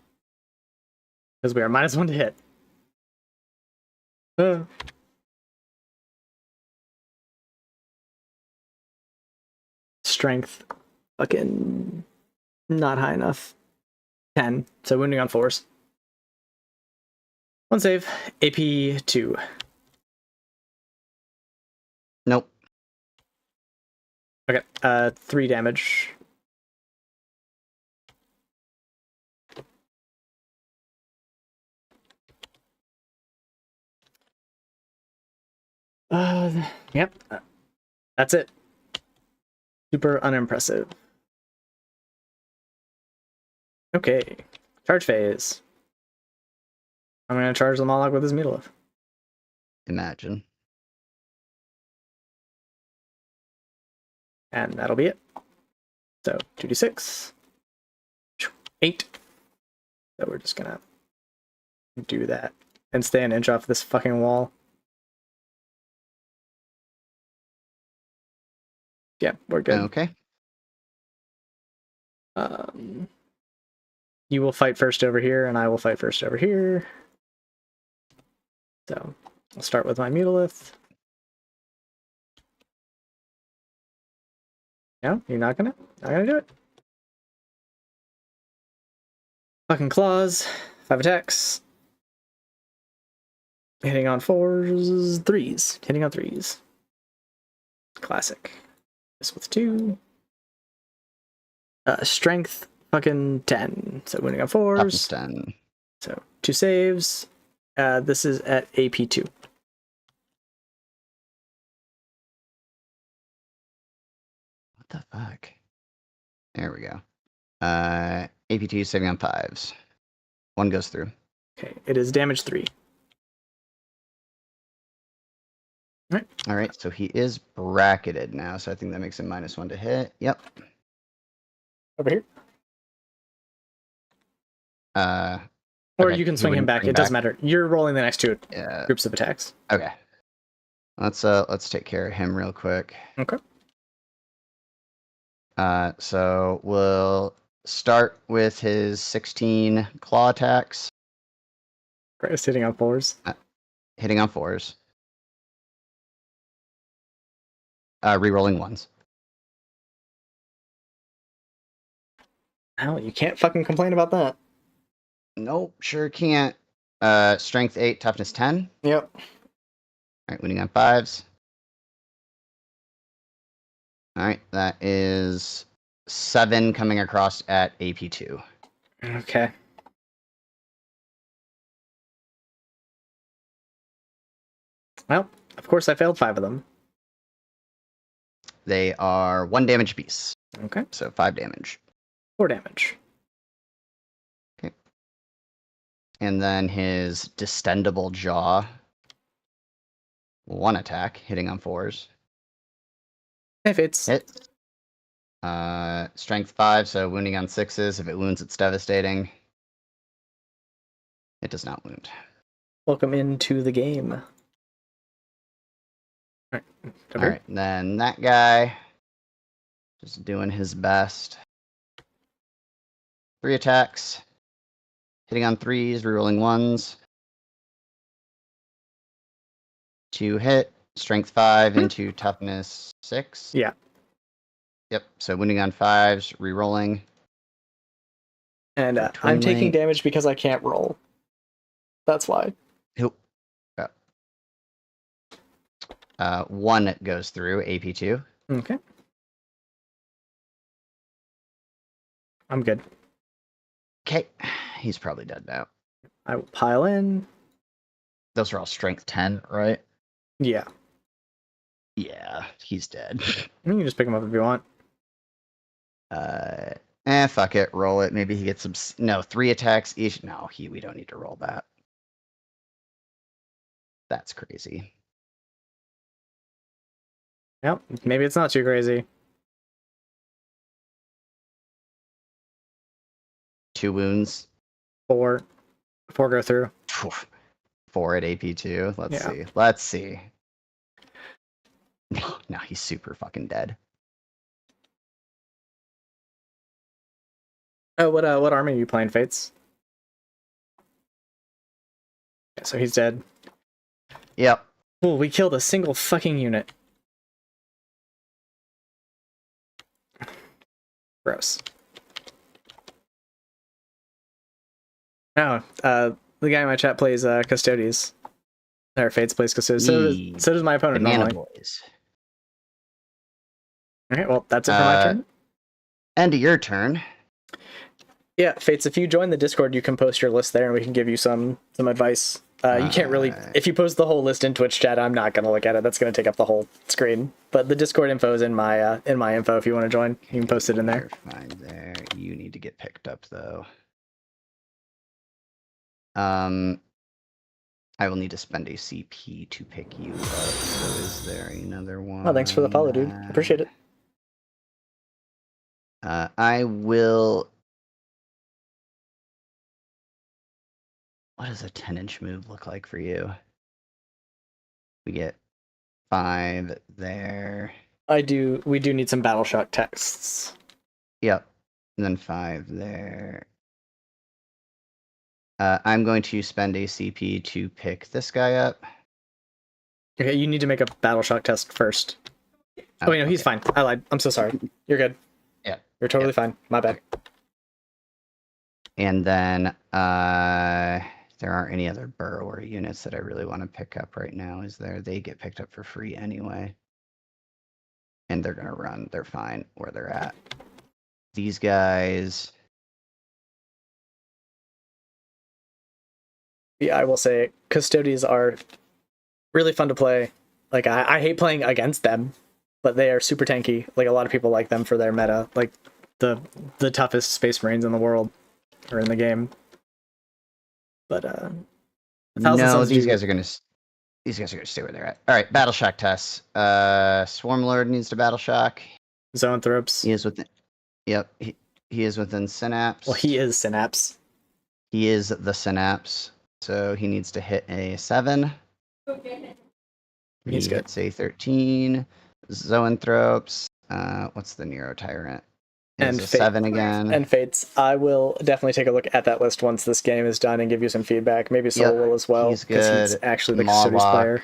Because we are -1 to hit. Strength, fucking not high enough. 10, so wounding on 4s. 1 save, AP 2. Nope. Okay, 3 damage. Yep, that's it. Super unimpressive. Okay, charge phase. I'm gonna charge the Moloch with his Meatloaf. Imagine. And that'll be it. So 2d6. 8. So we're just gonna do that and stay an inch off this fucking wall. Yeah, we're good. Okay. You will fight first over here, and I will fight first over here. So I'll start with my Mutalith. No, you're not gonna do it. Fucking claws, 5 attacks. Hitting on 4s, 3s. Hitting on 3s. Classic. This with 2. Strength, fucking 10. So winning on 4s. Toughness 10. So 2 saves. This is at AP2. What the fuck? There we go. AP2 saving on 5s. 1 goes through. Okay, it is damage 3. All right, so he is bracketed now, so I think that makes him -1 to hit. Yep. Over here. Or Okay, you can he swing him wouldn't back. bring It doesn't matter. You're rolling the next 2 Yeah. groups of attacks. Okay. Let's take care of him real quick. Okay. So we'll start with his 16 claw attacks, Christ, hitting on 4s. hitting on 4s. Rerolling 1s. Hell, you can't fucking complain about that. Nope, sure can't. Strength 8, toughness 10. Yep. All right, winning on 5s. All right, that is 7 coming across at AP2. Okay. Well, of course I failed 5 of them. They are 1 damage apiece, Okay. so 5 damage. 4 damage. Okay. And then his distendable jaw. 1 attack, hitting on 4s. If it's Hit. Strength 5, so wounding on 6s. If it wounds, it's devastating. It does not wound. welcome into the game. Alright. All right, then that guy, just doing his best. 3 attacks, hitting on 3s, rerolling 1s. 2 hit, strength 5 into toughness 6. Yeah. Yep, so wounding on 5s, rerolling. And So I'm taking Twin damage because I can't roll. That's why. 1 goes through, AP2. Okay. I'm good. Okay, he's probably dead now. I will pile in. Those are all strength 10, right? Yeah. Yeah, he's dead. You can just pick him up if you want. Fuck it, roll it. Maybe he gets some. No, 3 attacks each. No, we don't need to roll that. That's crazy. Yep, maybe it's not too crazy. 2 wounds. 4 go through. Phew. 4 at AP2. Let's Yeah. see. Let's see. No, he's super fucking dead. Oh, what army are you playing, Fates? Yeah, so he's dead. Yep. Cool, we killed a single fucking unit. Gross. Oh, the guy in my chat plays Custodies. Or Fates plays Custodies. So does my opponent Banana normally. boys. Okay, well, that's it for my turn. End of your turn. Yeah, Fates, if you join the Discord, you can post your list there and we can give you some advice. You can't really... If you post the whole list in Twitch chat, I'm not going to look at it. That's going to take up the whole screen. But the Discord info is in my info if you want to join. You can post it in there. You're fine there. You need to get picked up, though. I will need to spend a CP to pick you up. So is there another one? Oh, thanks for the follow, dude. Appreciate it. I will... What does a 10-inch move look like for you? We get 5 there. We do need some battle shock texts. Yep. And then 5 there. I'm going to spend a CP to pick this guy up. Okay, you need to make a battle shock test first. Oh, wait, no, he's fine. I lied. I'm so sorry. You're good. Yeah. You're totally fine. My bad. And then there aren't any other burrower units that I really want to pick up right now, is there? They get picked up for free anyway. And they're going to run. They're fine where they're at. These guys... Yeah, I will say Custodies are really fun to play. Like, I hate playing against them, but they are super tanky. Like, a lot of people like them for their meta. Like, the toughest Space Marines in the world are in the game. But no, these guys are gonna stay where they're at. All right, battle shock tests. Swarmlord needs to battle shock. Zoanthropes. He is within. Yep, he is within Synapse. Well, he is Synapse. He is the Synapse, so he needs to hit a 7. He's good. Say 13. Zoanthropes. What's the Nero Tyrant? And a 7 again. And Fates. I will definitely take a look at that list once this game is done and give you some feedback. Maybe Soul will as well. He's good. He's actually the Custodies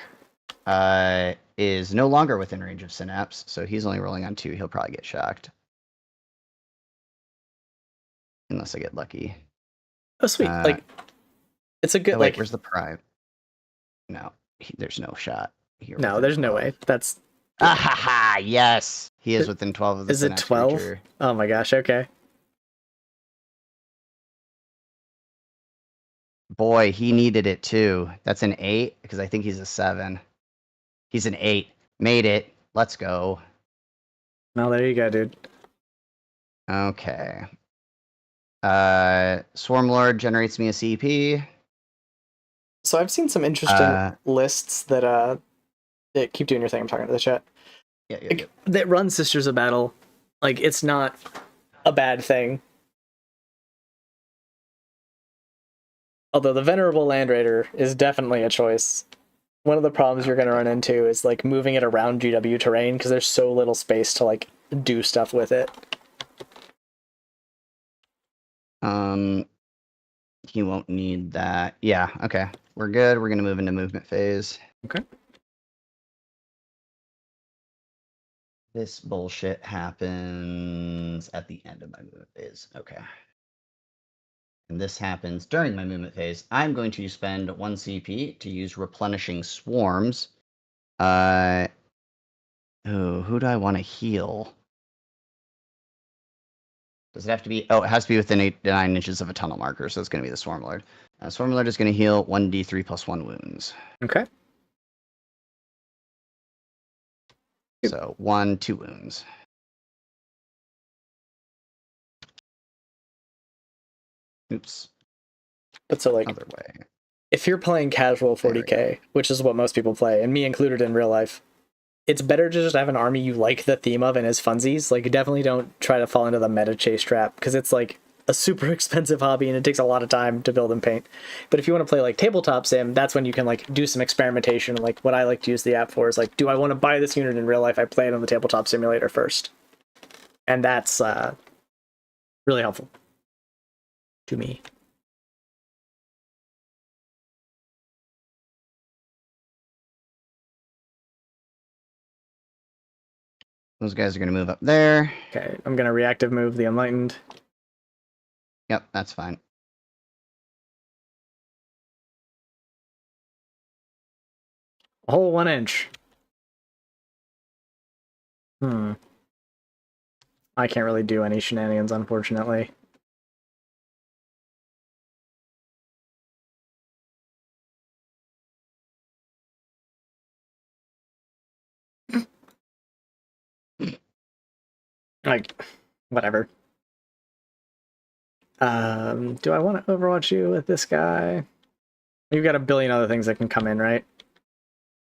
player. Is no longer within range of Synapse, so he's only rolling on 2. He'll probably get shocked. Unless I get lucky. Oh, sweet. Like, it's a good, wait, where's the prime? No, there's no shot here. No, there's no way. That's... Ah ha ha! Yes! He is within 12 of the Synapse. Is it 12? Creature. Oh my gosh, okay. Boy, he needed it too. That's an 8, because I think he's a 7. He's an 8. Made it. Let's go. No, there you go, dude. Okay. Swarmlord generates me a CP. So I've seen some interesting lists that keep doing your thing. I'm talking to the chat. Yeah. That run Sisters of Battle. Like, it's not a bad thing. Although the Venerable Land Raider is definitely a choice. One of the problems you're going to run into is like moving it around GW terrain because there's so little space to like do stuff with it. He won't need that. Yeah, okay. We're good. We're going to move into movement phase. Okay. This bullshit happens at the end of my movement phase. Okay. And this happens during my movement phase. I'm going to spend 1 CP to use replenishing swarms. Who do I want to heal? Does it have to be... Oh, it has to be within 8 to 9 inches of a tunnel marker, so it's going to be the Swarmlord. Swarmlord is going to heal 1d3 plus 1 wounds. Okay. So 2 wounds. Oops. But so, like, Other way. if you're playing casual 40k, which is what most people play, and me included in real life, it's better to just have an army you like the theme of and as funsies. Like, definitely don't try to fall into the meta chase trap, because it's like a super expensive hobby and it takes a lot of time to build and paint. But if you want to play like tabletop sim, that's when you can like do some experimentation. Like, what I like to use the app for is like, do I want to buy this unit in real life? I play it on the tabletop simulator first, and that's really helpful to me. Those guys are going to move up there. Okay, I'm gonna reactive move the Enlightened. Yep, that's fine. A whole 1 inch. I can't really do any shenanigans, unfortunately. Like, whatever. Do I want to Overwatch you with this guy? You've got a billion other things that can come in, right?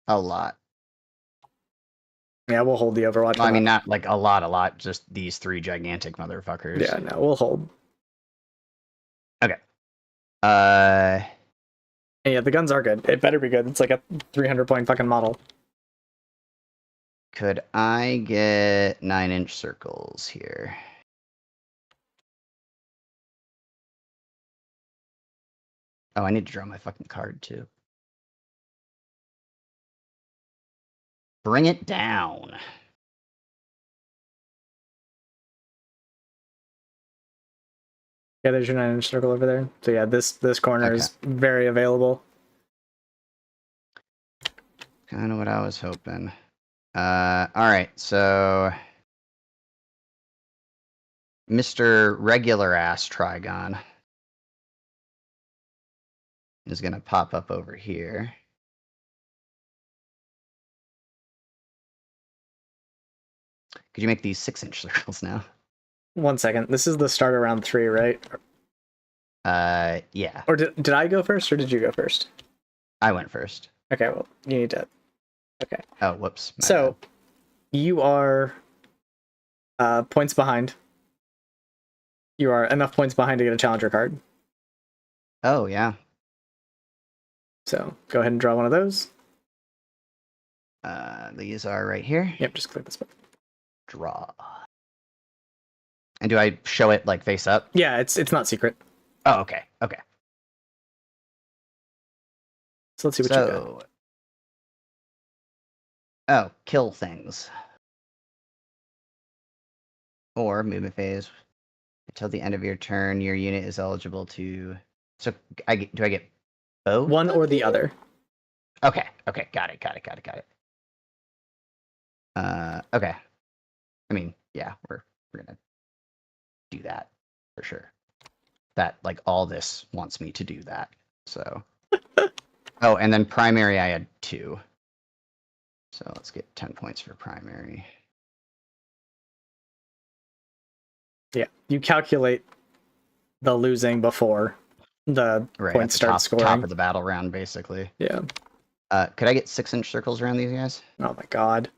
A lot. Yeah, we'll hold the Overwatch. Well, I mean, not like a lot. Just these 3 gigantic motherfuckers. Yeah, no, we'll hold. Okay. And yeah, the guns are good. It better be good. It's like a 300-point fucking model. Could I get 9-inch circles here? Oh, I need to draw my fucking card too. Bring it down. Yeah, there's your 9-inch circle over there. So yeah, this corner is very available. Kind of what I was hoping. All right, so Mr. Regular Ass Trigon is gonna pop up over here. Could you make these 6-inch circles now? 1 second. This is the start of round 3, right? Yeah. Or did I go first, or did you go first? I went first. Okay, well, you need to... Okay. Oh, whoops. So, you are points behind. You are enough points behind to get a challenger card. Oh, yeah. So, go ahead and draw one of those. These are right here. Yep, just click this button. Draw. And do I show it like face up? Yeah, it's not secret. Oh, okay. Okay. So let's see what you got. Oh, kill things. Or movement phase. Until the end of your turn, your unit is eligible to. So do I get both? One or the other. Okay. Okay. Got it. Okay. I mean, yeah, we're gonna do that for sure. That like all this wants me to do that. So. Oh, and then primary, I had 2. So let's get 10 points for primary. Yeah, you calculate the losing before the points start scoring. Top of the battle round, basically. Yeah. Could I get 6-inch circles around these guys? Oh my god.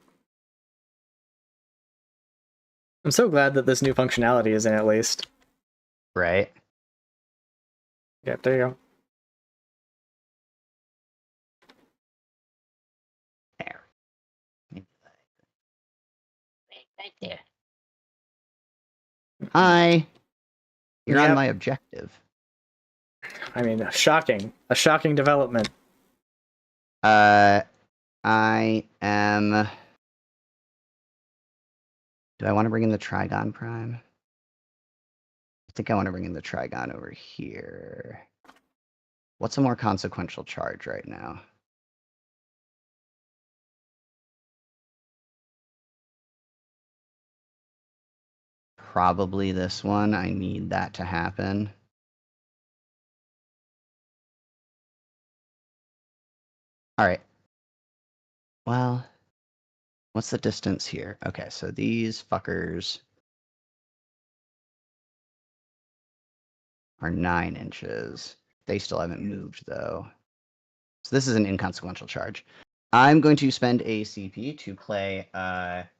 I'm so glad that this new functionality is in, at least. Right. Yeah, there you go. There. Right there. Hi. You're on my objective. I mean, a shocking development. I am. Do I want to bring in the Trigon Prime? I think I want to bring in the Trigon over here. What's a more consequential charge right now? Probably this one. I need that to happen. All right. Well, what's the distance here? Okay, so these fuckers are 9 inches. They still haven't moved, though. So this is an inconsequential charge. I'm going to spend a CP to play where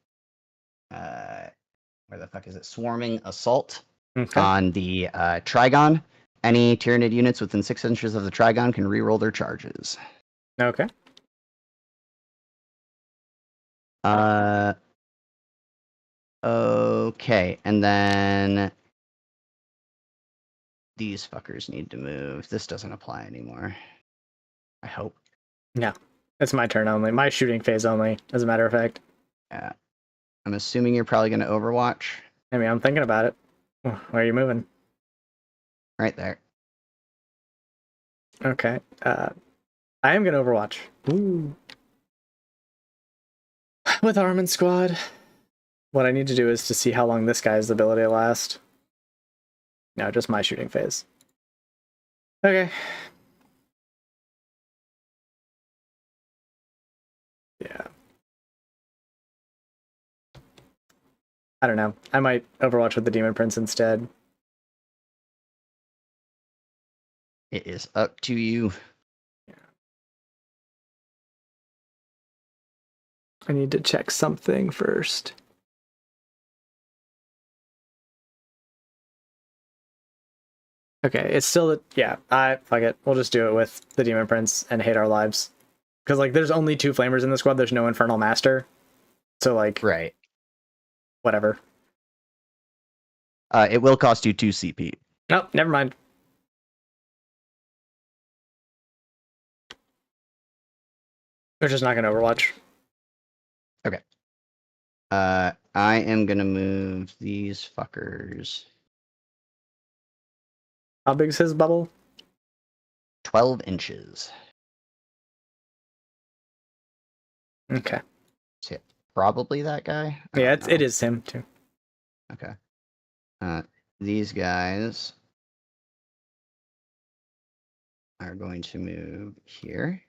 the fuck is it? Swarming Assault Okay. on the Trigon. Any Tyranid units within 6 inches of the Trigon can reroll their charges. Okay. Okay, and then these fuckers need to move. This doesn't apply anymore. I hope. No. It's my turn only. My shooting phase only, as a matter of fact. Yeah. I'm assuming you're probably going to Overwatch. I mean, I'm thinking about it. Where are you moving? Right there. Okay. I am going to Overwatch. Ooh. With Armin Squad. What I need to do is to see how long this guy's ability lasts. No, just my shooting phase. Okay. Yeah. I don't know. I might Overwatch with the Demon Prince instead. It is up to you. I need to check something first. Okay, it's still yeah. Fuck it. We'll just do it with the Demon Prince and hate our lives. Because like, there's only 2 flamers in the squad. There's no Infernal Master, so like, Right. whatever. It will cost you 2 CP. Nope, never mind. We're just not gonna Overwatch. I am gonna move these fuckers How big's his bubble? 12 inches. Okay. So, probably that guy. I Yeah, don't it know. is him too. Okay. These guys are going to move here.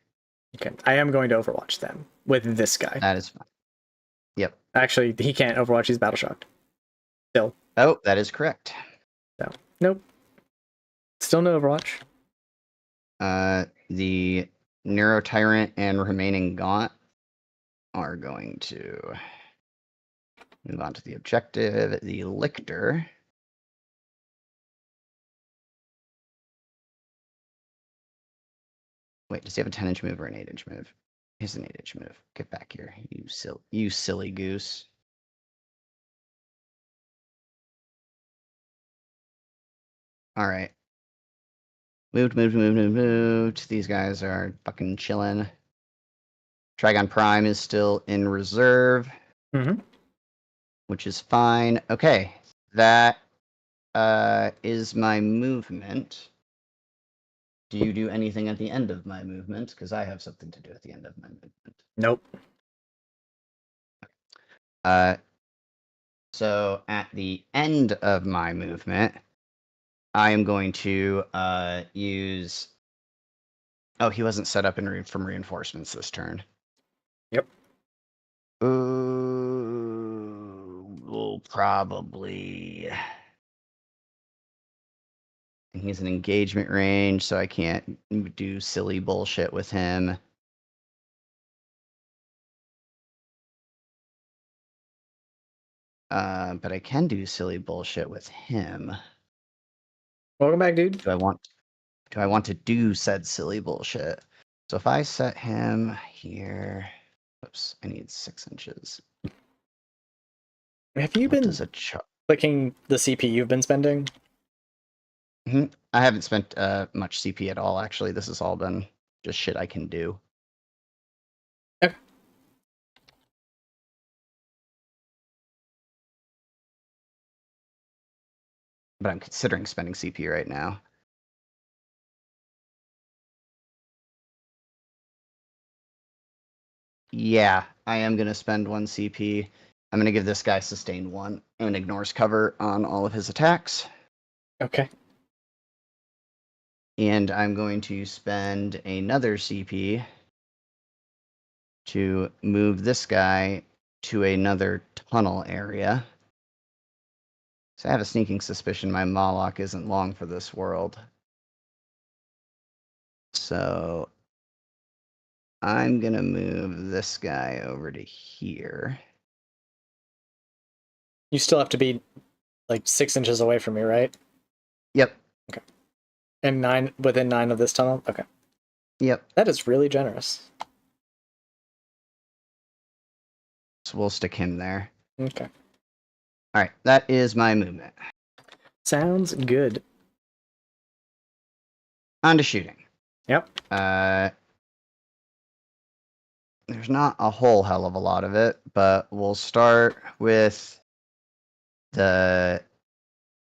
Okay, I am going to Overwatch them with this guy. That is fine. Yep. Actually, he can't Overwatch. He's battle shocked. Still. Oh, that is correct. So, nope. Still no Overwatch. The Neuro Tyrant and remaining Gaunt are going to move on to the objective. The Lictor. Wait, does he have a 10-inch move or an 8-inch move? He's an 8-inch move. Get back here, you silly goose. All right. Moved. These guys are fucking chilling. Trigon Prime is still in reserve, which is fine. Okay, that is my movement. Do you do anything at the end of my movement? Because I have something to do at the end of my movement. Nope. So at the end of my movement, I am going to use. Oh, he wasn't set up from reinforcements this turn. Yep. We'll probably. And he's an engagement range, so I can't do silly bullshit with him. But I can do silly bullshit with him. Welcome back, dude. Do I want to do said silly bullshit? So if I set him here, oops, I need 6 inches. Have you been clicking the CP you've been spending? I haven't spent much CP at all, actually. This has all been just shit I can do. Okay. But I'm considering spending CP right now. Yeah, I am going to spend 1 CP. I'm going to give this guy sustain 1 and ignores cover on all of his attacks. Okay. And I'm going to spend another CP to move this guy to another tunnel area. So I have a sneaking suspicion my Moloch isn't long for this world. So I'm gonna move this guy over to here. You still have to be like 6 inches away from me, right? Yep. And within 9 of this tunnel? Okay. Yep. That is really generous. So we'll stick him there. Okay. All right, that is my movement. Sounds good. On to shooting. Yep. There's not a whole hell of a lot of it, but we'll start with the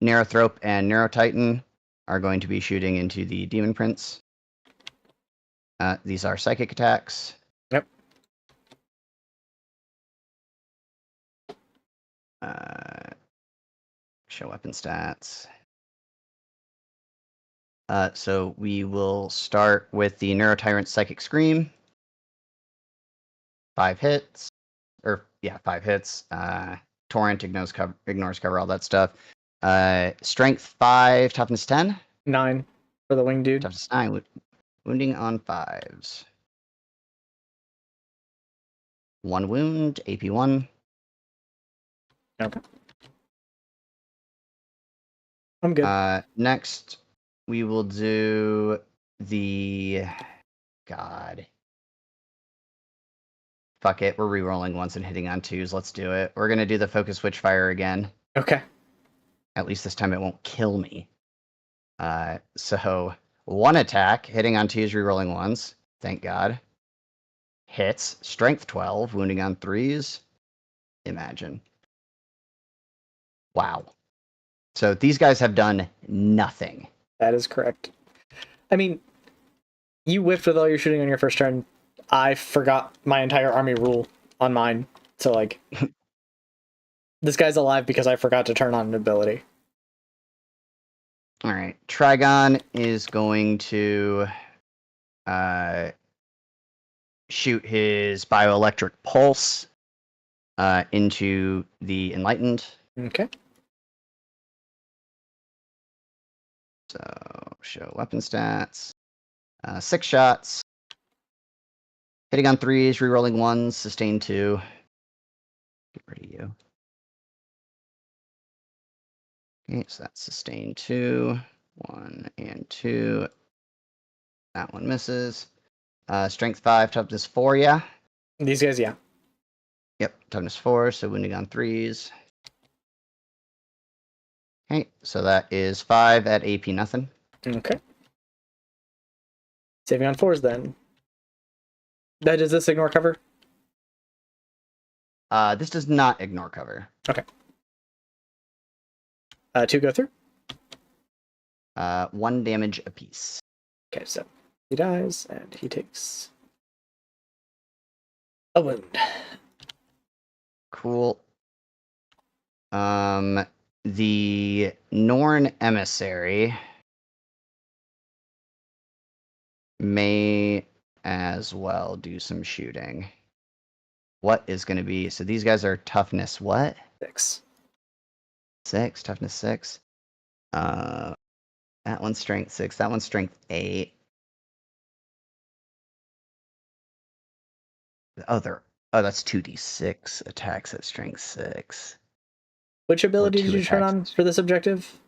Neurothrope and Neurotitan are going to be shooting into the Demon Prince. These are psychic attacks. Yep. Show weapon stats. So we will start with the Neurotyrant Psychic Scream. 5 hits. 5 hits. Torrent ignores cover, all that stuff. Strength 5, toughness 10. 9 for the wing dude. Toughness 9, wounding on 5s. 1 wound, AP 1. Okay. I'm good. Next, we will do the... God. Fuck it, we're rerolling 1s and hitting on 2s. Let's do it. We're going to do the Focus Witchfire again. Okay. At least this time it won't kill me. So, 1 attack, hitting on 2s, rerolling 1s. Thank God. Hits, strength 12, wounding on 3s. Imagine. Wow. So these guys have done nothing. That is correct. I mean, you whiffed with all your shooting on your first turn. I forgot my entire army rule on mine. So, like, this guy's alive because I forgot to turn on an ability. All right. Trigon is going to shoot his bioelectric pulse into the Enlightened. Okay. So, show weapon stats. 6 shots. Hitting on 3s, rerolling 1s, sustain 2. Get rid of you. Okay, so that's sustain 2. 1 and 2. That one misses. Strength 5, toughness 4, yeah? These guys, yeah. Yep, toughness 4, so wounding on 3s. Okay, so that is 5 at AP nothing. Okay. Saving on 4s then. Does this ignore cover? This does not ignore cover. Okay. 2 go through. 1 damage apiece. Okay, so he dies, and he takes a wound. Cool. The Norn Emissary may as well do some shooting. What is going to be... So these guys are toughness what? 6. 6, toughness 6. That one's strength 6, that one's strength 8. Oh, that's 2d6 attacks at strength 6. Which ability did 2 you turn on attacks. for this objective?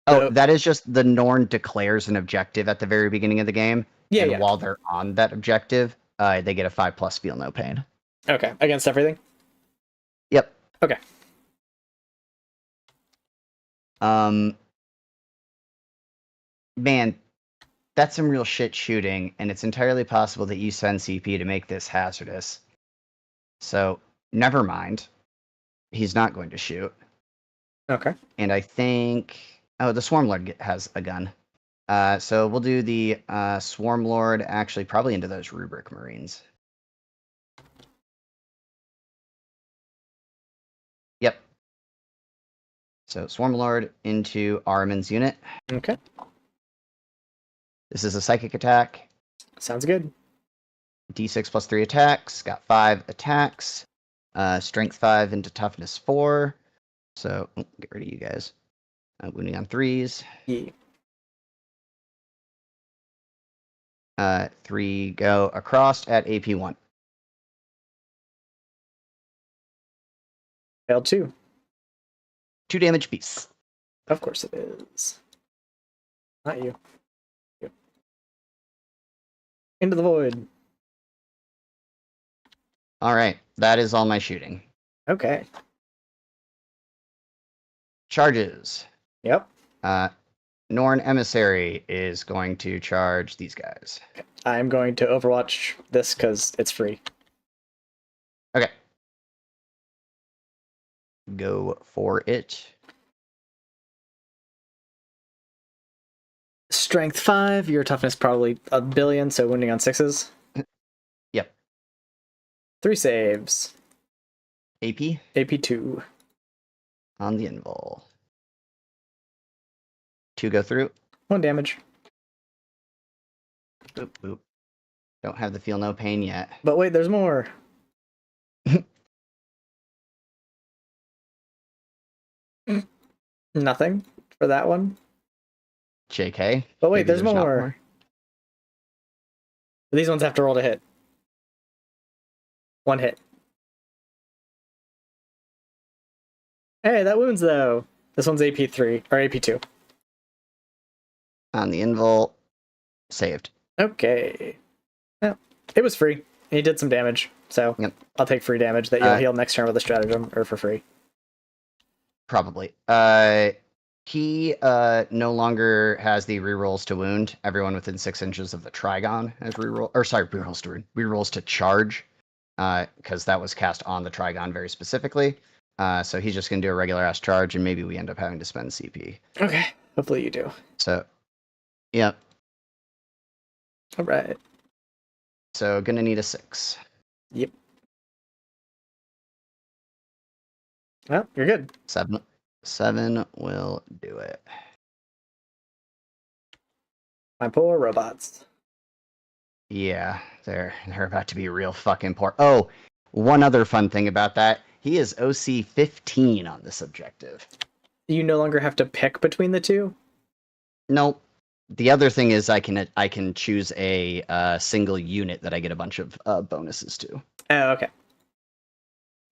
Oh, that is just the Norn declares an objective at the very beginning of the game. Yeah, and yeah. while they're on that objective, they get a 5+ feel no pain. Okay, against everything? Yep. Okay. Man, that's some real shit shooting, and it's entirely possible that you send CP to make this hazardous. So, never mind. He's not going to shoot. Okay. And I think... Oh, the Swarmlord has a gun. So we'll do the Swarmlord actually probably into those Rubric Marines. Yep. So Swarmlord into Armin's unit. Okay. This is a psychic attack. Sounds good. D6 plus 3 attacks. Got 5 attacks. Strength 5 into toughness 4. So, get rid of you guys. Wounding on 3s. Yeah. 3 go across at AP1. Failed 2. 2 damage piece. Of course it is. Not you. You. Into the void. All right, that is all my shooting. Okay. Charges. Yep. Norn Emissary is going to charge these guys. I'm going to Overwatch this because it's free. Okay. Go for it. Strength 5, your toughness probably a billion, so wounding on 6s. Yep. 3 saves. AP AP 2. on the invul. 2 go through. 1 damage. Boop, boop. Don't have the feel no pain yet. But wait, there's more. Nothing for that one. JK. But wait, Maybe there's not more. These ones have to roll to hit. 1 hit. Hey, that wounds though. This one's AP 3 or AP 2. On the invul. Saved. Okay. Well, it was free. And he did some damage, so Yep. I'll take free damage that you'll heal next turn with a stratagem or for free. Probably. He no longer has the rerolls to wound. Everyone within 6 inches of the Trigon has reroll, or sorry, rerolls to wound. Rerolls to charge, because that was cast on the Trigon very specifically. So he's just gonna do a regular ass charge, and maybe we end up having to spend CP. Okay. Hopefully you do. So, yep. All right. So gonna need a 6. Yep. Well, you're good. 7 will do it. My poor robots. Yeah, they're about to be real fucking poor. Oh, one other fun thing about that. He is OC 15 on this objective. You no longer have to pick between the two? Nope. The other thing is I can choose a single unit that I get a bunch of bonuses to. Oh, okay.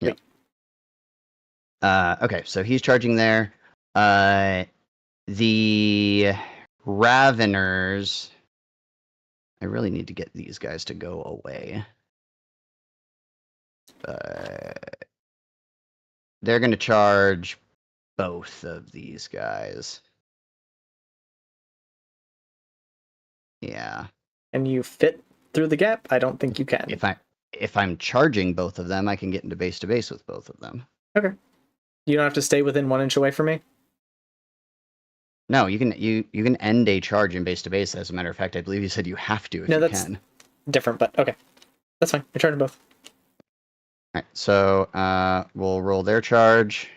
Yep. Okay, so he's charging there. The Raveners. I really need to get these guys to go away. They're going to charge both of these guys. Yeah. And you fit through the gap? I don't think you can. If I'm charging both of them, I can get into base to base with both of them. Okay. You don't have to stay within 1 inch away from me? No, you can end a charge in base to base. As a matter of fact, I believe you said you have to if No, you that's can. different, but okay. That's fine. You're charging both. All right, so we'll roll their charge.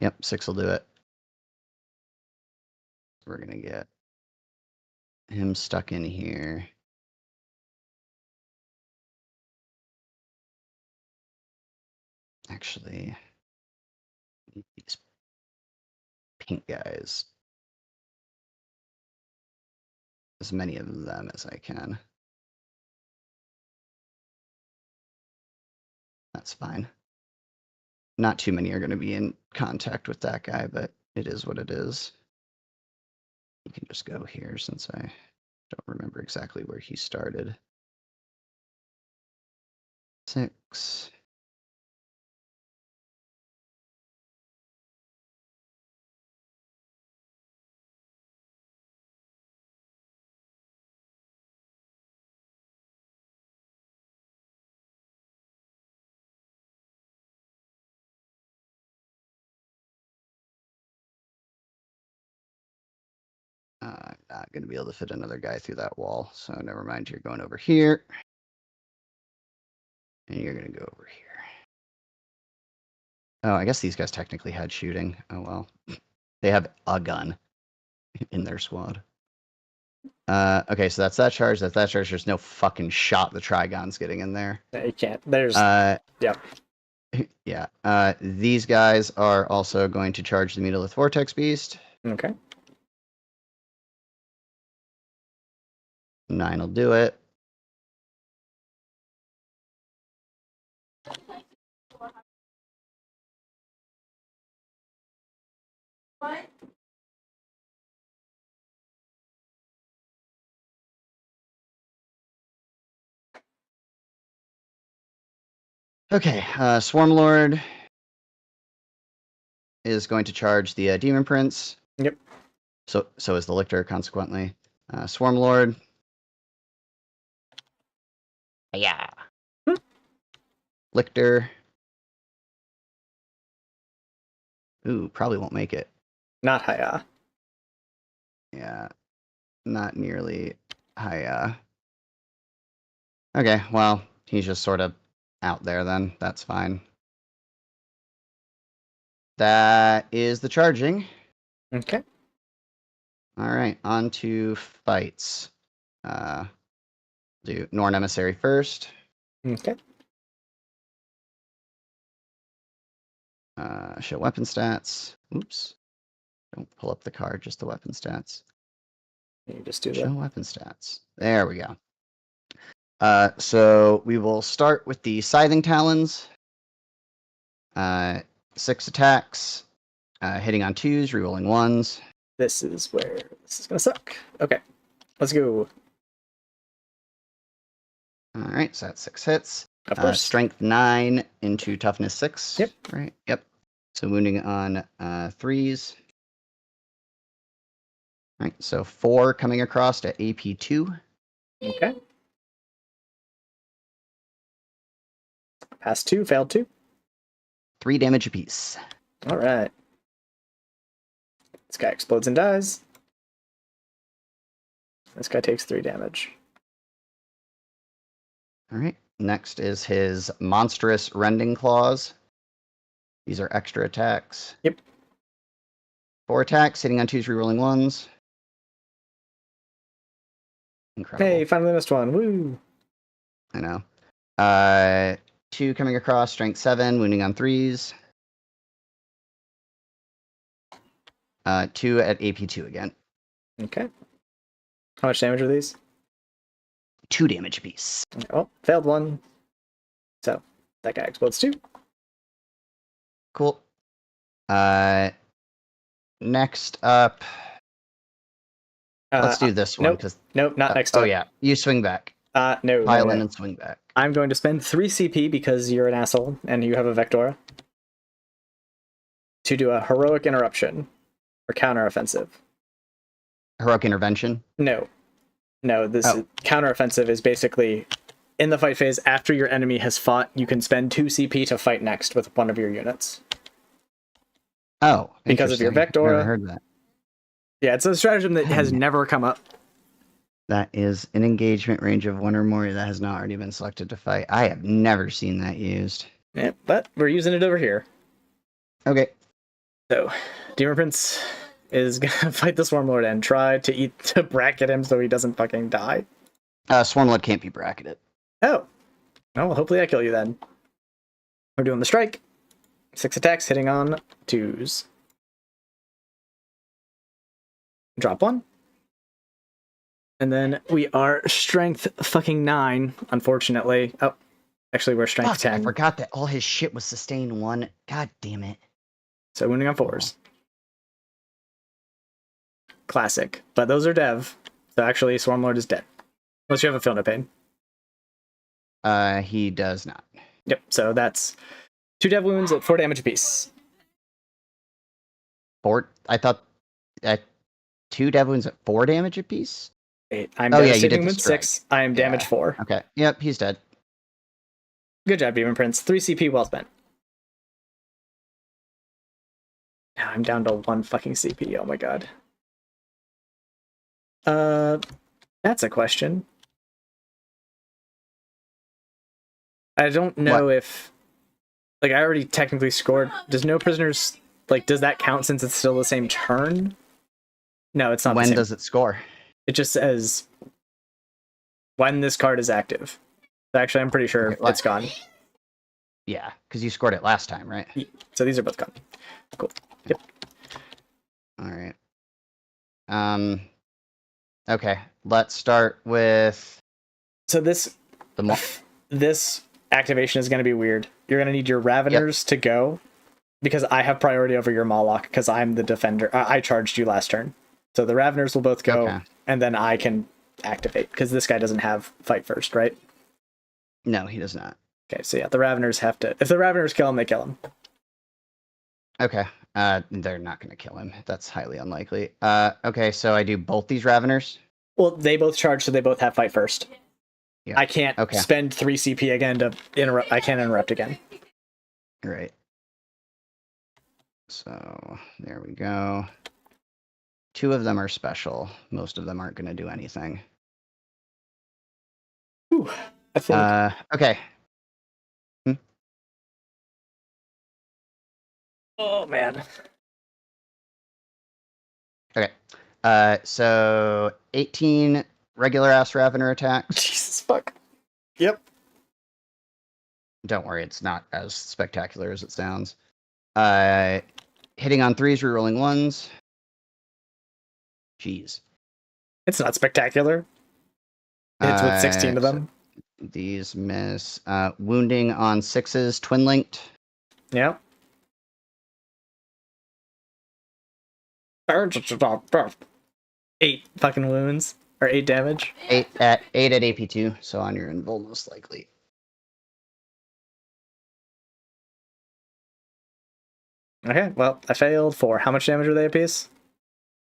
Yep, 6 will do it. We're gonna get him stuck in here. Actually, these pink guys. As many of them as I can. That's fine. Not too many are going to be in contact with that guy, but it is what it is. You can just go here since I don't remember exactly where he started. 6. I'm not going to be able to fit another guy through that wall, so never mind. You're going over here. And you're going to go over here. Oh, I guess these guys technically had shooting. Oh, well. They have a gun in their squad. Okay, so that's that charge. That's that charge. There's no fucking shot the Trigon's getting in there. No, you can't. There's... Yeah. Yeah. These guys are also going to charge the Megalith Vortex Beast. Okay. 9 will do it. Okay, Swarm Lord is going to charge the Demon Prince. Yep. So is the Lictor, consequently. Swarm Lord. Yeah. Lictor. Ooh, probably won't make it. Not high. Yeah, not nearly high. Okay, well, he's just sort of out there then. That's fine. That is the charging. Okay. All right, on to fights. Do Norn Emissary first. Okay. Show weapon stats. Oops. Don't pull up the card, just the weapon stats. You just do Show that. weapon stats. There we go. So we will start with the Scything Talons. 6 attacks. Hitting on 2s, rerolling 1s. This is where this is gonna suck. Okay. Let's go. Alright, so that's 6 hits. Of course. Strength 9 into toughness 6. Yep. Right, yep. So wounding on 3s. Right, so 4 coming across to AP 2. Okay. Passed 2, failed 2. 3 damage apiece. All right. This guy explodes and dies. This guy takes 3 damage. Alright, next is his monstrous rending claws. These are extra attacks. Yep. 4 attacks, hitting on 2s, rerolling 1s. Incredible. Hey, finally missed one. Woo! I know. 2 coming across, strength 7, wounding on 3s. 2 at AP 2 again. Okay. How much damage are these? 2 damage apiece. Okay, well, failed 1. So, that guy explodes 2. Cool. Next up, let's do this one. Nope. Nope, not next Oh, up. yeah. You swing back. No. Pile no, in no. and swing back. I'm going to spend 3 CP because you're an asshole and you have a Vectora to do a heroic interruption or counteroffensive. Heroic intervention. No, this Oh. counteroffensive is basically in the fight phase after your enemy has fought. You can spend 2 CP to fight next with one of your units. Oh, Because of your interesting. Vectora. Never heard that. Yeah, it's a stratagem that has Damn it. never come up. That is an engagement range of 1 or more that has not already been selected to fight. I have never seen that used. Yeah, but we're using it over here. Okay. So, Demon Prince is gonna fight the Swarmlord and try to bracket him so he doesn't fucking die. Swarmlord can't be bracketed. Oh. Oh, well, hopefully I kill you then. We're doing the strike. 6 attacks, hitting on 2s. Drop 1. And then we are strength fucking 9, unfortunately. Oh, actually we're strength Fuck, 10. I forgot that all his shit was sustained 1. God damn it. So wounding on 4s. Classic. But those are dev. So actually Swarmlord is dead. Unless you have a Feel No Pain. He does not. Yep, so that's 2 dev wounds at 4 damage apiece. 4. I thought 2 dev wounds at 4 damage apiece? I'm Oh, yeah, you devastating did the wound strike. 6. I am damage Yeah. 4. Okay. Yep, he's dead. Good job, Demon Prince. 3 CP well spent. Now I'm down to 1 fucking CP. Oh my god. That's a question. I don't know if... Like, I already technically scored. Does no prisoners... Like, does that count since it's still the same turn? No, it's not the When same. does it score? It just says when this card is active. Actually, I'm pretty sure Okay, it's gone. Yeah, because you scored it last time, right? So these are both gone. Cool. Yep. All right. Okay, let's start with So this the this activation is going to be weird. You're going to need your Raveners to go because I have priority over your Mawloc because I'm the defender. I charged you last turn. So the Raveners will both go, Okay. and then I can activate because this guy doesn't have fight first, right? No, he does not. Okay, so yeah, the Raveners have to. If the Raveners kill him, they kill him. Okay. They're not going to kill him. That's highly unlikely. Okay, so I do both these Raveners. Well, they both charge, so they both have fight first. Yeah. I can't spend 3 CP again to interrupt. I can't interrupt again. Right. So there we go. 2 of them are special. Most of them aren't going to do anything. Ooh, I think. Okay. Oh man. Okay. So 18 regular ass Ravener attacks. Jesus fuck. Yep. Don't worry, it's not as spectacular as it sounds. Hitting on 3s, rerolling 1s. Jeez. It's not spectacular. It's with 16 of them. So these miss. Wounding on 6s, twin linked. Yeah. 8 fucking wounds. Or 8 damage. 8 at AP2, so on your invul most likely. Okay, well, I failed 4. How much damage were they apiece?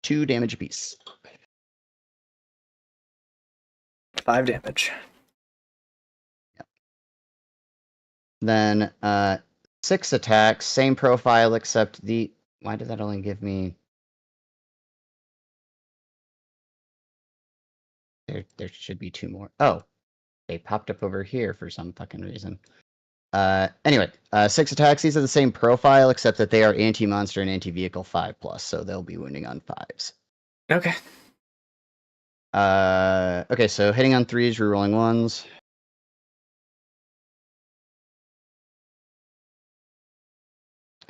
2 damage apiece. 5 damage. Yep. Then 6 attacks, same profile except the... Why did that only give me... There should be 2 more. Oh, they popped up over here for some fucking reason. Anyway, 6 attacks. These are the same profile, except that they are anti-monster and anti-vehicle 5+, so they'll be wounding on 5s. Okay. Okay, so hitting on 3s, rerolling 1s.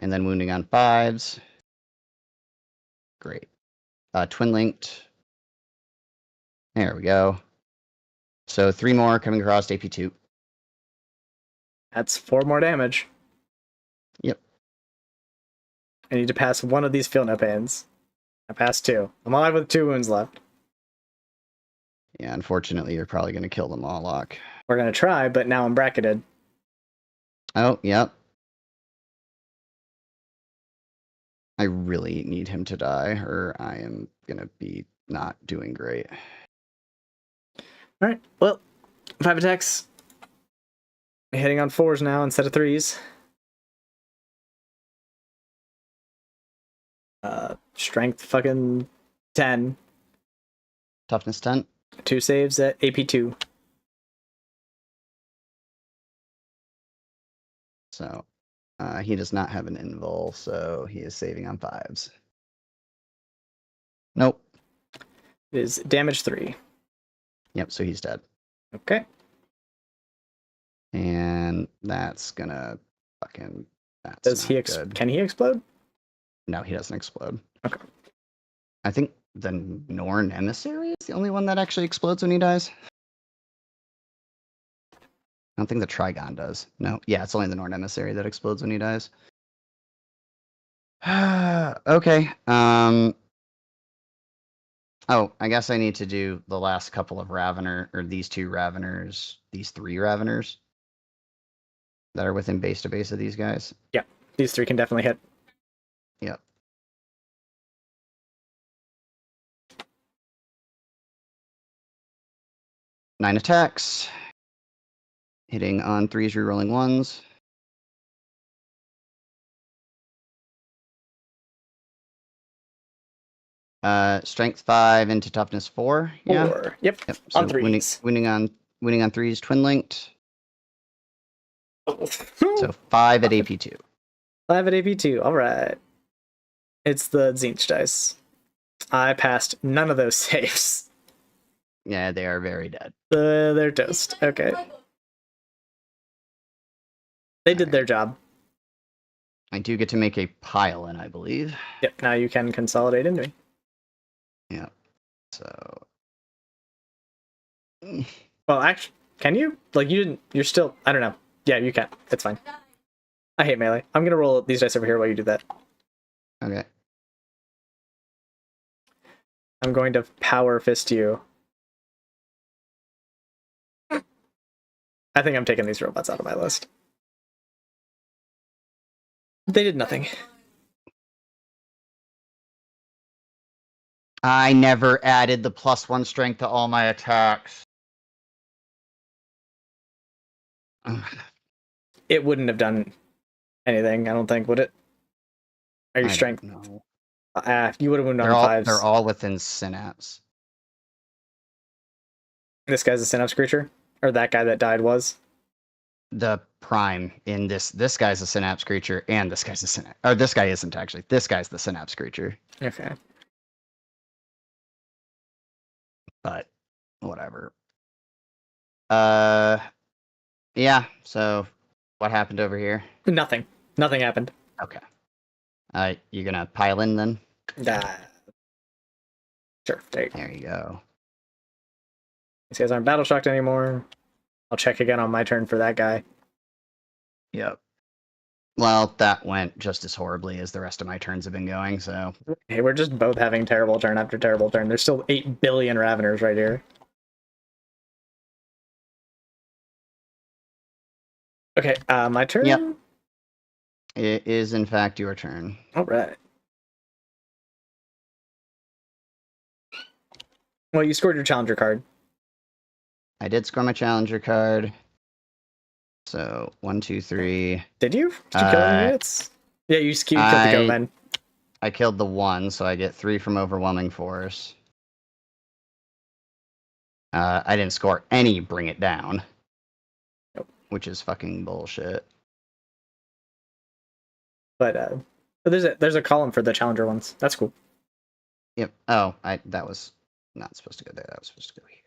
And then wounding on 5s. Great. Twin linked. There we go. So 3 more coming across AP2. That's 4 more damage. Yep. I need to pass one of these feel no pains. I passed 2. I'm alive with 2 wounds left. Yeah, unfortunately, you're probably going to kill the Mawloc. We're gonna try, but now I'm bracketed. Oh, yep. I really need him to die, or I am going to be not doing great. Alright, well, 5 attacks. Hitting on 4s now instead of 3s. Strength fucking 10. Toughness 10. 2 saves at AP2. So he does not have an invul, so he is saving on 5s. Nope. It is damage 3. Yep, so he's dead. Okay. And that's gonna fucking... That's Does he good. Can he explode? No, he doesn't explode. Okay. I think the Norn Emissary is the only one that actually explodes when he dies. I don't think the Trigon does. No, yeah, it's only the Norn Emissary that explodes when he dies. Okay. Oh, I guess I need to do the last couple of Ravener, or these 2 Raveners, these 3 Raveners that are within base to base of these guys. Yeah, these 3 can definitely hit. Yep. Nine attacks. Hitting on 3s, rerolling 1s. Strength 5 into toughness 4. Yeah. 4. Yep. Yep. So On 3s. Wounding on 3s, twin linked. So 5 at AP2. 5 at AP2. All right. It's the Zinch dice. I passed none of those saves. Yeah, they are very dead. They're toast. Okay. They did their job. I do get to make a pile in, I believe. Yep. Now you can consolidate into me. Yeah. So Well, actually, can you? Like, you didn't. You're still. I don't know. Yeah, you can. It's fine. I hate melee. I'm gonna roll these dice over here while you do that. Okay. I'm going to power fist you. I think I'm taking these robots out of my list. They did nothing. I never added the +1 strength to all my attacks. It wouldn't have done anything, I don't think, would it? Are you strength? No. You would have moved on They're fives. all within synapse. This guy's a synapse creature? Or that guy that died was? The prime in this guy's a synapse creature, and this guy's a synapse. Or this guy isn't actually. This guy's the synapse creature. Okay. But whatever. Yeah. So what happened over here? Nothing. Nothing happened. Okay. You gonna pile in then? Sure. There There you go. These guys aren't battle shocked anymore. I'll check again on my turn for that guy. Yep. Well, that went just as horribly as the rest of my turns have been going, so... Hey, we're just both having terrible turn after terrible turn. There's still 8 billion Raveners right here. Okay, my turn? Yep. It is, in fact, your turn. Alright. Well, you scored your challenger card. I did score my challenger card. So, 1, 2, 3... Did you? Did you kill any units? Yeah, you killed the goat men. I killed the 1, so I get 3 from overwhelming force. I didn't score any bring it down. Nope. Which is fucking bullshit. But there's a column for the challenger ones. That's cool. Yep. Oh, that was not supposed to go there. That was supposed to go here.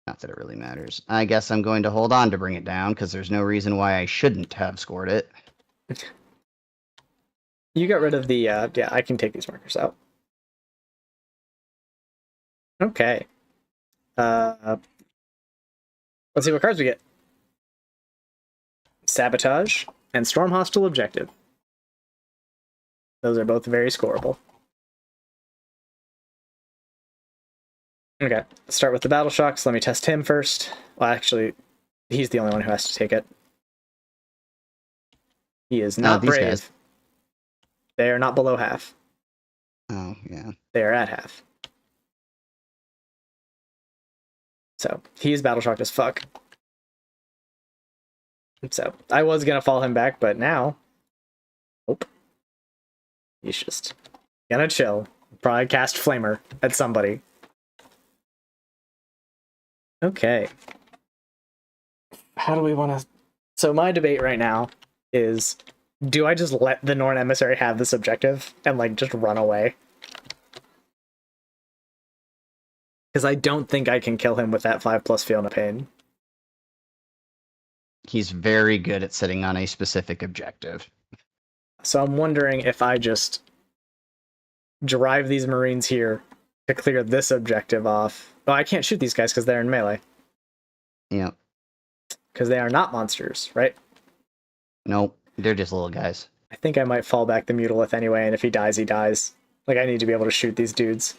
Not that it really matters. I guess I'm going to hold on to bring it down, because there's no reason why I shouldn't have scored it. You got rid of the, yeah, I can take these markers out. Okay. Let's see what cards we get. Sabotage and Storm Hostile Objective. Those are both very scoreable. Okay, let's start with the Battle Shocks. Let me test him first. Well, actually, he's the only one who has to take it. He is not these brave. guys. They are not below half. Oh, yeah. They are at half. So, he's battle shocked as fuck. So, I was gonna fall him back, but now... Nope. He's just gonna chill. Probably cast Flamer at somebody. Okay. How do we want to... So, my debate right now is... Do I just let the Norn Emissary have this objective and, like, just run away? Because I don't think I can kill him with that 5+ Fiona Pain. He's very good at sitting on a specific objective. So I'm wondering if I just drive these Marines here to clear this objective off. Oh, I can't shoot these guys because they're in melee. Yep. Because they are not monsters, right? Nope. They're just little guys. I think I might fall back the Mutilith anyway, and if he dies, he dies. Like, I need to be able to shoot these dudes.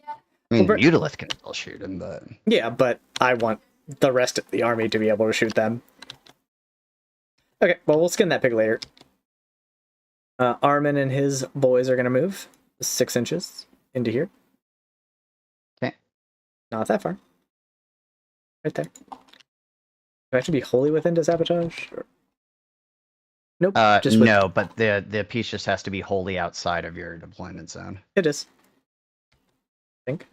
I mean, Well, Mutilith can still shoot him, but... Yeah, but I want the rest of the army to be able to shoot them. Okay, well, we'll skin that pig later. Armin and his boys are going to move 6 inches into here. Okay. Not that far. Right there. Do I have to be wholly within to sabotage? Or... Nope. Just no, but the piece just has to be wholly outside of your deployment zone. It is. I think.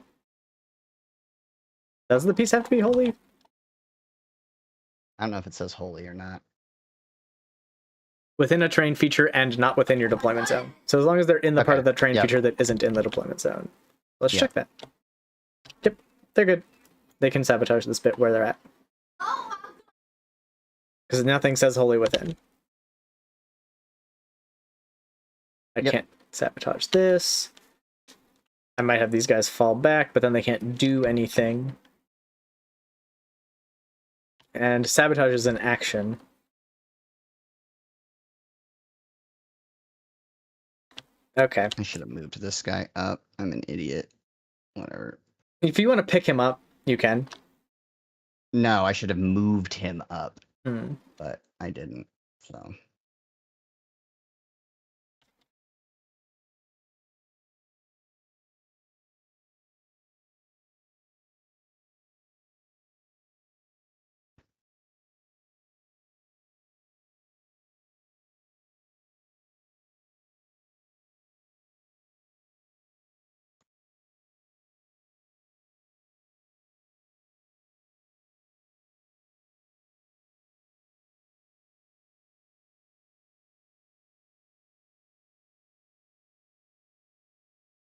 Does the piece have to be wholly? I don't know if it says wholly or not. Within a terrain feature and not within your deployment zone. So as long as they're in the part of the terrain feature that isn't in the deployment zone. Let's check that. Yep, they're good. They can sabotage this bit where they're at. Because nothing says wholly within. I can't sabotage this. I might have these guys fall back, but then they can't do anything. And sabotage is an action. Okay. I should have moved this guy up. I'm an idiot. Whatever. If you want to pick him up, you can. No, I should have moved him up, Hmm. but I didn't. So.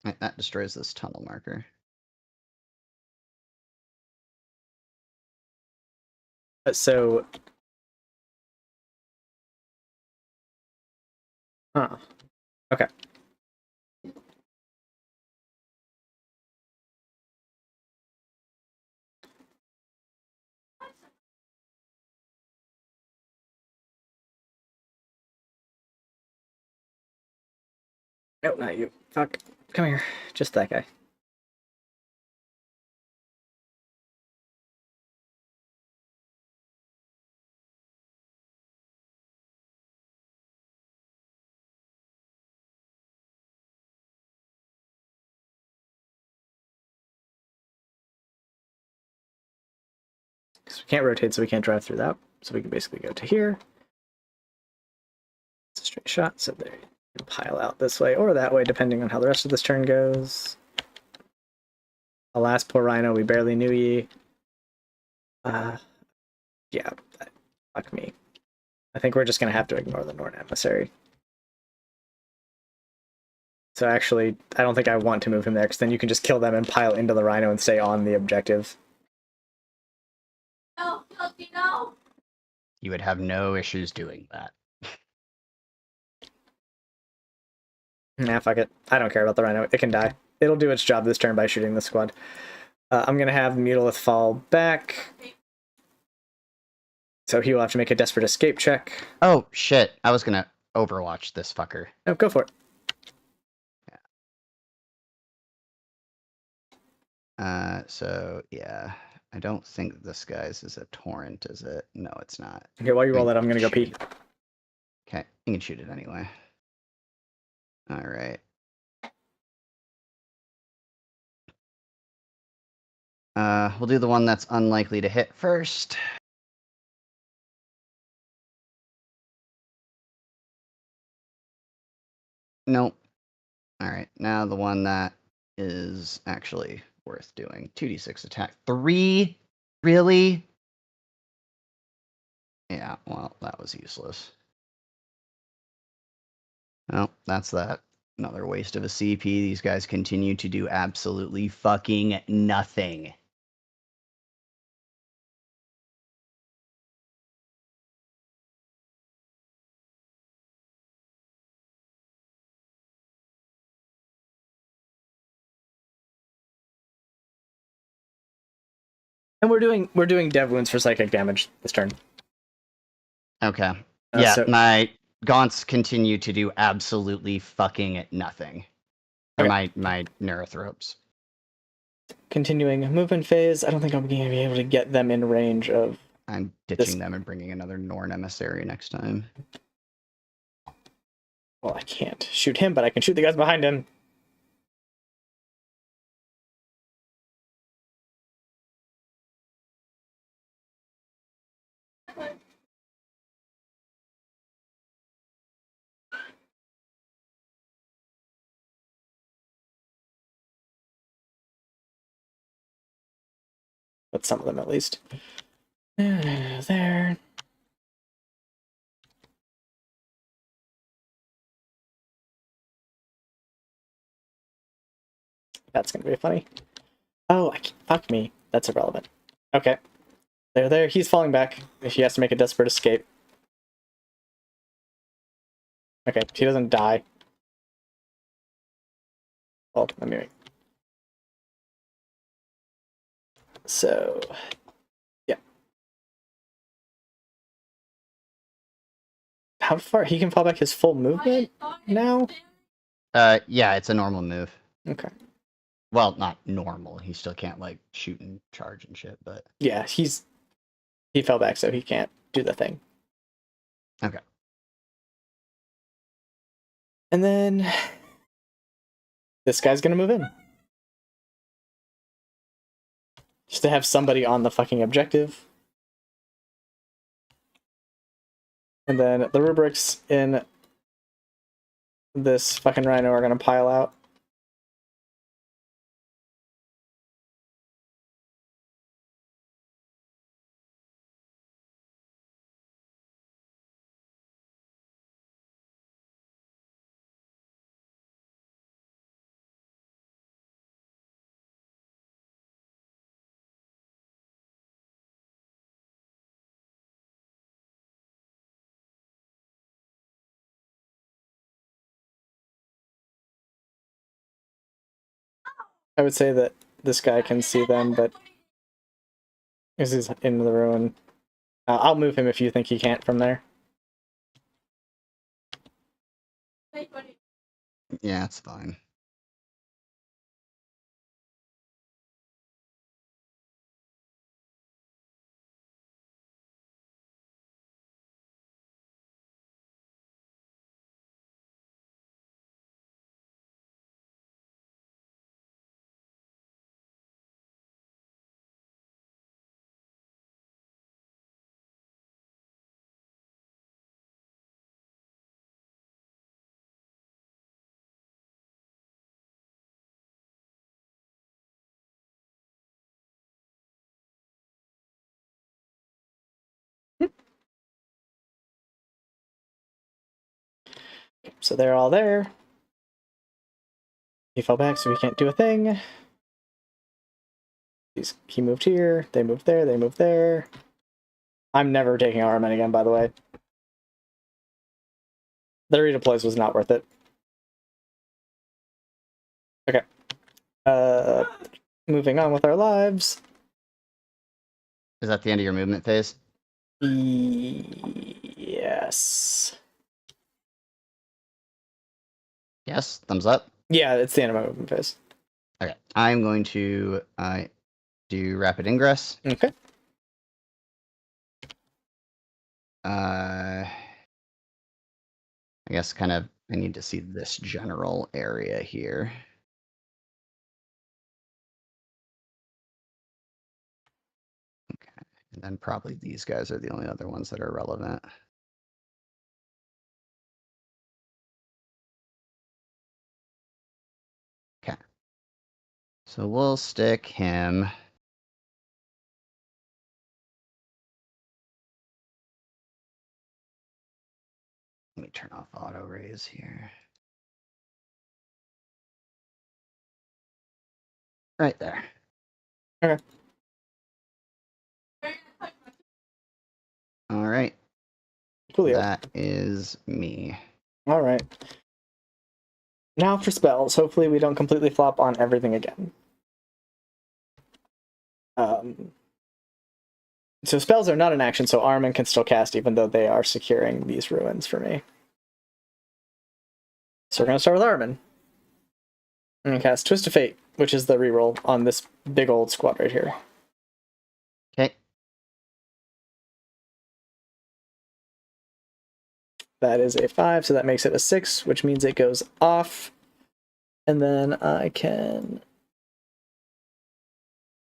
Right, that destroys this tunnel marker. So... Huh. Okay. No, not you. Fuck. Come here. Just that guy. Because we can't rotate, so we can't drive through that. So we can basically go to here. It's a straight shot, so there you can pile out this way or that way, depending on how the rest of this turn goes. Alas, poor Rhino, we barely knew ye. Yeah, fuck me. I think we're just going to have to ignore the Norn Emissary. So actually, I don't think I want to move him there, because then you can just kill them and pile into the Rhino and stay on the objective. No, Kelsey, no. You would have no issues doing that. Nah, fuck it. I don't care about the Rhino. It can die. It'll do its job this turn by shooting the squad. I'm going to have Mutilith fall back. So he will have to make a desperate escape check. Oh, shit. I was gonna Overwatch this fucker. No, go for it. So, yeah. I don't think this guy's is a torrent, is it? No, it's not. Okay, while you roll that, I'm going to go pee. Okay, you can shoot it anyway. Alright. We'll do the one that's unlikely to hit first. Nope. Alright, now the one that is actually worth doing. 2d6 attack. 3? Really? Yeah, well, that was useless. Well, that's that. Another waste of a CP. These guys continue to do absolutely fucking nothing. And we're doing dev wounds for psychic damage this turn. Okay. Yeah, so- my gaunts continue to do absolutely fucking nothing. Or Okay. my neurothropes. Continuing movement phase. I don't think I'm going to be able to get them in range of... I'm ditching them and bringing another Norn emissary next time. Well, I can't shoot him, but I can shoot the guys behind him. But some of them, at least. There. That's going to be funny. Oh, fuck me. That's irrelevant. Okay. There. He's falling back. He has to make a desperate escape. Okay, he doesn't die. Well, let me So, yeah. How far? He can fall back his full movement now? Yeah, it's a normal move. Okay. Well, not normal. He still can't like shoot and charge and shit, but Yeah, he fell back, so he can't do the thing. okay. And then this guy's gonna move in. Just to have somebody on the fucking objective. And then the rubrics in this fucking rhino are gonna pile out. I would say that this guy can see them, but this is in the ruin. I'll move him if you think he can't from there. Yeah, it's fine. So they're all there. He fell back, so he can't do a thing. He moved here, they moved there, they moved there. I'm never taking Armin again, by the way. The redeploys was not worth it. Okay. Moving on with our lives. Is that the end of your movement phase? Yes. Yes. Thumbs up. Yeah, it's the end of my movement phase. Okay. I'm going to do rapid ingress. Okay. I guess kind of I need to see this general area here. Okay. And then probably these guys are the only other ones that are relevant. Okay. So we'll stick him. Let me turn off auto raise here. Right there. Okay. All right. Coolio. That is me. All right. Now for spells. Hopefully we don't completely flop on everything again. So spells are not an action, so Armin can still cast even though they are securing these ruins for me. So we're going to start with Armin. I'm going to cast Twist of Fate, which is the reroll on this big old squad right here. Okay. That is a 5, so that makes it a 6, which means it goes off. And then I can...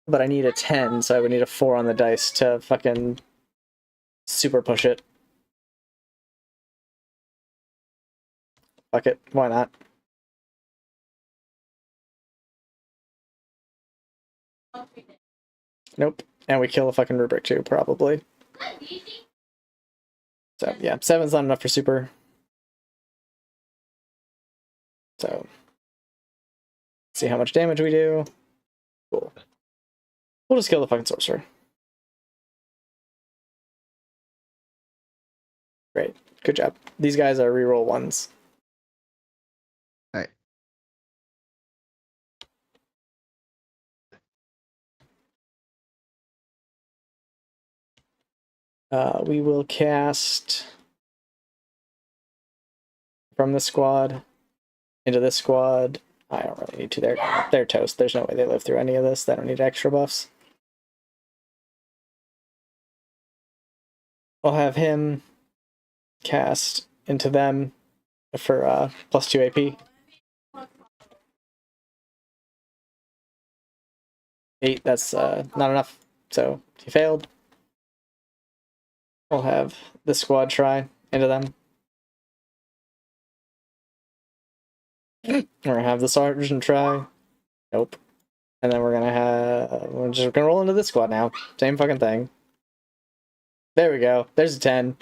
But I need a 10, so I would need a 4 on the dice to fucking super push it. Fuck it, why not? Nope. And we kill a fucking rubric too, probably. So yeah, 7's not enough for super. So see how much damage we do. Cool. We'll just kill the fucking sorcerer. Great. Good job. These guys are reroll 1s. All right. We will cast from the squad into this squad. I don't really need to. They're toast. There's no way they live through any of this. They don't need extra buffs. I'll have him cast into them for plus 2 AP. 8, that's not enough. So he failed. We'll have this squad try into them. We're gonna have the sergeant try. Nope. And then we're just gonna roll into this squad now. Same fucking thing. There we go. There's a 10.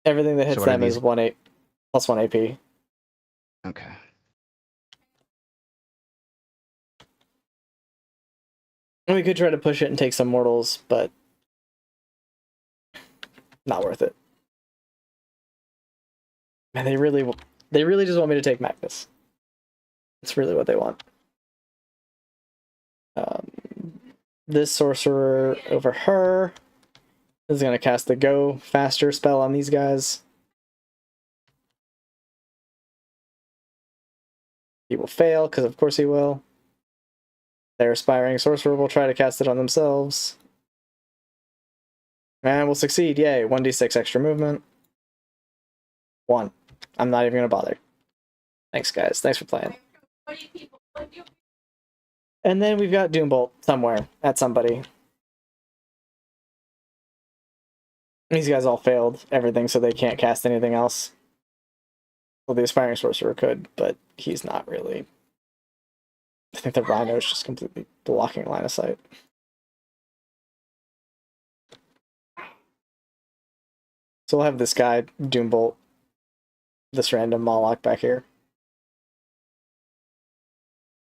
Everything that hits them is 1/8 plus 1 AP. Okay. We could try to push it and take some mortals, but not worth it. Man, they really just want me to take Magnus. That's really what they want. This sorcerer over her is going to cast the Go Faster spell on these guys. He will fail, because of course he will. Their aspiring sorcerer will try to cast it on themselves. And will succeed, yay. 1d6 extra movement. 1. I'm not even going to bother. Thanks, guys. Thanks for playing. And then we've got Doombolt somewhere at somebody. These guys all failed everything, so they can't cast anything else. Well, the aspiring sorcerer could, but he's not really. I think the Rhino is just completely blocking line of sight. So we'll have this guy, Doombolt, this random Moloch back here.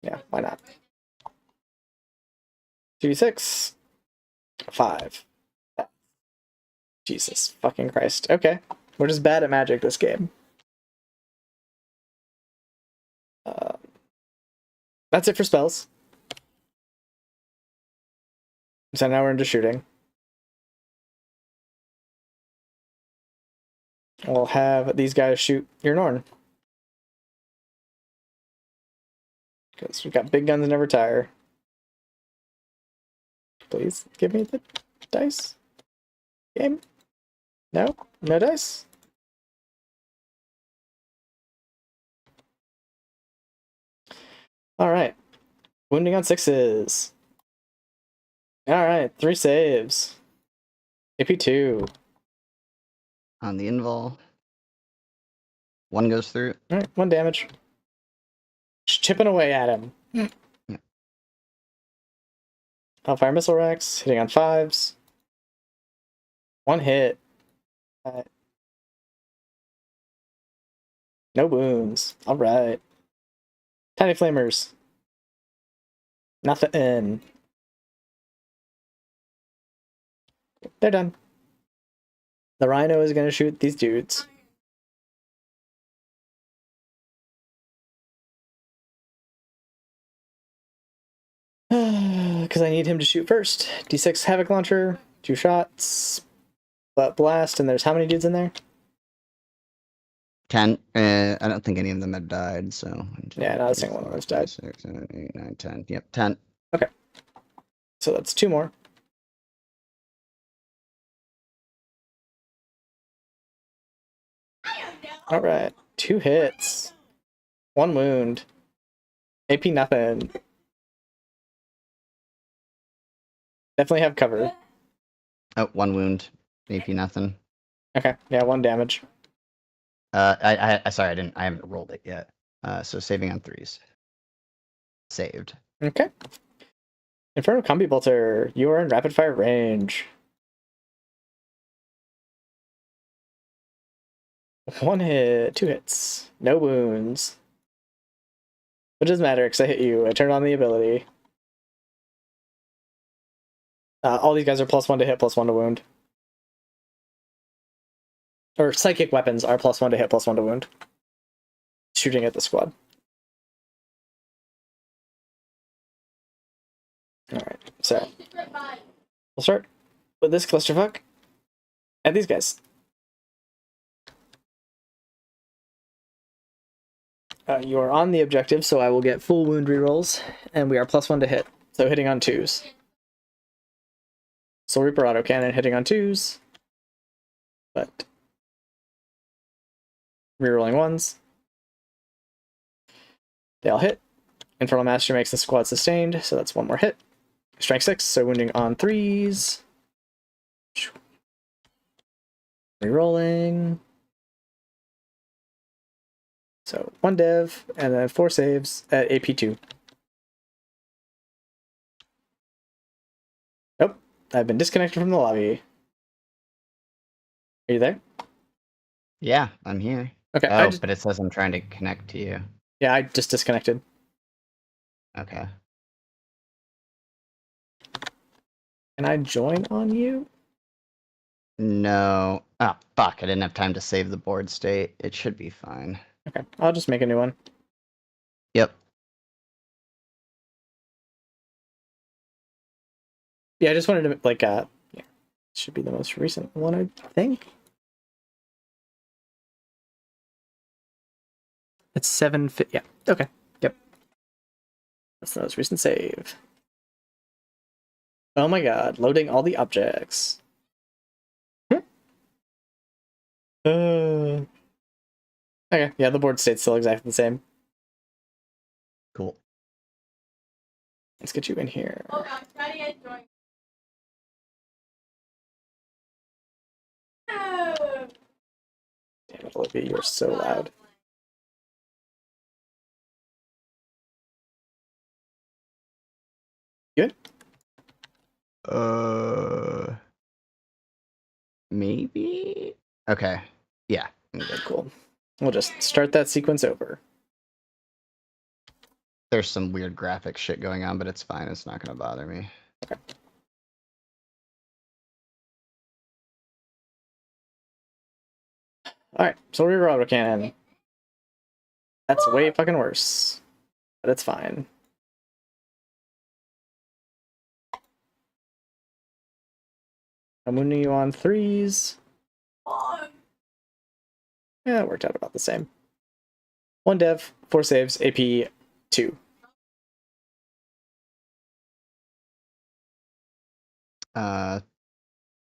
Yeah, why not? 2d6. 5. Jesus fucking Christ. Okay. We're just bad at magic this game. That's it for spells. So now we're into shooting. We'll have these guys shoot your Norn. Because we've got big guns never tire. Please give me the dice. Game? No? No dice? Alright. Wounding on 6s. Alright, 3 saves. AP2. On the invul. 1 goes through. Alright, 1 damage. Just chipping away at him. Yeah. Hellfire Missile Rex, hitting on 5s. 1 hit. No wounds. Alright. Tiny Flamers. Nothing. They're done. The Rhino is going to shoot these dudes. Because I need him to shoot first. D6 Havoc Launcher, 2 shots. But blast, and there's how many dudes in there? 10. I don't think any of them had died, so. Yeah, not a single one of those died. 6, 7, 8, 9, 10. Yep, 10. Okay. So that's 2 more. Alright. 2 hits. 1 wound. AP nothing. Definitely have cover. Oh, 1 wound. AP nothing. Okay, yeah, 1 damage. Sorry, I haven't rolled it yet. So saving on 3s. Saved. Okay. Inferno Combi Bolter, you are in rapid fire range. 1 hit, 2 hits, no wounds. It doesn't matter because I hit you. I turned on the ability. All these guys are +1 to hit, +1 to wound. Or psychic weapons are +1 to hit, +1 to wound. Shooting at the squad. Alright, so we'll start. with this clusterfuck at these guys. You are on the objective, so I will get full wound rerolls, and we are +1 to hit, so hitting on 2s. Soul Reaper autocannon hitting on 2s, but rerolling 1s. They all hit. Infernal Master makes the squad sustained, so that's 1 more hit. Strength 6, so wounding on 3s. Rerolling. So 1 dev, and then 4 saves at AP2. Nope, I've been disconnected from the lobby. Are you there? Yeah, I'm here. Okay, Oh, but it says I'm trying to connect to you. yeah, I just disconnected. Okay. Can I join on you? No. Ah, fuck. I didn't have time to save the board state. It should be fine. Okay, I'll just make a new one. Yep. Yeah, I just wanted to, like, yeah, should be the most recent one, I think. It's 7, yeah, okay, yep. That's the most recent save. Oh my god, loading all the objects. Okay, yeah, the board state's still exactly the same. Cool. Let's get you in here. Damn it, Olivia, you're so loud. Good? Maybe? Okay. Yeah. I'm good. Cool. We'll just start that sequence over. There's some weird graphic shit going on, but it's fine. It's not going to bother me. Okay. Alright, Soul Reaper autocannon. That's way fucking worse. But it's fine. I'm wounding you on 3s. Yeah, it worked out about the same. 1 dev, 4 saves, AP 2.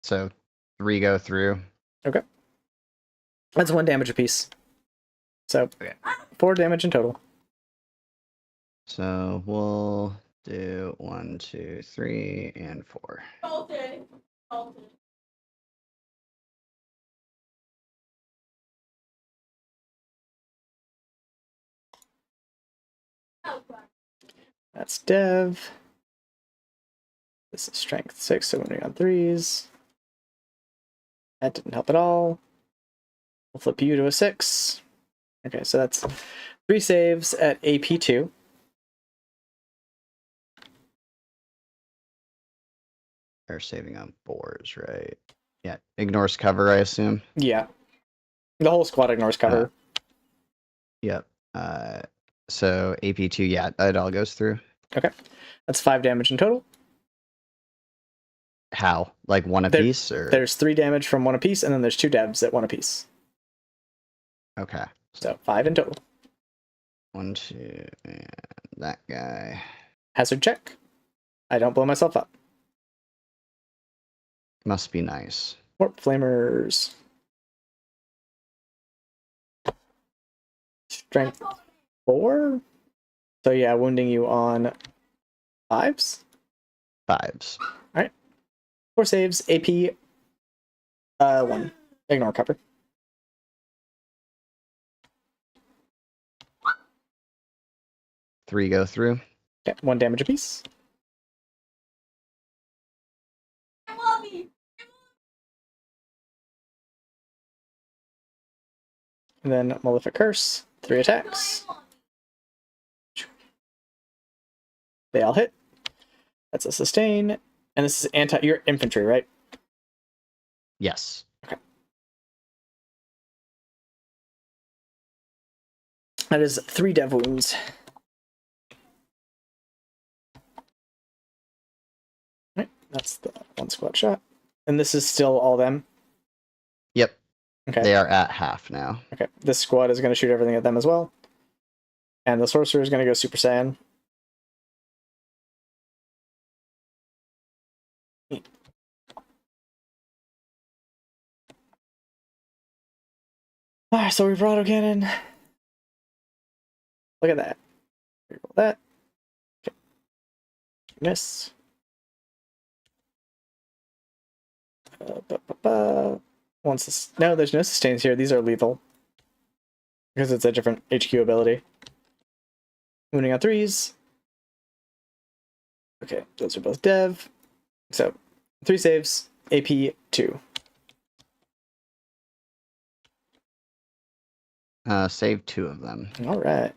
So 3 go through. Okay. That's 1 damage apiece. So, Okay. 4 damage in total. So we'll do 1, 2, 3, and 4. That's dev. This is strength 6, so wounding on 3s. That didn't help at all. We'll flip you to a 6. Okay, so that's 3 saves at AP2. They're saving on 4s, right? Yeah. Ignores cover, I assume. Yeah. The whole squad ignores cover. Yep. So AP2, yeah, it all goes through. Okay. That's 5 damage in total. How? Like 1 apiece? Or There's 3 damage from 1 apiece, and then there's 2 devs at 1 apiece. okay. So 5 in total. 1, 2, and that guy. Hazard check. I don't blow myself up. Must be nice. Warp flamers. Strength 4. So yeah, wounding you on 5s. 5s. 4 saves, AP 1. Ignore cover. Three go through. Okay, 1 damage apiece. And then Malefic Curse, 3 attacks. They all hit. That's a sustain. And this is you're infantry, right? Yes. Okay. That is 3 dev wounds. Right, that's the 1 squad shot. And this is still all them? Yep. Okay. They are at half now. Okay. This squad is going to shoot everything at them as well. And the sorcerer is going to go Super Saiyan. Alright, so we brought cannon. Look at that. Reroll that. Okay. Miss. Once this, no, there's no sustains here. These are lethal because it's a different HQ ability. Wounding on 3s. Okay, those are both dev. So 3 saves, AP 2. Save 2 of them. All right,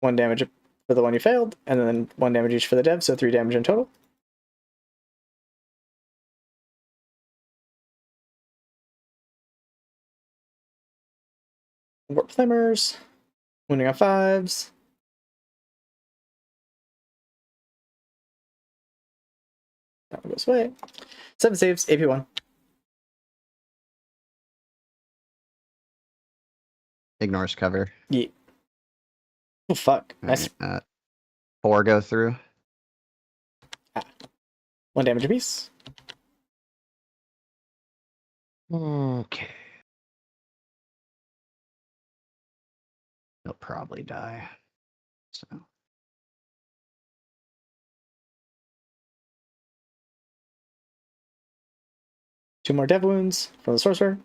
1 damage for the one you failed, and then 1 damage each for the dev, so 3 damage in total. Warp Flamers, wounding on 5s. That one goes away. 7 saves, AP 1. Ignores cover. Yeah. Oh, fuck. Nice. Right, 4 go through. 1 damage apiece. Okay. He'll probably die. So 2 more dev wounds from the sorcerer.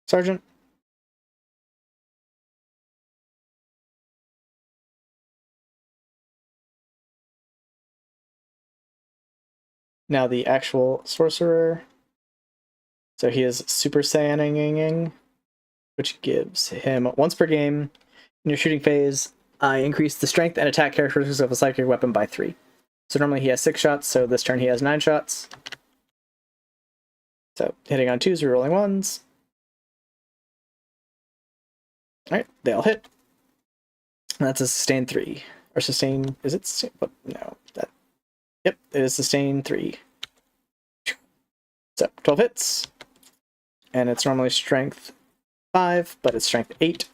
Sergeant. Now the actual sorcerer. So he is Super Saiyaning, which gives him once per game in your shooting phase. I increase the strength and attack characteristics of a psychic weapon by 3. So normally he has 6 shots, so this turn he has 9 shots. So hitting on 2s, rerolling 1s. Alright, they all hit. And that's a sustain 3. Or sustain, is it sustain? What? No. That. Yep, it is sustain 3. So 12 hits. And it's normally strength 5, but it's strength 8.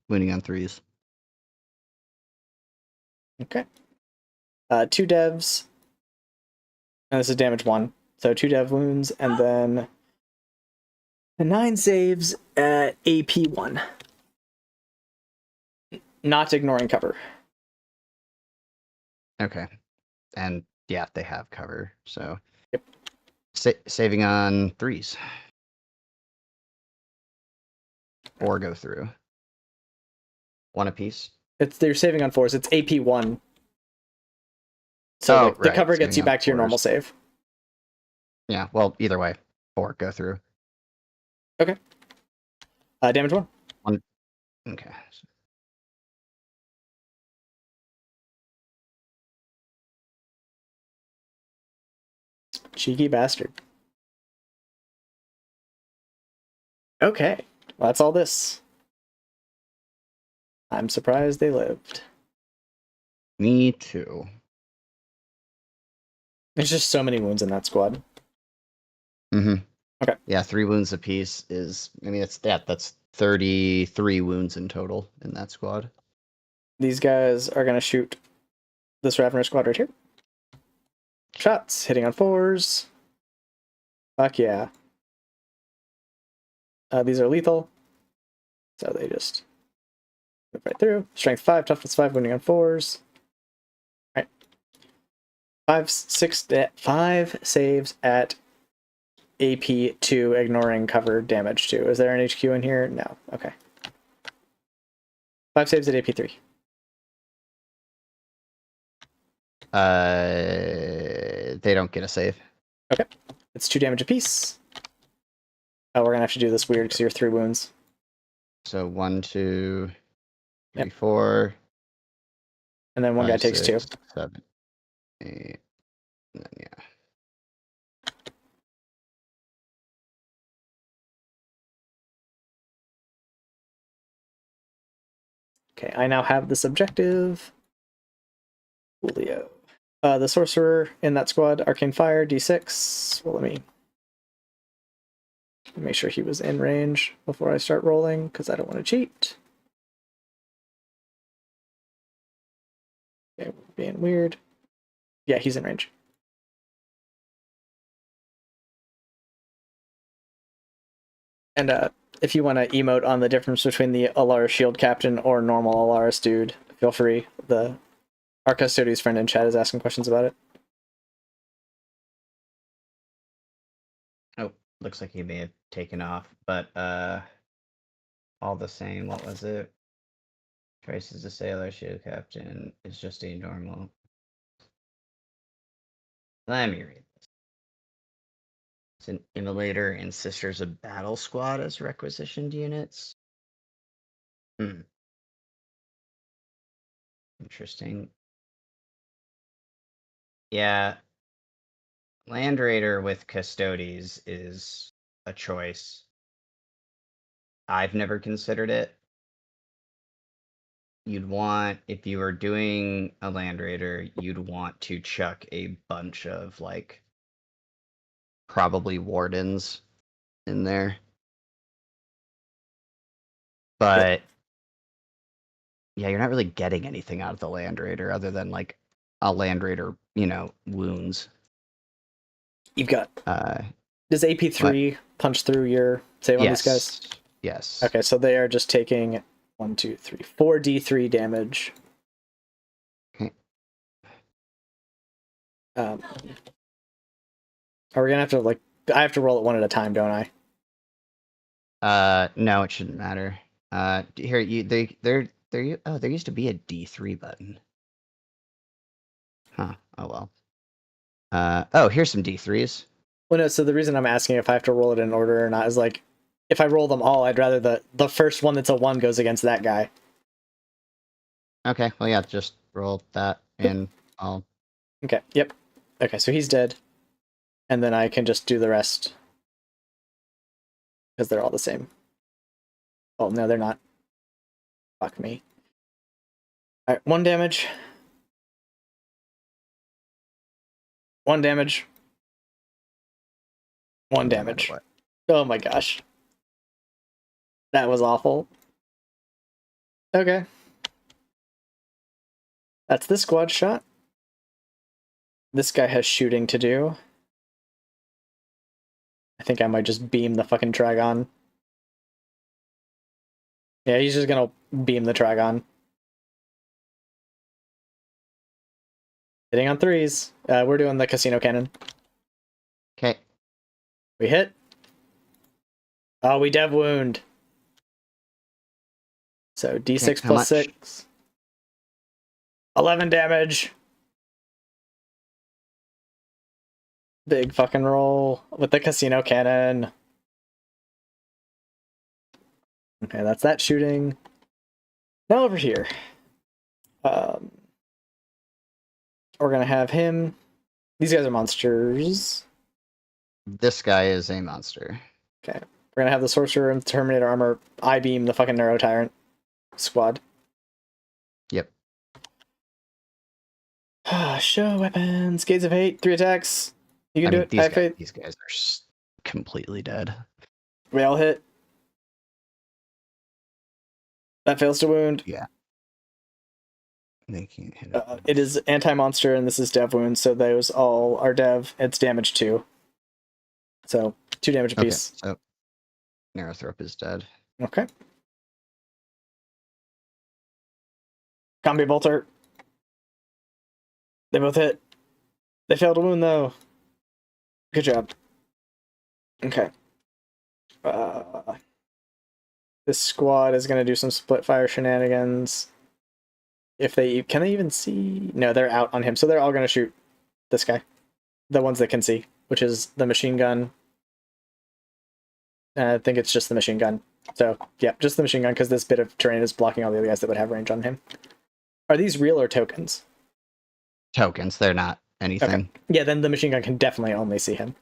wounding on 3s. Okay. 2 devs. And this is damage 1. So 2 dev wounds, and then 9 saves at AP 1. Not ignoring cover. Okay. And yeah, they have cover. So Yep. Saving on 3s. 4 go through. 1 apiece. They're saving on 4s. It's AP 1. So the cover gets you back to your normal save. Yeah, well, either way. 4 go through. Okay. Damage 1. Okay. Cheeky bastard. Okay. Well, that's all this. I'm surprised they lived. Me too. There's just so many wounds in that squad. Mm-hmm. Okay. Yeah, 3 wounds apiece is, I mean, that's 33 wounds in total in that squad. These guys are going to shoot this Ravener squad right here. Shots, hitting on 4s. Fuck yeah. These are lethal. So they just move right through. Strength 5, toughness 5, wounding on 4s. Alright. 5 saves at AP 2, ignoring cover damage 2. Is there an HQ in here? No. Okay. 5 saves at AP 3. They don't get a save. Okay. It's 2 damage apiece. Oh, we're gonna have to do this weird because you're 3 wounds. So 1, 2, 3, Yep. 4. And then one 5, guy takes 6, 2. 7, 8. And then, yeah. Okay, I now have this objective. Julio. The sorcerer in that squad, Arcane Fire, D6. Well, let me make sure he was in range before I start rolling, because I don't want to cheat. Okay, being weird. Yeah, he's in range. And if you want to emote on the difference between the Alaris Shield Captain or normal Alaris dude, feel free. Our custodian's friend in chat is asking questions about it. Oh, looks like he may have taken off, but all the same, what was it? Trace is a sailor, shield captain is just a normal. Let me read this. It's an immolator and sisters of battle squad as requisitioned units. Interesting. Yeah. Land Raider with Custodes is a choice. I've never considered it. You'd want, if you were doing a Land Raider, you'd want to chuck a bunch of, like, probably Wardens in there. But, yeah, you're not really getting anything out of the Land Raider other than, like, a Land Raider, wounds. You've got... Uh, Does AP3 punch through your save on these guys? Yes. Okay, so they are just taking 1, 2, 3, 4 D3 damage. Okay. Are we gonna have to, like... I have to roll it one at a time, don't I? No, it shouldn't matter. Here, there used to be a D3 button. Huh. Oh well. Oh, here's some D3s. Well, no, so the reason I'm asking if I have to roll it in order or not is, like, if I roll them all, I'd rather the first one that's a 1 goes against that guy. Okay, well, yeah, just roll that and I'll... Okay, yep. Okay, so he's dead. And then I can just do the rest. Because they're all the same. Oh, no, they're not. Fuck me. Alright, 1 damage. 1 damage. 1 no matter damage. what. Oh my gosh. That was awful. Okay. That's the squad shot. This guy has shooting to do. I think I might just beam the fucking Dragon. Yeah, he's just gonna beam the Dragon. Hitting on 3s. We're doing the casino cannon. Okay. We hit. Oh, we dev wound. So D6 Okay, how plus much? 6. 11 damage. Big fucking roll with the casino cannon. Okay, that's that shooting. Now over here. We're gonna have him. These guys are monsters. This guy is a monster. Okay. We're gonna have the sorcerer and Terminator armor I-beam the fucking Neuro Tyrant squad. Yep. Show weapons. Gates of Hate. 3 attacks. You can do it. I have faith. These guys are completely dead. We all hit. That fails to wound. Yeah. They can't hit it. It is anti-monster, and this is dev wounds, so those all are dev. It's damage 2. So 2 damage apiece. Okay, so Narrowthrope is dead. Okay. Combi bolter. They both hit. They failed to wound though. Good job. Okay. This squad is gonna do some split fire shenanigans. If they can they even see? No, they're out on him, so they're all gonna shoot this guy. The ones that can see, which is the machine gun. I think it's just the machine gun. So, yeah, just the machine gun, because this bit of terrain is blocking all the other guys that would have range on him. Are these real or tokens? Tokens, they're not anything. Okay. Yeah, then the machine gun can definitely only see him.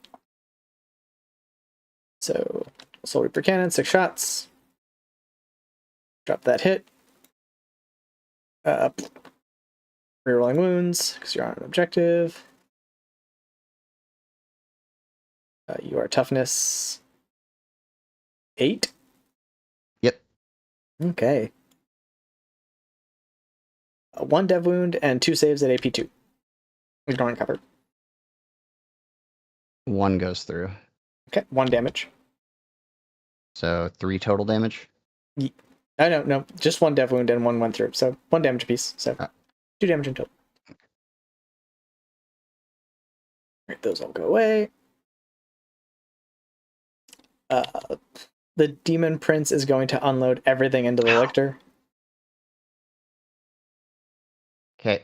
So, Soul Reaper Cannon, 6 shots. Drop that hit. Rerolling wounds, because you're on an objective. You are toughness 8. Yep. Okay. 1 dev wound and 2 saves at AP2. Ignoring cover. 1 goes through. Okay, 1 damage. So 3 total damage. No, just 1 dev wound and 1 went through. So 1 damage apiece. So 2 damage in total. Alright, those all go away. The Demon Prince is going to unload everything into the lictor. Okay.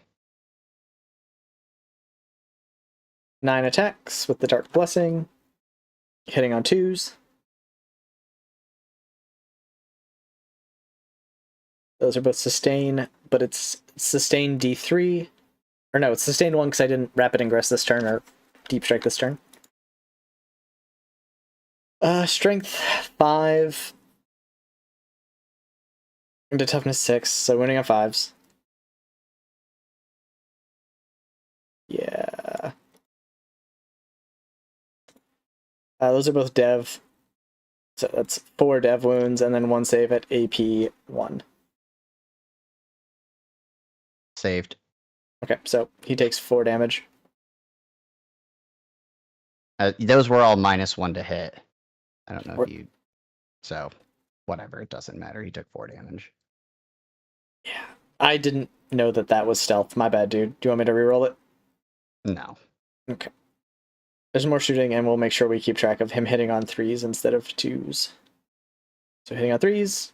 9 attacks with the Dark Blessing. Hitting on 2s. Those are both sustain, but it's sustain D3. Or no, it's sustain 1 because I didn't Rapid Ingress this turn or Deep Strike this turn. Strength 5 into toughness 6, so winning on 5s. Yeah. Those are both dev. So that's 4 dev wounds and then 1 save at AP 1. Saved. Okay, so he takes 4 damage. Those were all -1 to hit. I don't know if you... So, whatever. It doesn't matter. He took 4 damage. Yeah. I didn't know that was stealth. My bad, dude. Do you want me to reroll it? No. Okay. There's more shooting, and we'll make sure we keep track of him hitting on 3s instead of 2s. So hitting on 3s.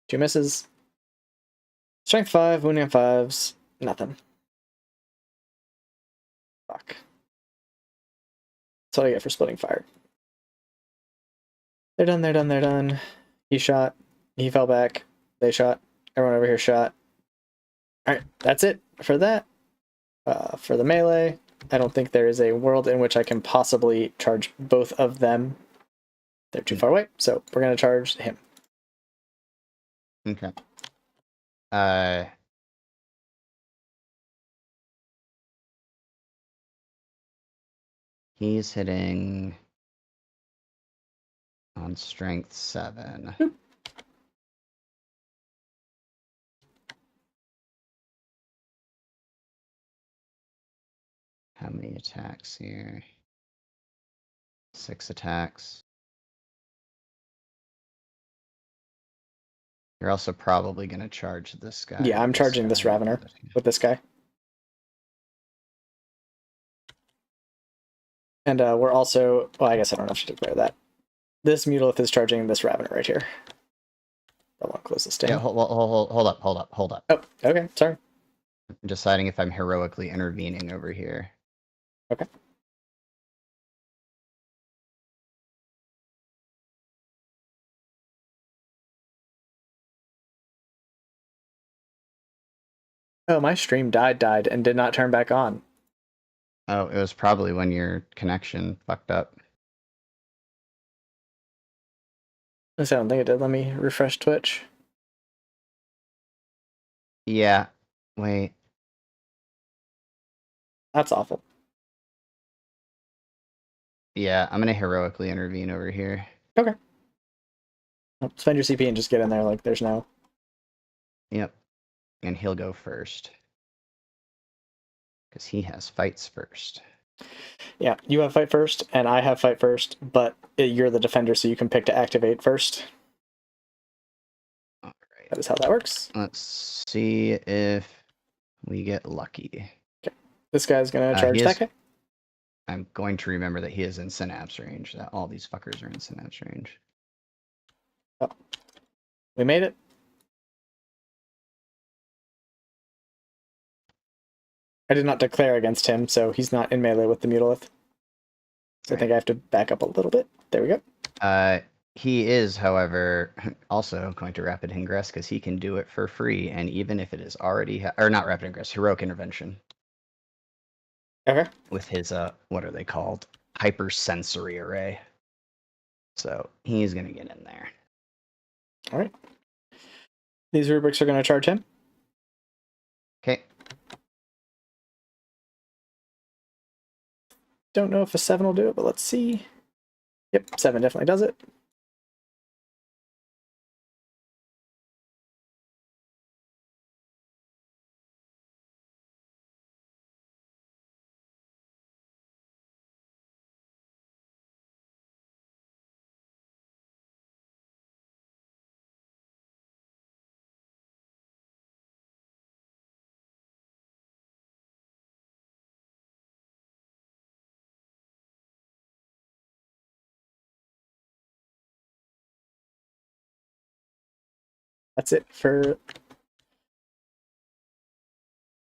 2 misses. Strength 5, wounding on 5s. Nothing. Fuck. That's what I get for splitting fire. They're done, they're done, they're done. He shot. He fell back. They shot. Everyone over here shot. Alright, that's it for that. For the melee, I don't think there is a world in which I can possibly charge both of them. They're too far away, so we're going to charge him. Okay. He's hitting on strength 7. Boop. How many attacks here? 6 attacks. You're also probably going to charge this guy. Yeah, I'm charging this Ravener with this guy. And we're also... Well, I guess I don't have to declare that. This Mutalith is charging this Ravener right here. I want to close this down. Yeah, hold up. Oh, okay, sorry. I'm deciding if I'm heroically intervening over here. Okay. Oh, my stream died, and did not turn back on. Oh, it was probably when your connection fucked up. I don't think it did. Let me refresh Twitch. Yeah. Wait. That's awful. Yeah, I'm gonna heroically intervene over here. Okay. Spend your CP and just get in there like there's no... Yep. And he'll go first. Because he has fights first. Yeah, you have fight first, and I have fight first, but you're the defender, so you can pick to activate first. Alright. That is how that works. Let's see if we get lucky. Okay. This guy's gonna charge that guy. I'm going to remember that he is in synapse range, that all these fuckers are in synapse range. Oh. We made it. I did not declare against him, so he's not in melee with the Mutalith. So I think I have to back up a little bit. There we go. He is, however, also going to rapid ingress because he can do it for free, and even if it is already or not rapid ingress, heroic intervention. Okay. With his what are they called? Hypersensory array. So he's gonna get in there. All right. These rubrics are going to charge him. Okay. don't know if a 7 will do it, but let's see. Yep, 7 definitely does it. That's it for...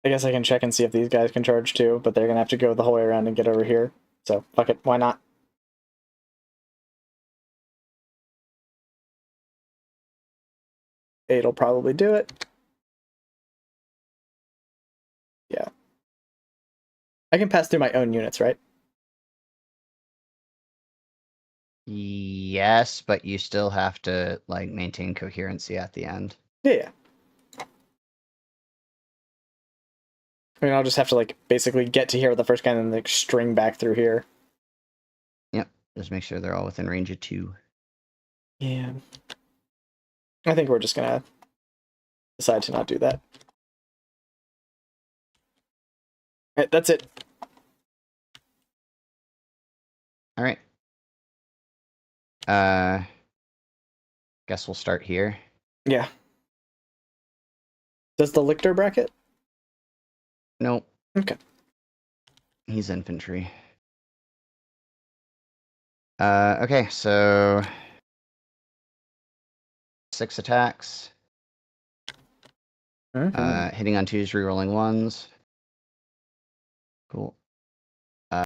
I guess I can check and see if these guys can charge too, but they're gonna have to go the whole way around and get over here. So, fuck it, why not? It'll probably do it. Yeah. I can pass through my own units, right? Yes, but you still have to like maintain coherency at the end. Yeah. I mean, I'll just have to, like, basically get to here with the first guy and then, like, string back through here. Yep. Just make sure they're all within range of 2. Yeah. I think we're just gonna decide to not do that. Alright, that's it. All right. Guess we'll start here. Yeah. Does the lictor bracket? Nope. Okay. He's infantry. Okay, so 6 attacks. Mm-hmm. Hitting on 2s, rerolling 1s. Cool.